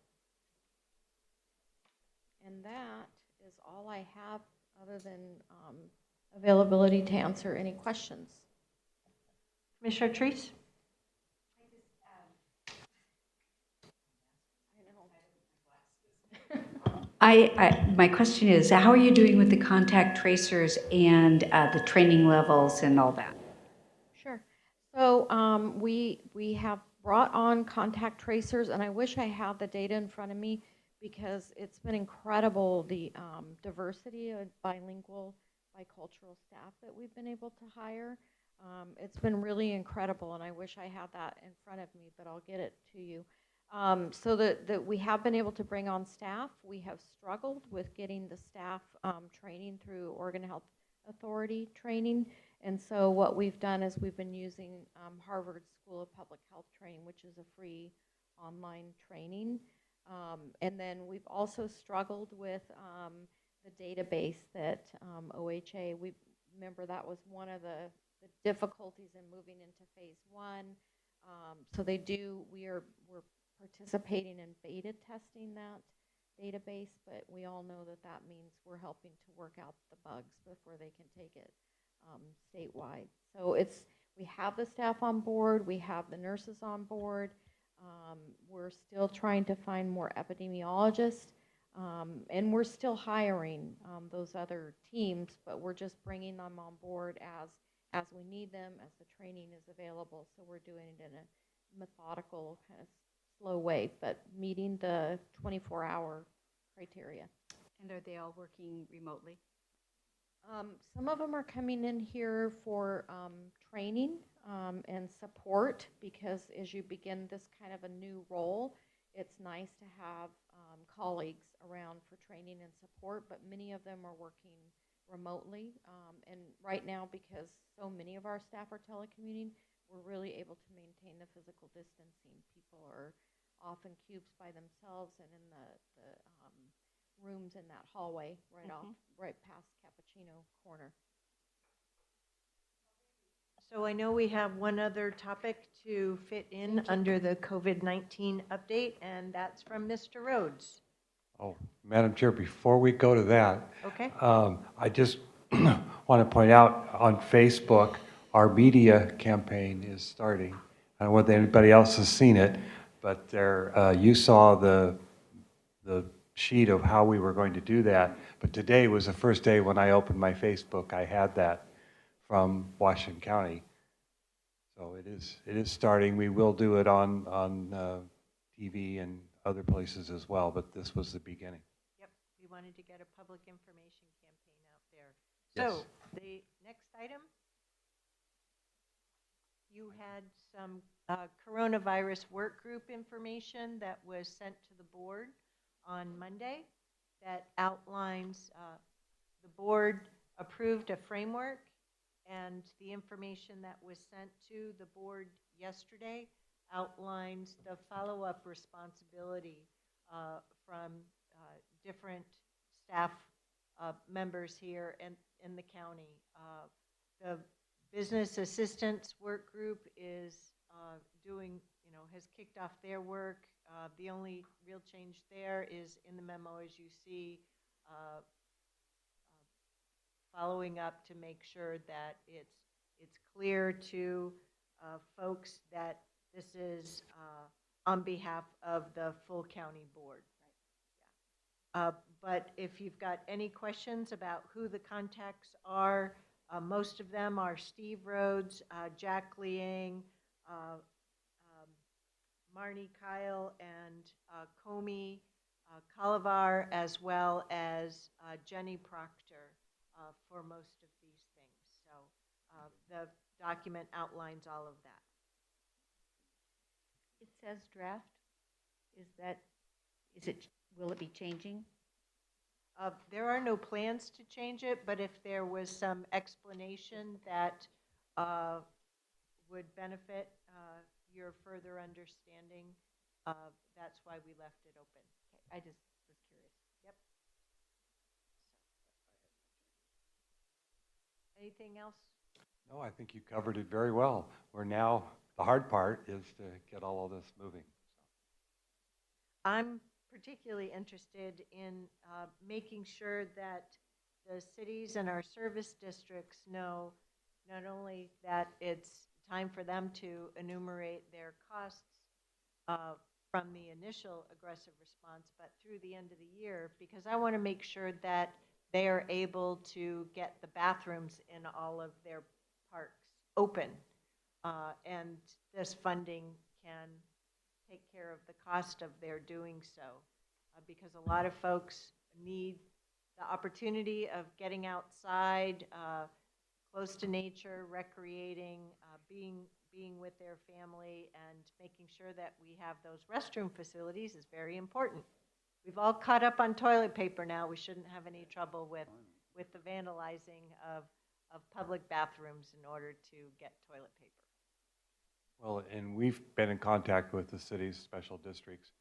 And that is all I have other than availability to answer any questions. Commissioner Treese? My question is, how are you doing with the contact tracers and the training levels and all that? Sure. So we have brought on contact tracers, and I wish I had the data in front of me because it's been incredible, the diversity of bilingual, bicultural staff that we've been able to hire. It's been really incredible, and I wish I had that in front of me, but I'll get it to you. So that we have been able to bring on staff. We have struggled with getting the staff training through Oregon Health Authority training. And so what we've done is we've been using Harvard School of Public Health Training, which is a free online training. And then we've also struggled with the database that OHA, we remember that was one of the difficulties in moving into phase 1. So we're participating in beta testing that database, but we all know that that means we're helping to work out the bugs before they can take it statewide. So we have the staff on board, we have the nurses on board, we're still trying to find more epidemiologists, and we're still hiring those other teams, but we're just bringing them on board as we need them, as the training is available. So we're doing it in a methodical, kind of slow way, but meeting the 24-hour criteria. And are they all working remotely? Some of them are coming in here for training and support, because as you begin this kind of a new role, it's nice to have colleagues around for training and support, but many of them are working remotely. And right now, because so many of our staff are telecommuting, we're really able to maintain the physical distancing. People are off in cubes by themselves and in the rooms in that hallway right past Cappuccino Corner. So I know we have one other topic to fit in under the COVID-19 update, and that's from Mr. Rhodes. Oh, Madam Chair, before we go to that, Okay. I just want to point out on Facebook, our media campaign is starting. I don't know whether anybody else has seen it, but you saw the sheet of how we were going to do that. But today was the first day when I opened my Facebook, I had that from Washington County. So it is starting. We will do it on TV and other places as well, but this was the beginning. Yep, we wanted to get a public information campaign out there. Yes. So the next item, you had some coronavirus work group information that was sent to the board on Monday that outlines, the board approved a framework, and the information that was sent to the board yesterday outlines the follow-up responsibility from different staff members here in the county. The business assistance work group is doing, has kicked off their work. The only real change there is in the memo, as you see, following up to make sure that it's clear to folks that this is on behalf of the full county board. Right. Yeah. But if you've got any questions about who the contacts are, most of them are Steve Rhodes, Jack Liang, Marnie Kyle, and Comey Kalavar, as well as Jenny Proctor for most of these things. So the document outlines all of that. It says draft. Will it be changing? There are no plans to change it, but if there was some explanation that would benefit your further understanding, that's why we left it open. Okay, I just was curious. Yep. Anything else? No, I think you covered it very well. The hard part is to get all of this moving. I'm particularly interested in making sure that the cities and our service districts know not only that it's time for them to enumerate their costs from the initial aggressive response, but through the end of the year, because I want to make sure that they are able to get the bathrooms in all of their parks open. And this funding can take care of the cost of their doing so. Because a lot of folks need the opportunity of getting outside, close to nature, recreating, being with their family, and making sure that we have those restroom facilities is very important. We've all caught up on toilet paper now. We shouldn't have any trouble with the vandalizing of public bathrooms in order to get toilet paper. Well, and we've been in contact with the city's special districts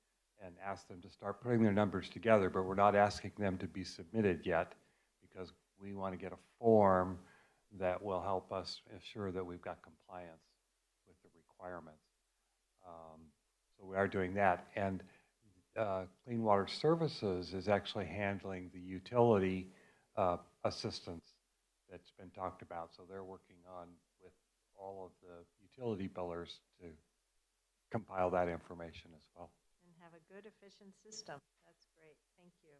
and asked them to start putting their numbers together, but we're not asking them to be submitted yet because we want to get a form that will help us ensure that we've got compliance with the requirements. So we are doing that. And Clean Water Services is actually handling the utility assistance that's been talked about. So they're working on with all of the utility billers to compile that information as well. And have a good, efficient system. That's great. Thank you.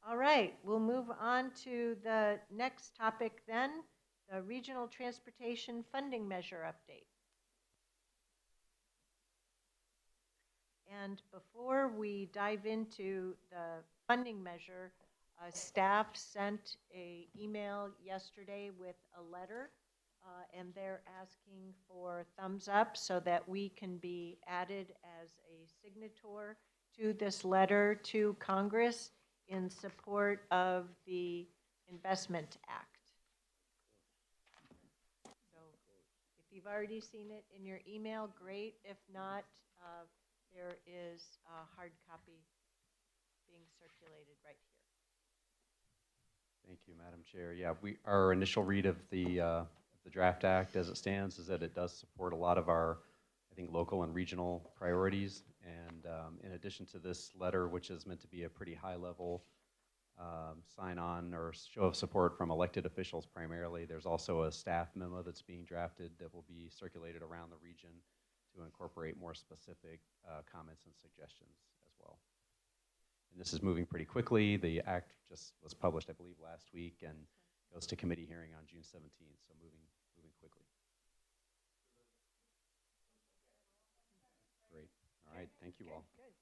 All right, we'll move on to the next topic then, the Regional Transportation Funding Measure update. And before we dive into the funding measure, staff sent an email yesterday with a letter, and they're asking for thumbs up so that we can be added as a signator to this letter to Congress in support of the Investment Act. So if you've already seen it in your email, great. If not, there is a hard copy being circulated right here. Thank you, Madam Chair. Yeah, our initial read of the Draft Act as it stands is that it does support a lot of our, I think, local and regional priorities. And in addition to this letter, which is meant to be a pretty high-level sign-on or show of support from elected officials primarily, there's also a staff memo that's being drafted that will be circulated around the region to incorporate more specific comments and suggestions as well. And this is moving pretty quickly. The act just was published, I believe, last week and goes to committee hearing on June 17th, so moving quickly. Great. All right. Thank you all. Good.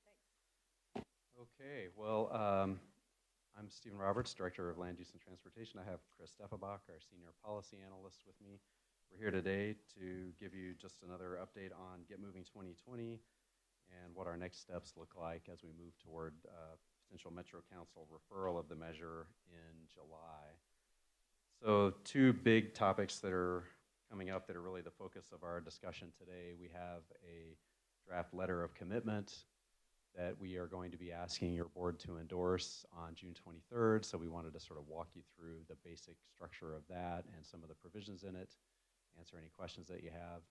Thanks. Okay. Well, I'm Stephen Roberts, Director of Land Use and Transportation. I have Chris Steffenbach, our Senior Policy Analyst, with me. We're here today to give you just another update on Get Moving 2020 and what our next steps look like as we move toward potential Metro Council referral of the measure in July. So 2 big topics that are coming up that are really the focus of our discussion today. We have a draft letter of commitment that we are going to be asking your board to endorse on June 23rd. So we wanted to sort of walk you through the basic structure of that and some of the provisions in it, answer any questions that you have.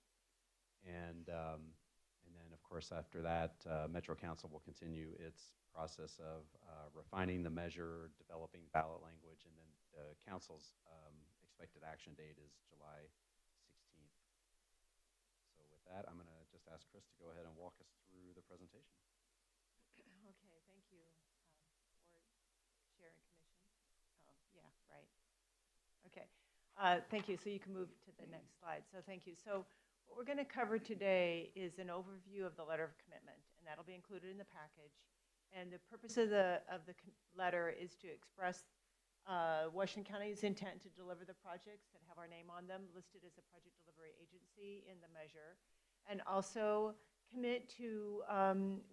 And then, of course, after that, Metro Council will continue its process of refining the measure, developing ballot language, and then the council's expected action date is July 16th. So with that, I'm going to just ask Chris to go ahead and walk us through the presentation. Okay, thank you, Board Chair and Commission. Oh, yeah, right. Okay, thank you. So you can move to the next slide. So thank you. So what we're going to cover today is an overview of the letter of commitment, and that'll be included in the package. And the purpose of the letter is to express Washington County's intent to deliver the projects that have our name on them, listed as a project delivery agency in the measure, and also commit to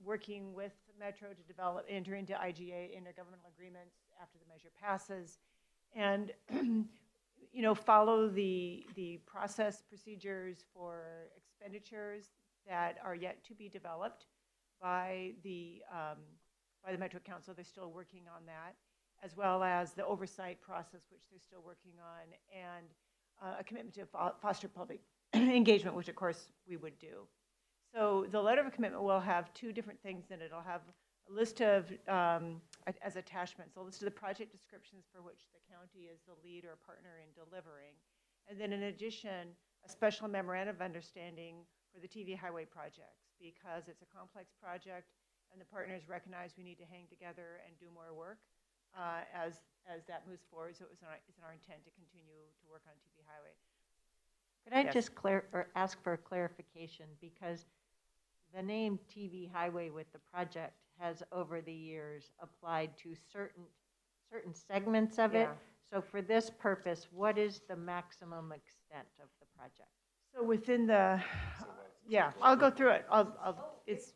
working with Metro to enter into IGA, intergovernmental agreements, after the measure passes, and follow the process procedures for expenditures that are yet to be developed by the Metro Council. They're still working on that, as well as the oversight process, which they're still working on, and a commitment to foster public engagement, which of course we would do. So the letter of commitment will have 2 different things in it. It'll have a list of, as attachments, a list of the project descriptions for which the county is the lead or partner in delivering. And then in addition, a special memorandum of understanding for the TV highway projects, because it's a complex project and the partners recognize we need to hang together and do more work as that moves forward. So it's our intent to continue to work on TV highway. Could I Yes. just ask for a clarification, because the name TV Highway with the project has over the years applied to certain segments of it. Yeah. So for this purpose, what is the maximum extent of the project? So within the, yeah, I'll go through it. It's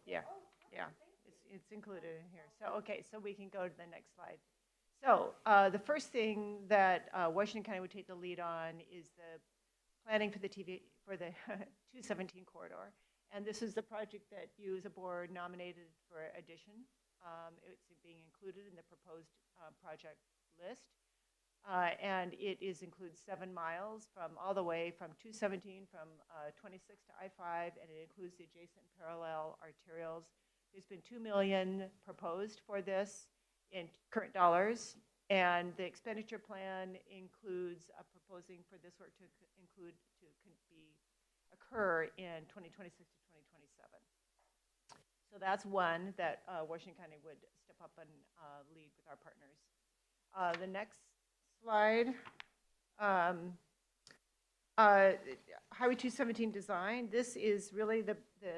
included in here. So, okay, so we can go to the next slide. So the first thing that Washington County would take the lead on is the planning for the 217 corridor. And this is the project that you as a board nominated for addition. It's being included in the proposed project list. And it includes 7 miles from all the way from 217 from 26 to I-5, and it includes the adjacent parallel arterials. There's been $2 million proposed for this in current dollars, and the expenditure plan includes proposing for this work to occur in 2026 to 2027. So that's one that Washington County would step up and lead with our partners. The next slide, Highway 217 design. This is really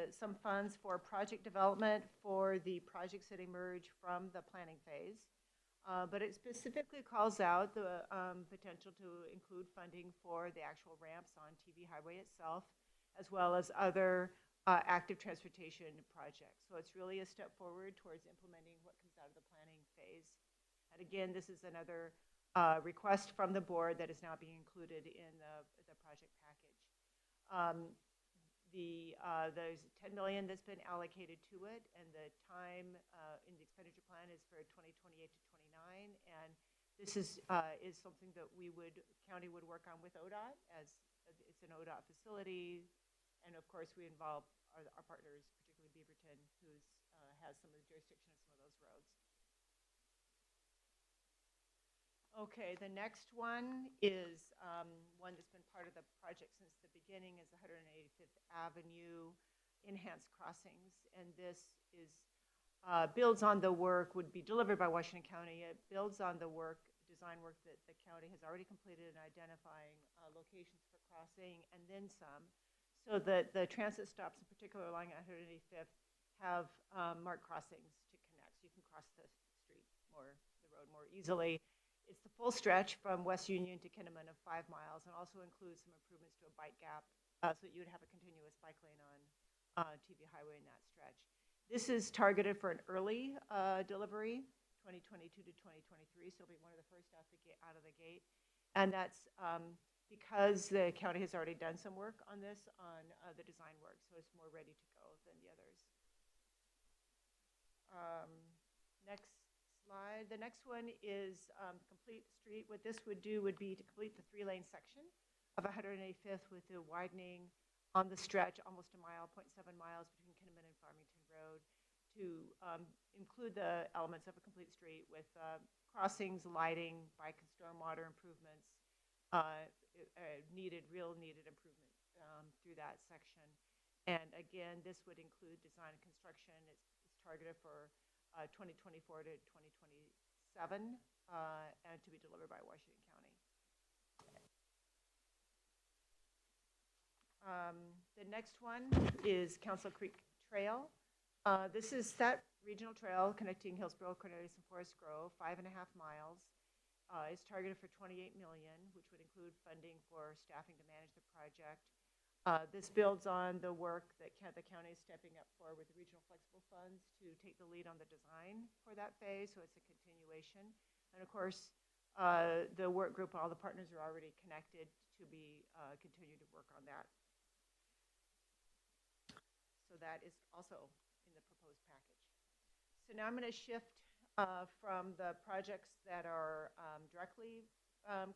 some funds for project development for the projects that emerge from the planning phase. But it specifically calls out the potential to include funding for the actual ramps on TV highway itself, as well as other active transportation projects. So it's really a step forward towards implementing what comes out of the planning phase. And again, this is another request from the board that is now being included in the project package. There's $10 million that's been allocated to it, and the time in the expenditure plan is for 2028 to 29. And this is something that county would work on with ODOT, as it's an ODOT facility. And of course, we involve our partners, particularly Beaverton, who has some of the jurisdiction of some of those roads. Okay, the next one is one that's been part of the project since the beginning, is the 185th Avenue enhanced crossings. And this builds on the work, would be delivered by Washington County. It builds on the design work that the county has already completed in identifying locations for crossing, and then some. So that the transit stops, in particular along 185th, have marked crossings to connect. So you can cross the road more easily. It's the full stretch from West Union to Kinnaman of 5 miles, and also includes some improvements to a bike gap, so that you would have a continuous bike lane on TV Highway in that stretch. This is targeted for an early delivery, 2022 to 2023, so it'll be one of the first out of the gate. And that's because the county has already done some work on this, on the design work, so it's more ready to go than the others. Next slide. The next one is complete street. What this would do would be to complete the 3-lane section of 185th with the widening on the stretch, almost a mile, 0.7 miles between Kinnaman and Farmington Road, to include the elements of a complete street with crossings, lighting, bike and stormwater improvements, real needed improvement through that section. And again, this would include design and construction. It's targeted for 2024 to 2027 and to be delivered by Washington County. The next one is Council Creek Trail. This is that regional trail connecting Hillsborough, Cornelius, and Forest Grove, 5.5 miles. It's targeted for $28 million, which would include funding for staffing to manage the project. This builds on the work that the county is stepping up for with the regional flexible funds to take the lead on the design for that phase, so it's a continuation. And of course, the work group, all the partners are already connected to be continue to work on that. So that is also in the proposed package. So now I'm going to shift from the projects that are directly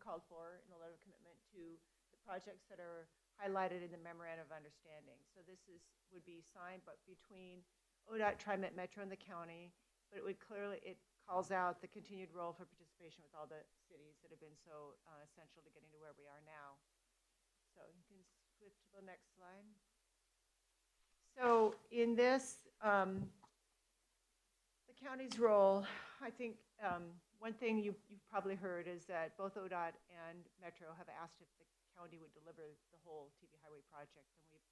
called for in the letter of commitment to the projects that are highlighted in the memorandum of understanding. So this would be signed, but between ODOT, TriMet, Metro, and the county. But it calls out the continued role for participation with all the cities that have been so essential to getting to where we are now. So you can flip to the next slide. So in this, the county's role, I think one thing you've probably heard is that both ODOT and Metro have asked if the county would deliver the whole TV Highway project. And we've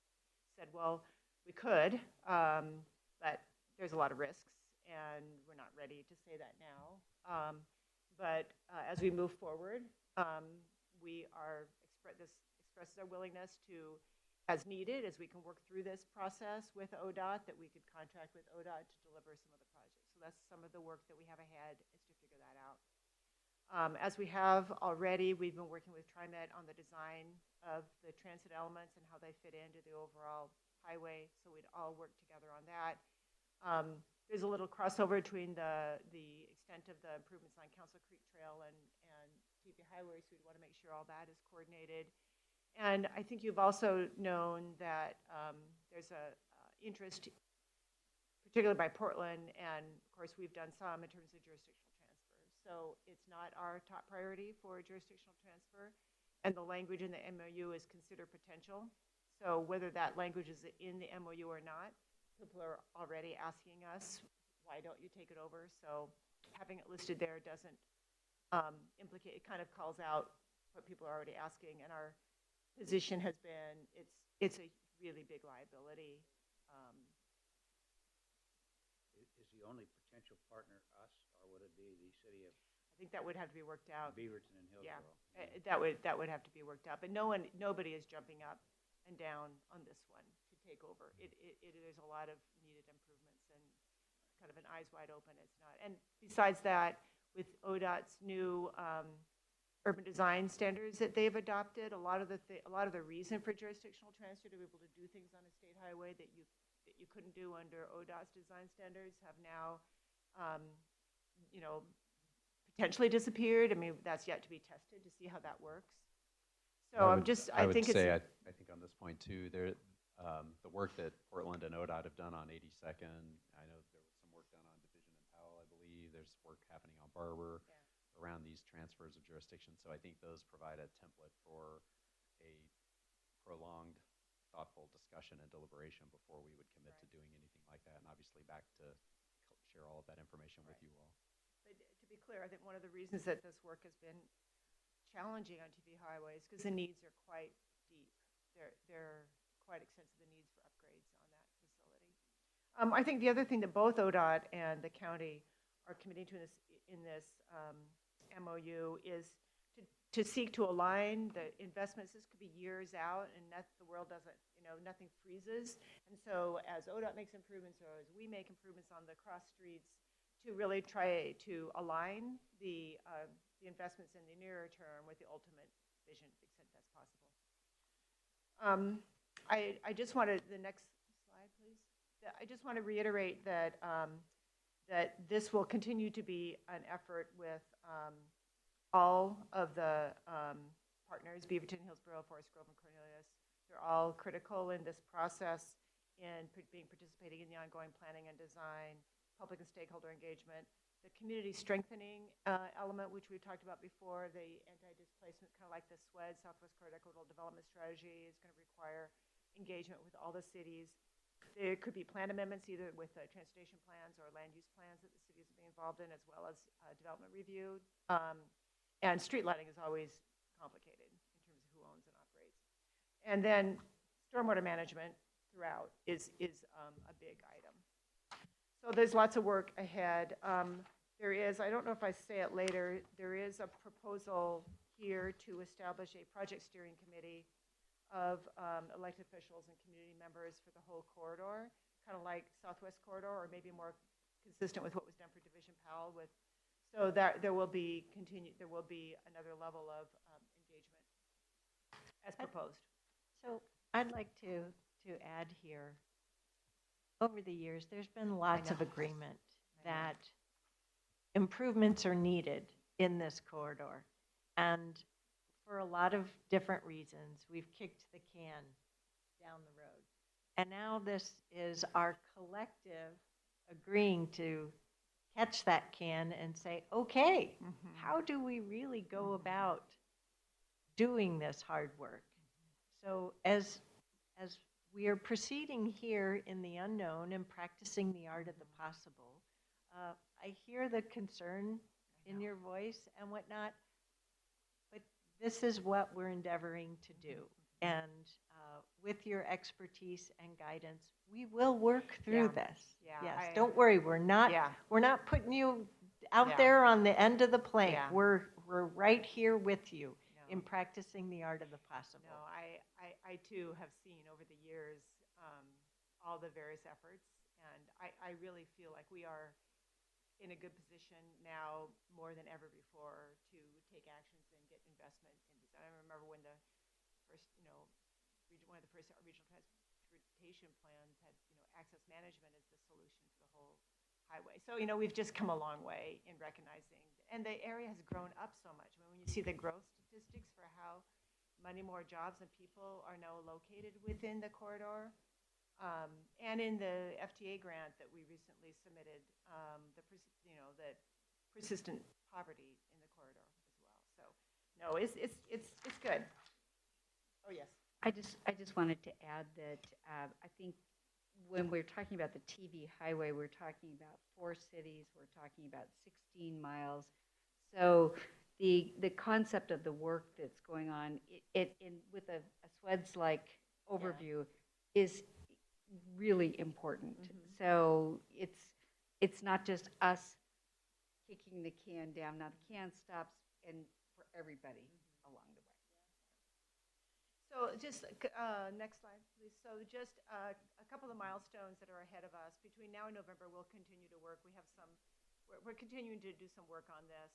said, well, we could, but there's a lot of risks, and we're not ready to say that now. But as we move forward, we are expresses our willingness to, as needed, as we can work through this process with ODOT, that we could contract with ODOT to deliver some of the projects. So that's some of the work that we have ahead, is to figure that out. As we have already, we've been working with TriMet on the design of the transit elements and how they fit into the overall highway, so we'd all work together on that. There's a little crossover between the extent of the improvements on Council Creek Trail and TV Highway, so we'd want to make sure all that is coordinated. And I think you've also known that there's a interest, particularly by Portland, and of course we've done some in terms of jurisdictional transfer. So it's not our top priority for jurisdictional transfer, and the language in the MOU is consider potential. So whether that language is in the MOU or not, people are already asking us, why don't you take it over? So having it listed there doesn't implicate, it kind of calls out what people are already asking, and our position has been, it's a really big liability. Is the only potential partner us, or would it be the city of? I think that would have to be worked out. Beaverton and Hillsborough. Yeah, that would have to be worked out. But nobody is jumping up and down on this one to take over. There's a lot of needed improvements and kind of an eyes wide open. It's not. And besides that, with ODOT's new urban design standards that they've adopted, a lot of the reason for jurisdictional transfer to be able to do things on a state highway that you couldn't do under ODOT's design standards have now, potentially disappeared. I mean, that's yet to be tested to see how that works. So I think on this point too, the work that Portland and ODOT have done on 82nd, I know there was some work done on Division and Powell, I believe. There's work happening on Barber. Yeah. Around these transfers of jurisdiction. So I think those provide a template for a prolonged, thoughtful discussion and deliberation before we would commit to doing anything like that. And obviously back to share all of that information with you all. But to be clear, I think one of the reasons that this work has been challenging on TV highways because the needs are quite deep. They're quite extensive, the needs for upgrades on that facility. I think the other thing that both ODOT and the county are committing to in this MOU is to seek to align the investments. This could be years out, and the world doesn't, nothing freezes. And so as ODOT makes improvements, or as we make improvements on the cross streets, to really try to align the investments in the nearer term with the ultimate vision, to the extent that's possible. I just wanted, the next slide, please. I just want to reiterate that that this will continue to be an effort with all of the partners, Beaverton, Hillsborough, Forest Grove, and Cornelius. They're all critical in this process in participating in the ongoing planning and design, public and stakeholder engagement. The community strengthening element, which we've talked about before, the anti-displacement, kind of like the SWED, Southwest Corridor Equitable Development Strategy, is going to require engagement with all the cities. There could be plan amendments, either with transportation plans or land use plans that the cities will be involved in, as well as development review. And street lighting is always complicated in terms of who owns and operates. And then stormwater management throughout is a big item. So there's lots of work ahead. There is, I don't know if I say it later, there is a proposal here to establish a project steering committee of elected officials and community members for the whole corridor, kind of like Southwest Corridor, or maybe more consistent with what was done for Division Powell. So that there will be another level of engagement as proposed. So I'd like to add here, over the years, there's been lots of agreement that improvements are needed in this corridor. And for a lot of different reasons, we've kicked the can down the road. And now this is our collective agreeing to catch that can and say, okay, how do we really go about doing this hard work? So as we are proceeding here in the unknown and practicing the art of the possible, I hear the concern in your voice and whatnot, but this is what we're endeavoring to do. And with your expertise and guidance, we will work through this. Yes, don't worry, we're not putting you out there on the end of the plank. We're right here with you in practicing the art of the possible. No, I too have seen over the years all the various efforts, and I really feel like we are in a good position now more than ever before to take actions and get investment in design. I remember when the first, one of the first regional transportation plans had, access management as the solution to the whole highway. So, we've just come a long way in recognizing, and the area has grown up so much. I mean, when you see the growth statistics for how many more jobs and people are now located within the corridor, and in the FTA grant that we recently submitted, the persistent poverty in the corridor as well. So, no, it's good. Oh yes. I just wanted to add that I think when we're talking about the TV highway, we're talking about 4 cities, we're talking about 16 miles. So the concept of the work that's going on with a SWEDS-like overview is really important. So it's not just us kicking the can down. Now the can stops and for everybody along the way. So just next slide, please. So just a couple of milestones that are ahead of us. Between now and November, we'll continue to work. We're continuing to do some work on this.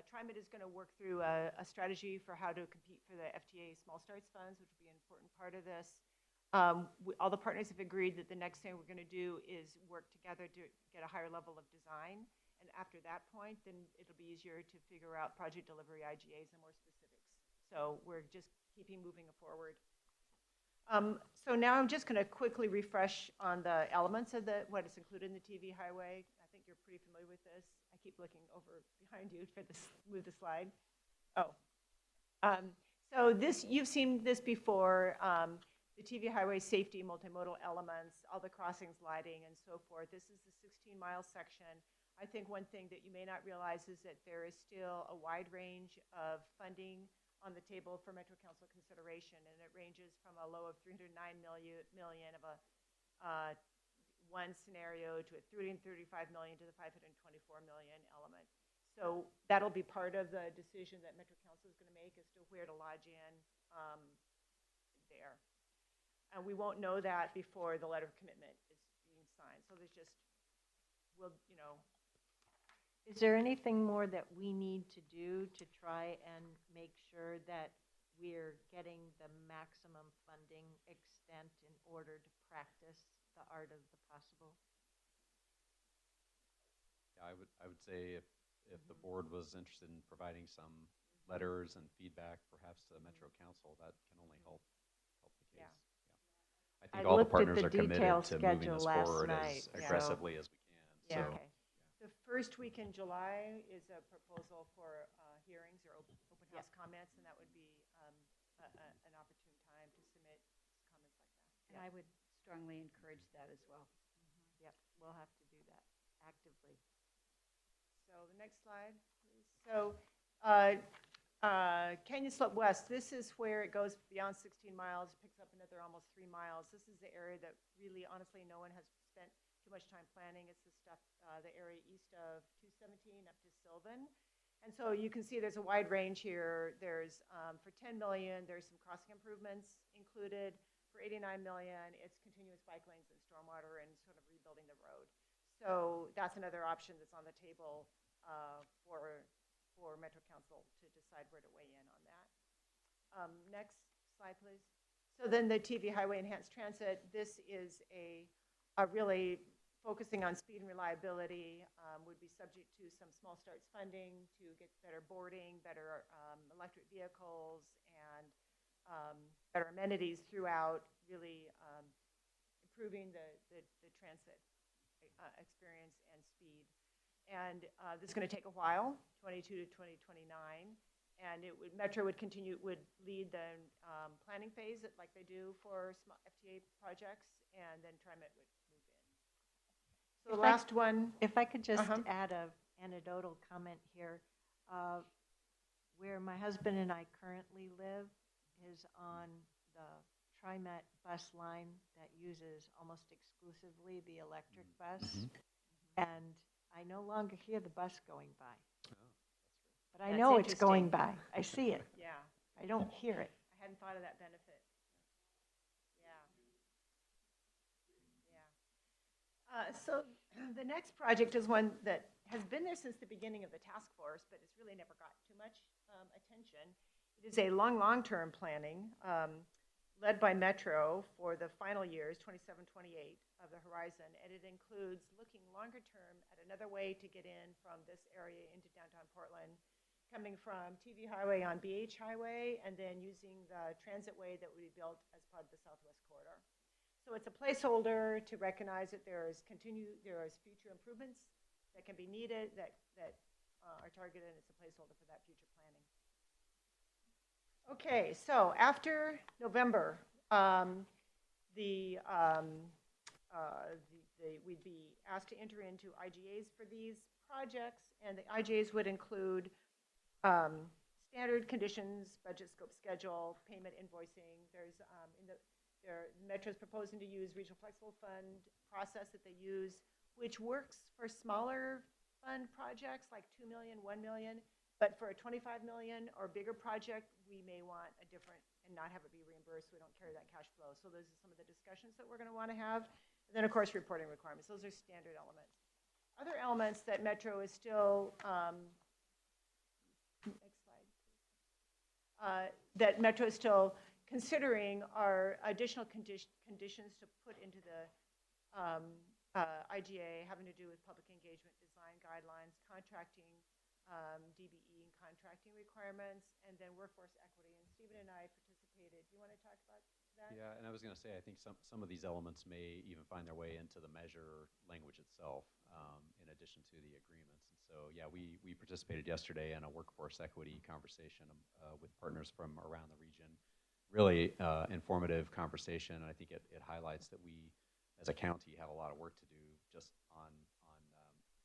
TriMet is going to work through a strategy for how to compete for the FTA Small Starts Funds, which will be an important part of this. All the partners have agreed that the next thing we're going to do is work together to get a higher level of design. And after that point, then it'll be easier to figure out project delivery, IGAs, and more specifics. So we're just keeping moving forward. So now I'm just going to quickly refresh on the elements of what is included in the TV highway. I think you're pretty familiar with this. I keep looking over behind you for this, move the slide. So this, you've seen this before. The TV highway safety, multimodal elements, all the crossings, lighting, and so forth. This is the 16-mile section. I think one thing that you may not realize is that there is still a wide range of funding on the table for Metro Council consideration, and it ranges from a low of $309 million of one scenario to a $335 million to the $524 million element. So that'll be part of the decision that Metro Council is going to make as to where to lodge in there. And we won't know that before the letter of commitment is being signed. So there's just, we'll, you know. Is there anything more that we need to do to try and make sure that we're getting the maximum funding extent in order to practice the art of the possible? Yeah, I would say if the board was interested in providing some letters and feedback, perhaps to the Metro Council, that can only help the case. Yeah. I think I all the looked at partners the are committed detailed to moving schedule this last forward night, as aggressively as we can. Yeah. So, Okay. The first week in July is a proposal for hearings or open house comments, and that would be an opportune time to submit comments like that. And I would strongly encourage that as well. Yep, we'll have to do that actively. So the next slide, please. So Canyon Slope West, this is where it goes beyond 16 miles, picks up another almost 3 miles. This is the area that really, honestly, no one has spent too much time planning. It's the stuff, the area east of 217 up to Sylvan. And so you can see there's a wide range here. There's, for 10 million, there's some crossing improvements included. For 89 million, it's continuous bike lanes and stormwater and sort of rebuilding the road. So that's another option that's on the table for Metro Council to decide where to weigh in on that. Next slide, please. So then the TV Highway Enhanced Transit, this is a really focusing on speed and reliability, would be subject to some small starts funding to get better boarding, better electric vehicles, and better amenities throughout, really improving the transit experience and speed. And this is going to take a while, 22 to 2029. And Metro would lead the planning phase like they do for small FTA projects, and then TriMet would move in. So the last one. If I could just add an anecdotal comment here. Where my husband and I currently live is on the TriMet bus line that uses almost exclusively the electric bus. And I no longer hear the bus going by. But I know it's going by. I see it. Yeah. I don't hear it. I hadn't thought of that benefit. Yeah. Yeah. So the next project is one that has been there since the beginning of the task force, but it's really never got too much attention. It is a long-term planning led by Metro for the final years, 27, 28 of the horizon, and it includes looking longer term at another way to get in from this area into downtown Portland, coming from TV Highway on BH Highway, and then using the transitway that would be built as part of the Southwest Corridor. So it's a placeholder to recognize that there is future improvements that can be needed that are targeted, and it's a placeholder for that future planning. Okay, so after November, we'd be asked to enter into IGAs for these projects, and the IGAs would include standard conditions, budget, scope, schedule, payment, invoicing. There's Metro's proposing to use Regional Flexible Fund process that they use, which works for smaller fund projects like 2 million, 1 million. But for a 25 million or bigger project, we may want a different and not have it be reimbursed. So we don't carry that cash flow. So those are some of the discussions that we're going to want to have. And then, of course, reporting requirements. Those are standard elements. Other elements that Metro is still, next slide, that Metro is still considering are additional conditions to put into the IGA having to do with public engagement, design guidelines, contracting, DBE and contracting requirements, and then workforce equity. And Stephen and I participated. Do you want to talk about that? Yeah, and I was going to say, I think some of these elements may even find their way into the measure language itself, in addition to the agreements. And so, yeah, we participated yesterday in a workforce equity conversation with partners from around the region. Really informative conversation, and I think it highlights that we, as a county, have a lot of work to do just on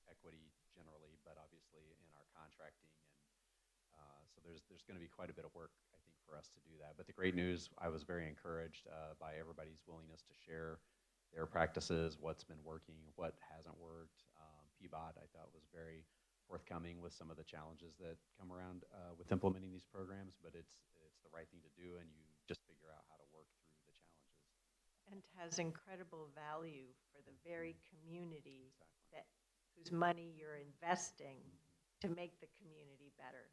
equity generally, but obviously in our contracting, and so there's going to be quite a bit of work, I think, for us to do that. But the great news, I was very encouraged by everybody's willingness to share their practices, what's been working, what hasn't worked. PBOT, I thought, was very forthcoming with some of the challenges that come around with implementing these programs, but it's the right thing to do, and you just figure out how to work through the challenges. And has incredible value for the very community that, whose money you're investing to make the community better.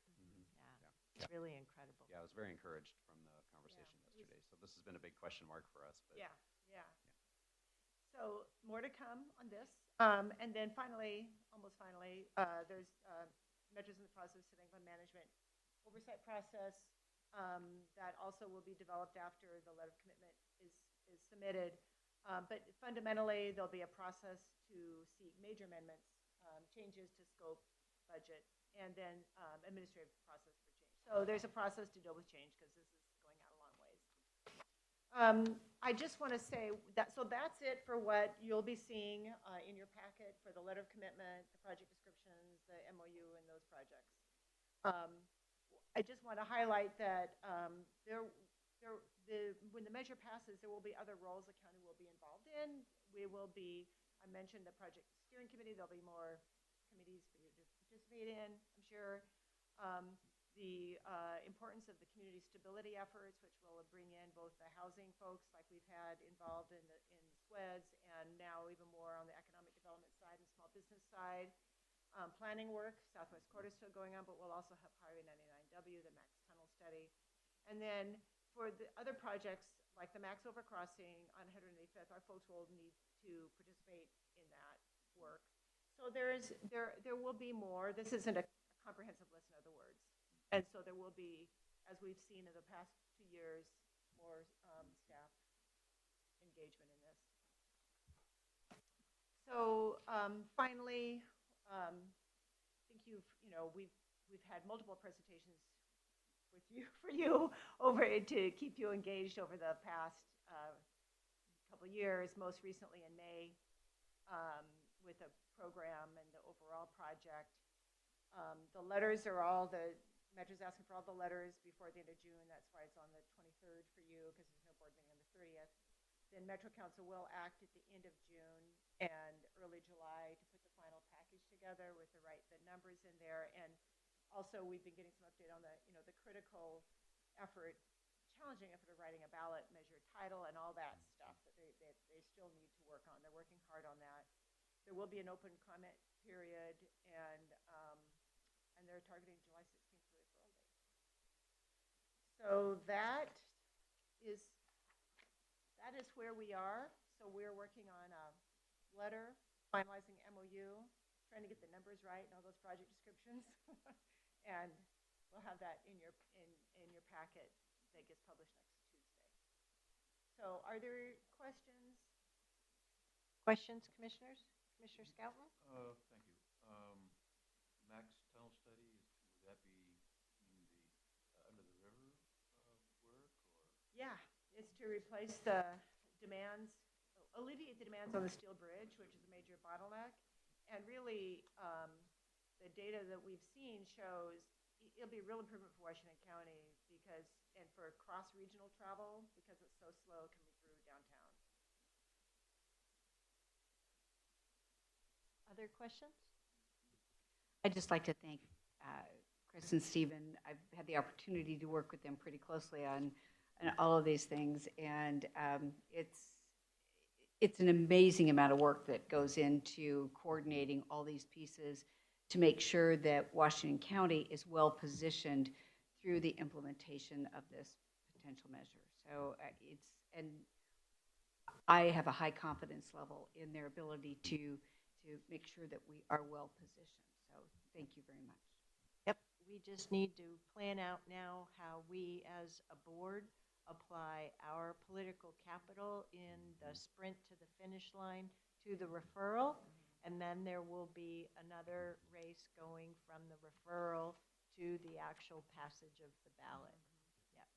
Yeah, it's really incredible. Yeah, I was very encouraged from the conversation yesterday. So this has been a big question mark for us. But Yeah. So more to come on this. And then finally, almost finally, there's measures in the process of setting fund management oversight process that also will be developed after the letter of commitment is submitted. But fundamentally, there'll be a process to seek major amendments, changes to scope, budget, and then administrative process for change. So there's a process to deal with change because this is going out a long ways. I just want to say that, so that's it for what you'll be seeing in your packet for the letter of commitment, the project descriptions, the MOU, and those projects. I just want to highlight that when the measure passes, there will be other roles the county will be involved in. We will be, I mentioned the project steering committee, there'll be more committees for you to participate in, I'm sure. The importance of the community stability efforts, which will bring in both the housing folks like we've had involved in SWEDS, and now even more on the economic development side and small business side. Planning work, Southwest Corridor is still going on, but we'll also have Highway 99W, the Max Tunnel study. And then for the other projects, like the Max Overcrossing on 185th, our folks will need to participate in that work. So there will be more. This isn't a comprehensive list, in other words. And so there will be, as we've seen in the past 2 years, more staff engagement in this. So finally, I think we've had multiple presentations for you over to keep you engaged over the past couple years, most recently in May with a program and the overall project. The letters are all the Metro's asking for all the letters before the end of June. That's why it's on the 23rd for you, because there's no board meeting on the 30th. Then Metro Council will act at the end of June and early July to put the final package together with the numbers in there. And also, we've been getting some update on the critical effort, challenging effort of writing a ballot measure title and all that stuff that they still need to work on. They're working hard on that. There will be an open comment period, and they're targeting July 16th for the referral date. So that is where we are. So we're working on a letter, finalizing MOU, trying to get the numbers right and all those project descriptions. And we'll have that in your packet that gets published next Tuesday. So are there questions? Questions, commissioners? Commissioner Scouten? Thank you. Max Tunnel study, would that be in the under the river work, or? Yeah, it's to replace the demands, alleviate the demands on the steel bridge, which is a major bottleneck. And really, the data that we've seen shows it'll be a real improvement for Washington County because, and for cross-regional travel, because it's so slow coming through downtown. Other questions? I'd just like to thank Chris and Stephen. I've had the opportunity to work with them pretty closely on all of these things, and it's an amazing amount of work that goes into coordinating all these pieces to make sure that Washington County is well positioned through the implementation of this potential measure. So and I have a high confidence level in their ability to make sure that we are well positioned. So thank you very much. Yep, we just need to plan out now how we as a board apply our political capital in the sprint to the finish line to the referral. And then there will be another race going from the referral to the actual passage of the ballot. Yep.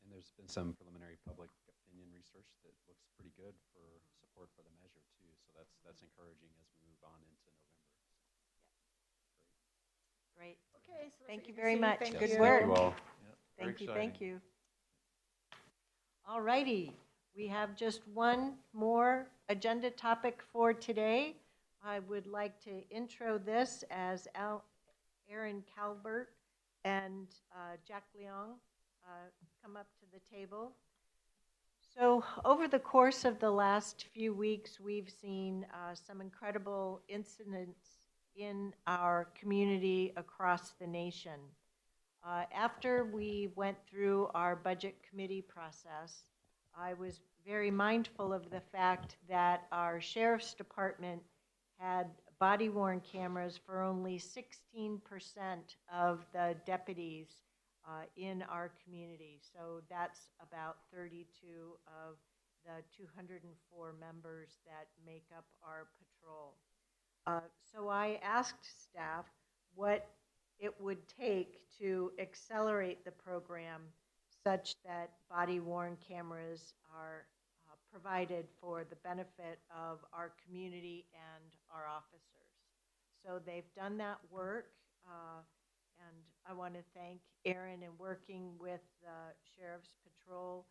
And there's been some preliminary public opinion research that looks pretty good for support for the measure too. So that's encouraging as we move on into November. Great. Okay. So thank you very much. Thank Good you. work. Thank you all. Thank you. Thank you. All righty. We have just one more agenda topic for today. I would like to intro this as Aaron Calvert and Jack Leong come up to the table. So over the course of the last few weeks, we've seen some incredible incidents in our community across the nation. After we went through our budget committee process, I was very mindful of the fact that our sheriff's department had body-worn cameras for only 16% of the deputies in our community. So that's about 32 of the 204 members that make up our patrol. So I asked staff what it would take to accelerate the program such that body-worn cameras are provided for the benefit of our community and our officers. So they've done that work, and I want to thank Aaron in working with the Sheriff's Patrol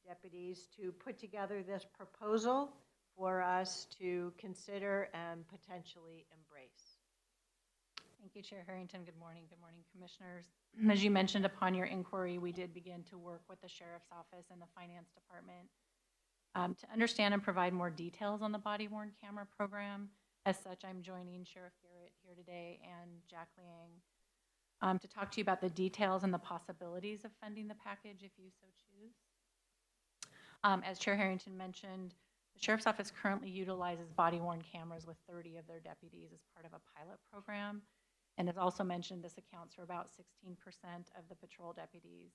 deputies to put together this proposal for us to consider and potentially embrace. Thank you, Chair Harrington. Good morning. Good morning, Commissioners. As you mentioned upon your inquiry, we did begin to work with the Sheriff's Office and the Finance Department to understand and provide more details on the body-worn camera program. As such, I'm joining Sheriff Garrett here today and Jack Liang to talk to you about the details and the possibilities of funding the package if you so choose. As Chair Harrington mentioned, the Sheriff's Office currently utilizes body-worn cameras with 30 of their deputies as part of a pilot program. And as also mentioned, this accounts for about 16% of the patrol deputies.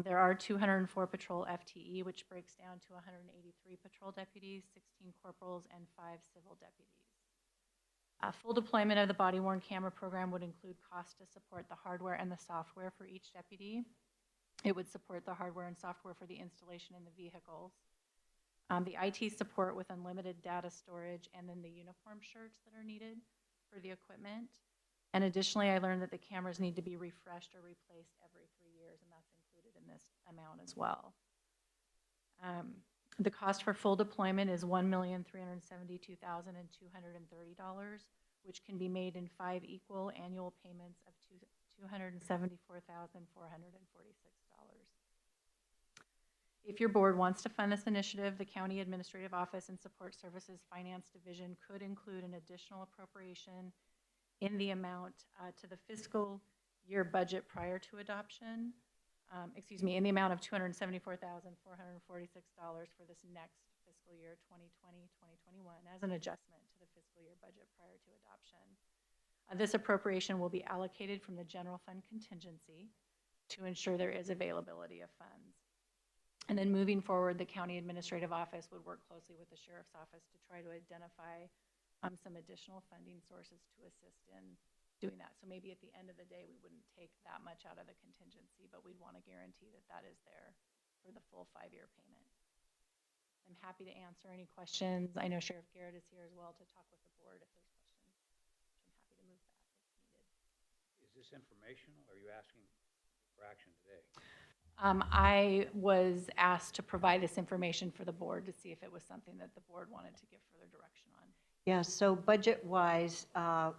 There are 204 patrol FTE, which breaks down to 183 patrol deputies, 16 corporals, and 5 civil deputies. Full deployment of the body-worn camera program would include costs to support the hardware and the software for each deputy. It would support the hardware and software for the installation in the vehicles. The IT support with unlimited data storage, and then the uniform shirts that are needed for the equipment. And additionally, I learned that the cameras need to be refreshed or replaced every 3 years, and that's included in this amount as well. The cost for full deployment is $1,372,230, which can be made in 5 equal annual payments of $274,446. If your board wants to fund this initiative, the County Administrative Office and Support Services Finance Division could include an additional appropriation in the amount to the fiscal year budget prior to adoption, in the amount of $274,446 for this next fiscal year, 2020-2021, as an adjustment to the fiscal year budget prior to adoption. This appropriation will be allocated from the general fund contingency to ensure there is availability of funds. And then moving forward, the County Administrative Office would work closely with the Sheriff's Office to try to identify some additional funding sources to assist in doing that. So maybe at the end of the day, we wouldn't take that much out of the contingency, but we'd want to guarantee that that is there for the full 5-year payment. I'm happy to answer any questions. I know Sheriff Garrett is here as well to talk with the board if there's questions. I'm happy to move that if needed. Is this informational, or are you asking for action today? I was asked to provide this information for the board to see if it was something that the board wanted to give further direction on. Yeah, so budget-wise,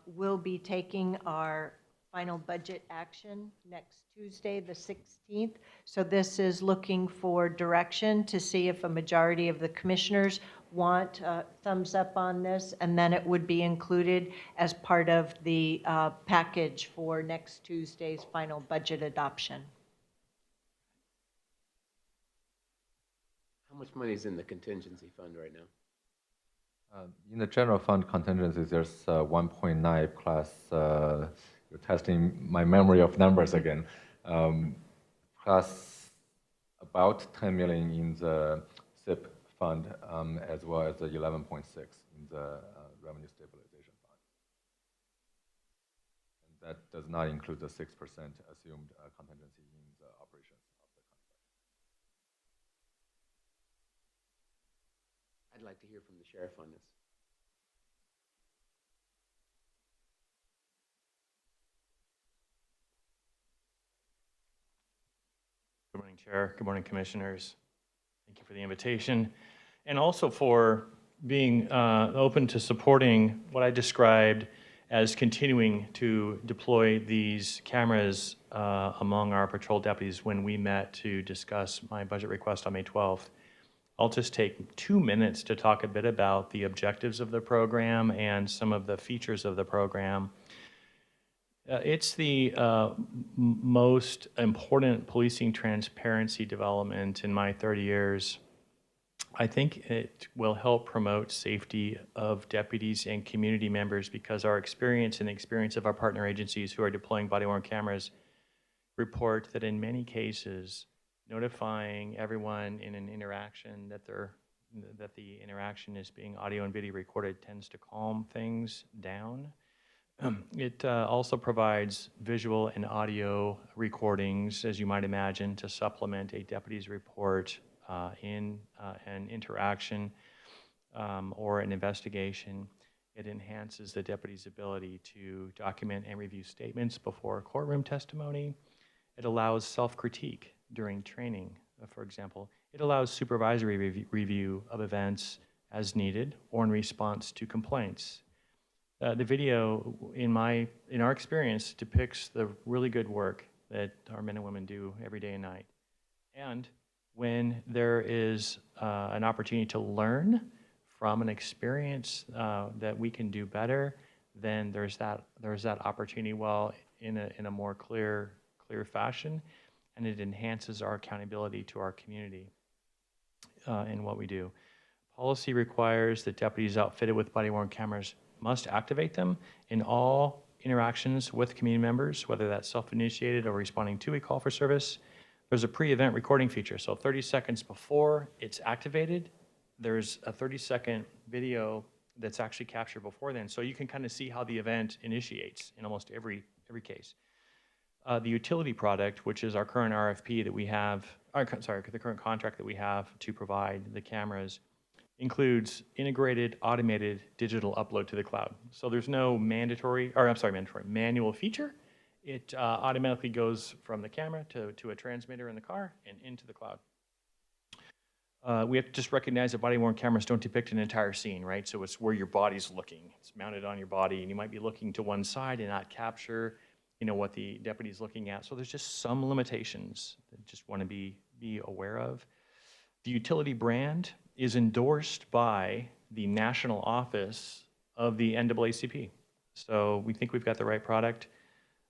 we'll be taking our final budget action next Tuesday, the 16th. So this is looking for direction to see if a majority of the commissioners want thumbs up on this, and then it would be included as part of the package for next Tuesday's final budget adoption. How much money is in the contingency fund right now? In the general fund contingency, there's 1.9 plus, you're testing my memory of numbers again, plus about 10 million in the SIP fund, as well as the 11.6 in the revenue stabilization fund. And that does not include the 6% assumed contingency in the operations of the contract. I'd like to hear from the sheriff on this. Good morning, Chair. Good morning, Commissioners. Thank you for the invitation, and also for being open to supporting what I described as continuing to deploy these cameras among our patrol deputies when we met to discuss my budget request on May 12th. I'll just take 2 minutes to talk a bit about the objectives of the program and some of the features of the program. It's the most important policing transparency development in my 30 years. I think it will help promote safety of deputies and community members because our experience and the experience of our partner agencies who are deploying body-worn cameras report that in many cases, notifying everyone in an interaction that the interaction is being audio and video recorded tends to calm things down. It also provides visual and audio recordings, as you might imagine, to supplement a deputy's report in an interaction or an investigation. It enhances the deputy's ability to document and review statements before courtroom testimony. It allows self-critique during training, for example. It allows supervisory review of events as needed or in response to complaints. The video, in our experience, depicts the really good work that our men and women do every day and night. And when there is an opportunity to learn from an experience that we can do better, then there's that opportunity, well, in a more clear fashion, and it enhances our accountability to our community in what we do. Policy requires that deputies outfitted with body-worn cameras must activate them in all interactions with community members, whether that's self-initiated or responding to a call for service. There's a pre-event recording feature, so 30 seconds before it's activated, there's a 30-second video that's actually captured before then, so you can kind of see how the event initiates in almost every case. The utility product, which is our current RFP that we have, the current contract that we have to provide the cameras, includes integrated automated digital upload to the cloud. So there's no manual feature. It automatically goes from the camera to a transmitter in the car and into the cloud. We have to just recognize that body-worn cameras don't depict an entire scene, right? So it's where your body's looking. It's mounted on your body, and you might be looking to one side and not capture, what the deputy's looking at. So there's just some limitations that I just want to be aware of. The utility brand is endorsed by the national office of the NAACP. So we think we've got the right product.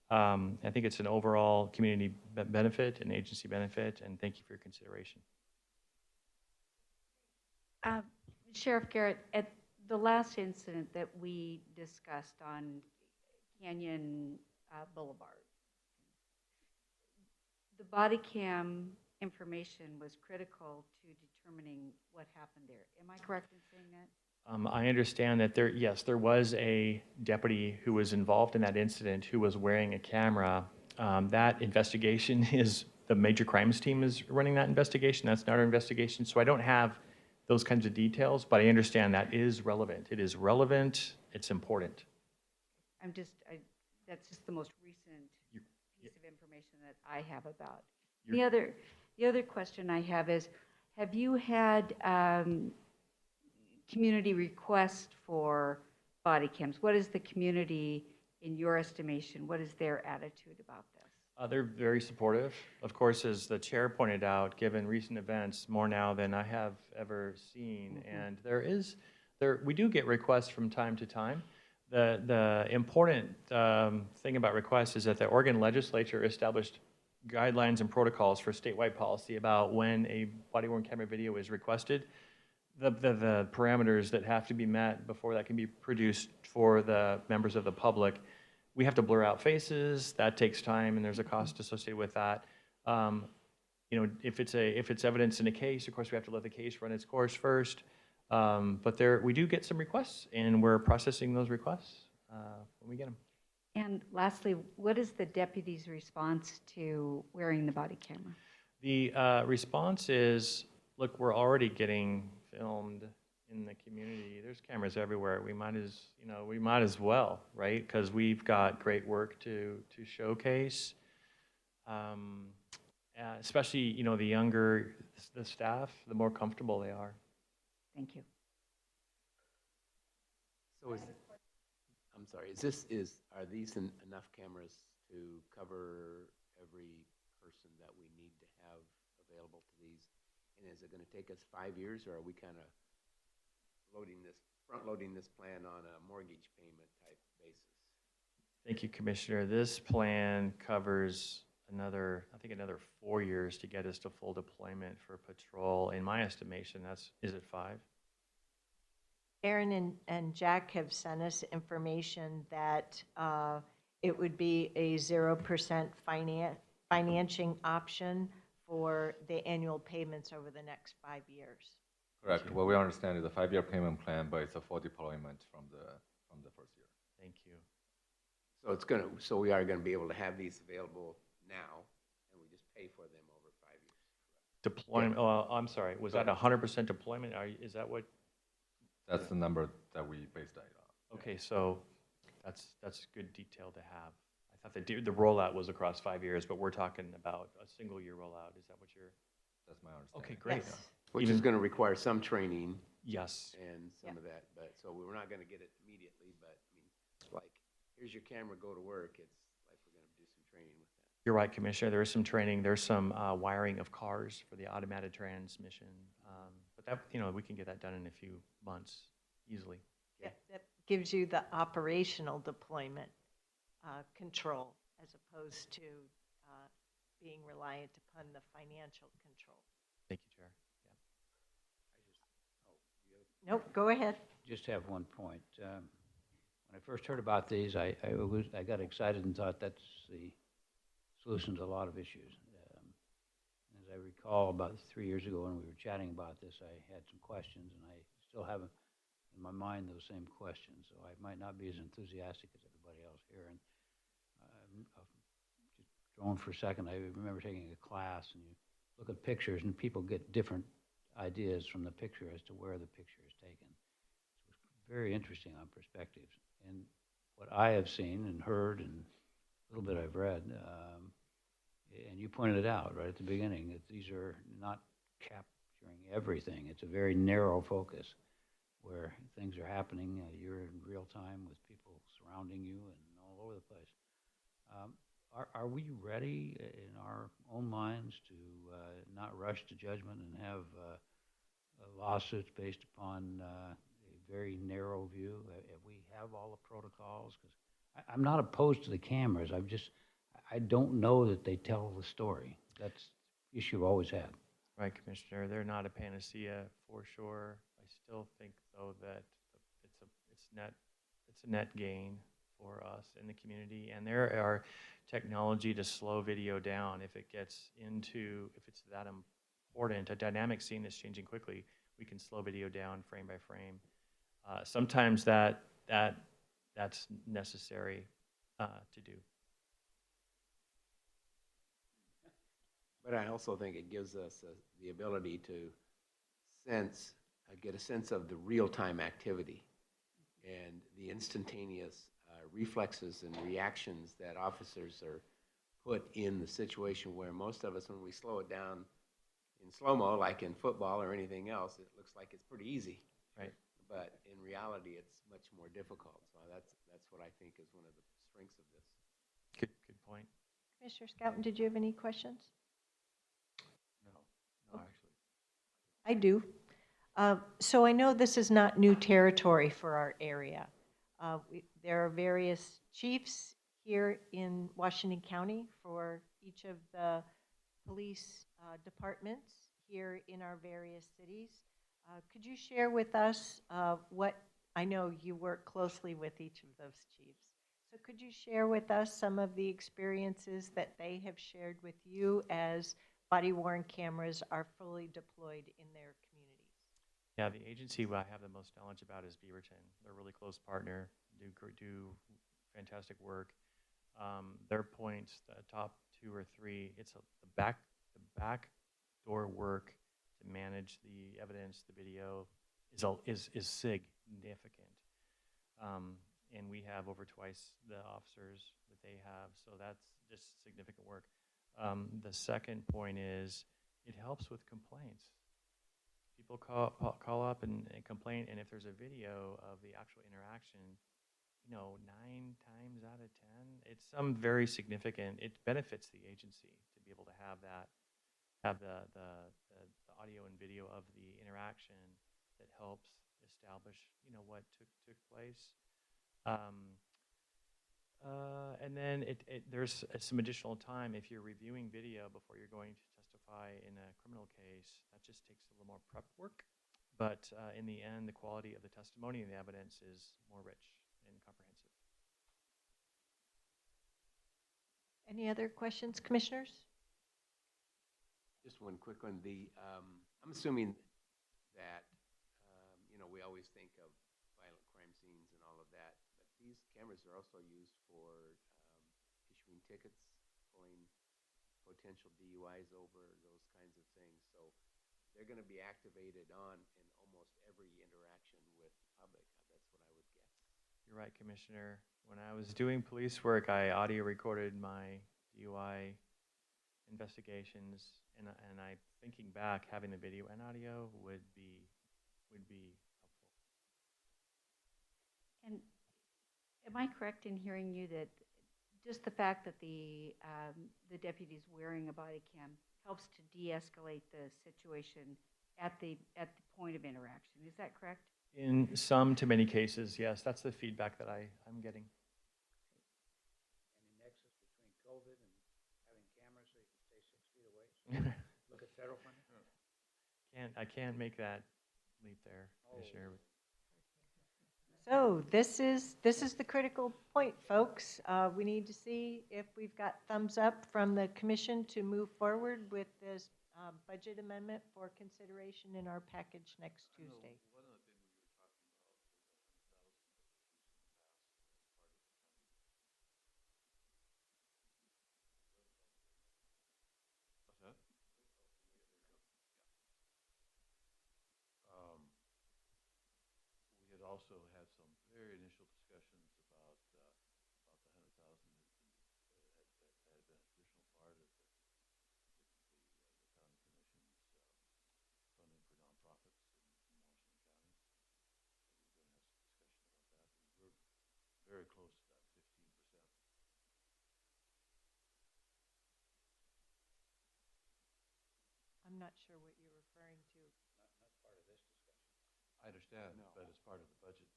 I think it's an overall community benefit and agency benefit, and thank you for your consideration. Sheriff Garrett, at the last incident that we discussed on Canyon Boulevard, the body cam information was critical to determining what happened there. Am I correct in saying that? I understand that there was a deputy who was involved in that incident who was wearing a camera. That investigation is, the major crimes team is running that investigation. That's not our investigation. So I don't have those kinds of details, but I understand that is relevant. It is relevant. It's important. That's just the most recent piece of information that I have about. The other question I have is, have you had community requests for body cams? What is the community, in your estimation, what is their attitude about this? They're very supportive. Of course, as the chair pointed out, given recent events, more now than I have ever seen. Mm-hmm. And we do get requests from time to time. The important thing about requests is that the Oregon legislature established guidelines and protocols for statewide policy about when a body-worn camera video is requested, the parameters that have to be met before that can be produced for the members of the public. We have to blur out faces. That takes time, and there's a cost associated with that. If it's evidence in a case, of course, we have to let the case run its course first. But we do get some requests, and we're processing those requests when we get them. And lastly, what is the deputy's response to wearing the body camera? The response is, look, we're already getting filmed in the community. There's cameras everywhere. We might as well, right? Because we've got great work to showcase. Especially, the younger the staff, the more comfortable they are. Thank you. So I'm sorry, are these enough cameras to cover every person that we need to have available to these? And is it going to take us 5 years, or are we kind of front-loading this plan on a mortgage payment type basis? Thank you, Commissioner. This plan covers another 4 years to get us to full deployment for patrol. In my estimation, is it 5? Aaron and Jack have sent us information that it would be a 0% financing option for the annual payments over the next 5 years. Correct. What we understand is a 5-year payment plan, but it's a full deployment from the first year. Thank you. So we are going to be able to have these available now, and we just pay for them over 5 years. Deployment, I'm sorry, was that 100% deployment? Is that what? That's the number that we based it on. Okay, so that's good detail to have. I thought the rollout was across 5 years, but we're talking about a single-year rollout. Is that what you're? That's my understanding. Okay, great. Yes. Which is going to require some training. Yes. And some of that, but, so we're not going to get it immediately, but, I mean, it's like, here's your camera, go to work. It's like we're going to do some training with that. You're right, Commissioner. There is some training. There's some wiring of cars for the automated transmission. But that, we can get that done in a few months easily. That gives you the operational deployment control as opposed to being reliant upon the financial control. Thank you, Chair. Nope, go ahead. Just have one point. When I first heard about these, I got excited and thought that's the solution to a lot of issues. As I recall, about 3 years ago when we were chatting about this, I had some questions, and I still have in my mind those same questions. So I might not be as enthusiastic as everybody else here. And just going for a second, I remember taking a class, and you look at pictures, and people get different ideas from the picture as to where the picture is taken. So it's very interesting on perspectives. And what I have seen and heard and a little bit I've read, and you pointed it out right at the beginning, that these are not capturing everything. It's a very narrow focus where things are happening. You're in real time with people surrounding you and all over the place. Are we ready in our own minds to not rush to judgment and have lawsuits based upon a very narrow view? We have all the protocols? Because I'm not opposed to the cameras. I don't know that they tell the story. That's the issue I've always had. Right, Commissioner. They're not a panacea for sure. I still think, though, that it's a net gain for us in the community, and there are technology to slow video down if it's that important. A dynamic scene that's changing quickly, we can slow video down frame by frame. Sometimes that's necessary to do. But I also think it gives us the ability to get a sense of the real-time activity and the instantaneous reflexes and reactions that officers are put in the situation, where most of us, when we slow it down in slow-mo, like in football or anything else, it looks like it's pretty easy. Right. But in reality, it's much more difficult. So that's what I think is one of the strengths of this. Good point. Commissioner Scouten, did you have any questions? No, actually. I do. So I know this is not new territory for our area. There are various chiefs here in Washington County for each of the police departments here in our various cities. Could you share with us what, I know you work closely with each of those chiefs, so could you share with us some of the experiences that they have shared with you as body-worn cameras are fully deployed in their communities? Yeah, the agency I have the most knowledge about is Beaverton. They're a really close partner, do fantastic work. Their points, the top 2 or 3, it's the back door work to manage the evidence, the video is significant. And we have over twice the officers that they have, so that's just significant work. The second point is it helps with complaints. People call up and complain, and if there's a video of the actual interaction, 9 times out of 10, it's some very significant, it benefits the agency to be able to have that, have the audio and video of the interaction that helps establish, what took place. And then there's some additional time if you're reviewing video before you're going to testify in a criminal case. That just takes a little more prep work. But in the end, the quality of the testimony and the evidence is more rich and comprehensive. Any other questions, commissioners? Just one quick one. I'm assuming that, we always think of violent crime scenes and all of that, but these cameras are also used for issuing tickets, pulling potential DUIs over, those kinds of things. So they're going to be activated on in almost every interaction with the public. That's what I would guess. You're right, Commissioner. When I was doing police work, I audio recorded my DUI investigations, and I thinking back, having the video and audio would be helpful. And am I correct in hearing you that just the fact that the deputy's wearing a body cam helps to de-escalate the situation at the point of interaction? Is that correct? In some to many cases, yes. That's the feedback that I'm getting. Any nexus between COVID and having cameras so you can stay 6 feet away? Look at federal funding? I can't make that leap there, Commissioner. So this is the critical point, folks. We need to see if we've got thumbs up from the commission to move forward with this budget amendment for consideration in our package next Tuesday. One of the things we were talking about was the 100,000 that was used in the past. What's that? We had also had some very initial discussions about the 100,000 that had been a traditional part of the county commission's funding for nonprofits in Washington County. We were going to have some discussion about that. We're very close to that 15%. I'm not sure what you're referring to. Not part of this discussion. I understand, but as part of the budget,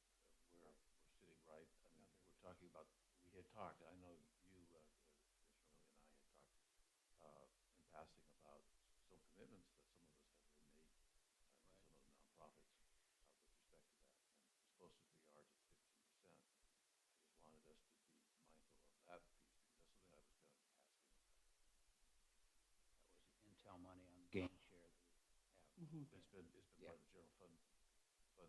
we're sitting right. I mean, we're talking about, we had talked, I know you, Commissioner Willie, and I had talked in passing about some commitments that some of us have made to some of the nonprofits with respect to that. And as close as we are to 15%, I just wanted us to be mindful of that piece, because that's something I was kind of asking about. That was the Intel money on gain share that we have. Mm-hmm. It's been part of the general funding for the last 2 or 3 years, not this point,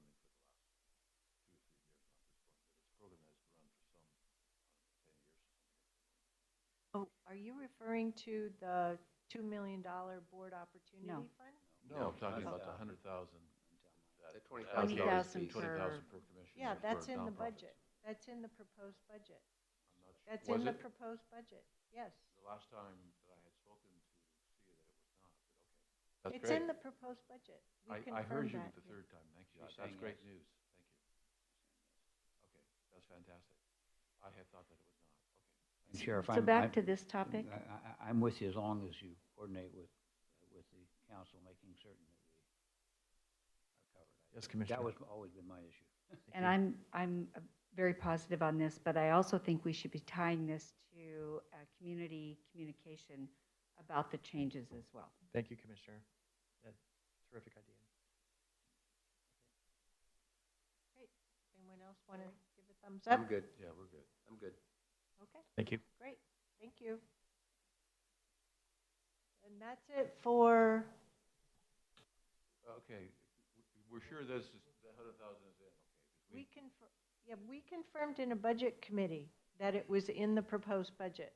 but this program has run for some 10 years or something. Oh, are you referring to the $2 million board opportunity fund? No, I'm talking about the 100,000. The $20,000 per commission. Yeah, for that's in the nonprofits. budget. That's in the proposed budget. I'm not sure. That's Was in the it? proposed budget, yes. The last time that I had spoken to see that it was not, but okay. That's It's great. in the proposed budget. We I heard confirmed you that. the third time. Thank you. She's That's saying great yes. news. Thank you. Okay, that's fantastic. I had thought that it was not. Okay. Sheriff, So back to this topic. I'm with you as long as you coordinate with the council, making certain that we are covered. Yes, Commissioner. That was always been my issue. And I'm very positive on this, but I also think we should be tying this to community communication about the changes as well. Thank you, Commissioner. Terrific idea. Great. Anyone else want to give a thumbs up? I'm good. Yeah, we're good. I'm good. Okay. Thank you. Great. Thank you. And that's it for, Okay, we're sure this is, the 100,000 is in, okay? 'Cause we confirmed in a budget committee that it was in the proposed budget.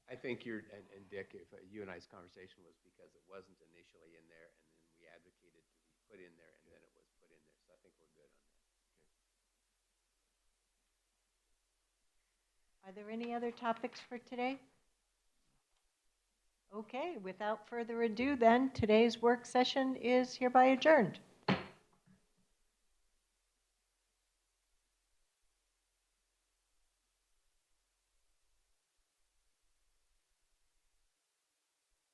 I think and Dick, if you and I's conversation was because it wasn't initially in there, and then we advocated to be put in there, and then it was put in there. So I think we're good on that. Are there any other topics for today? Okay, without further ado then, today's work session is hereby adjourned.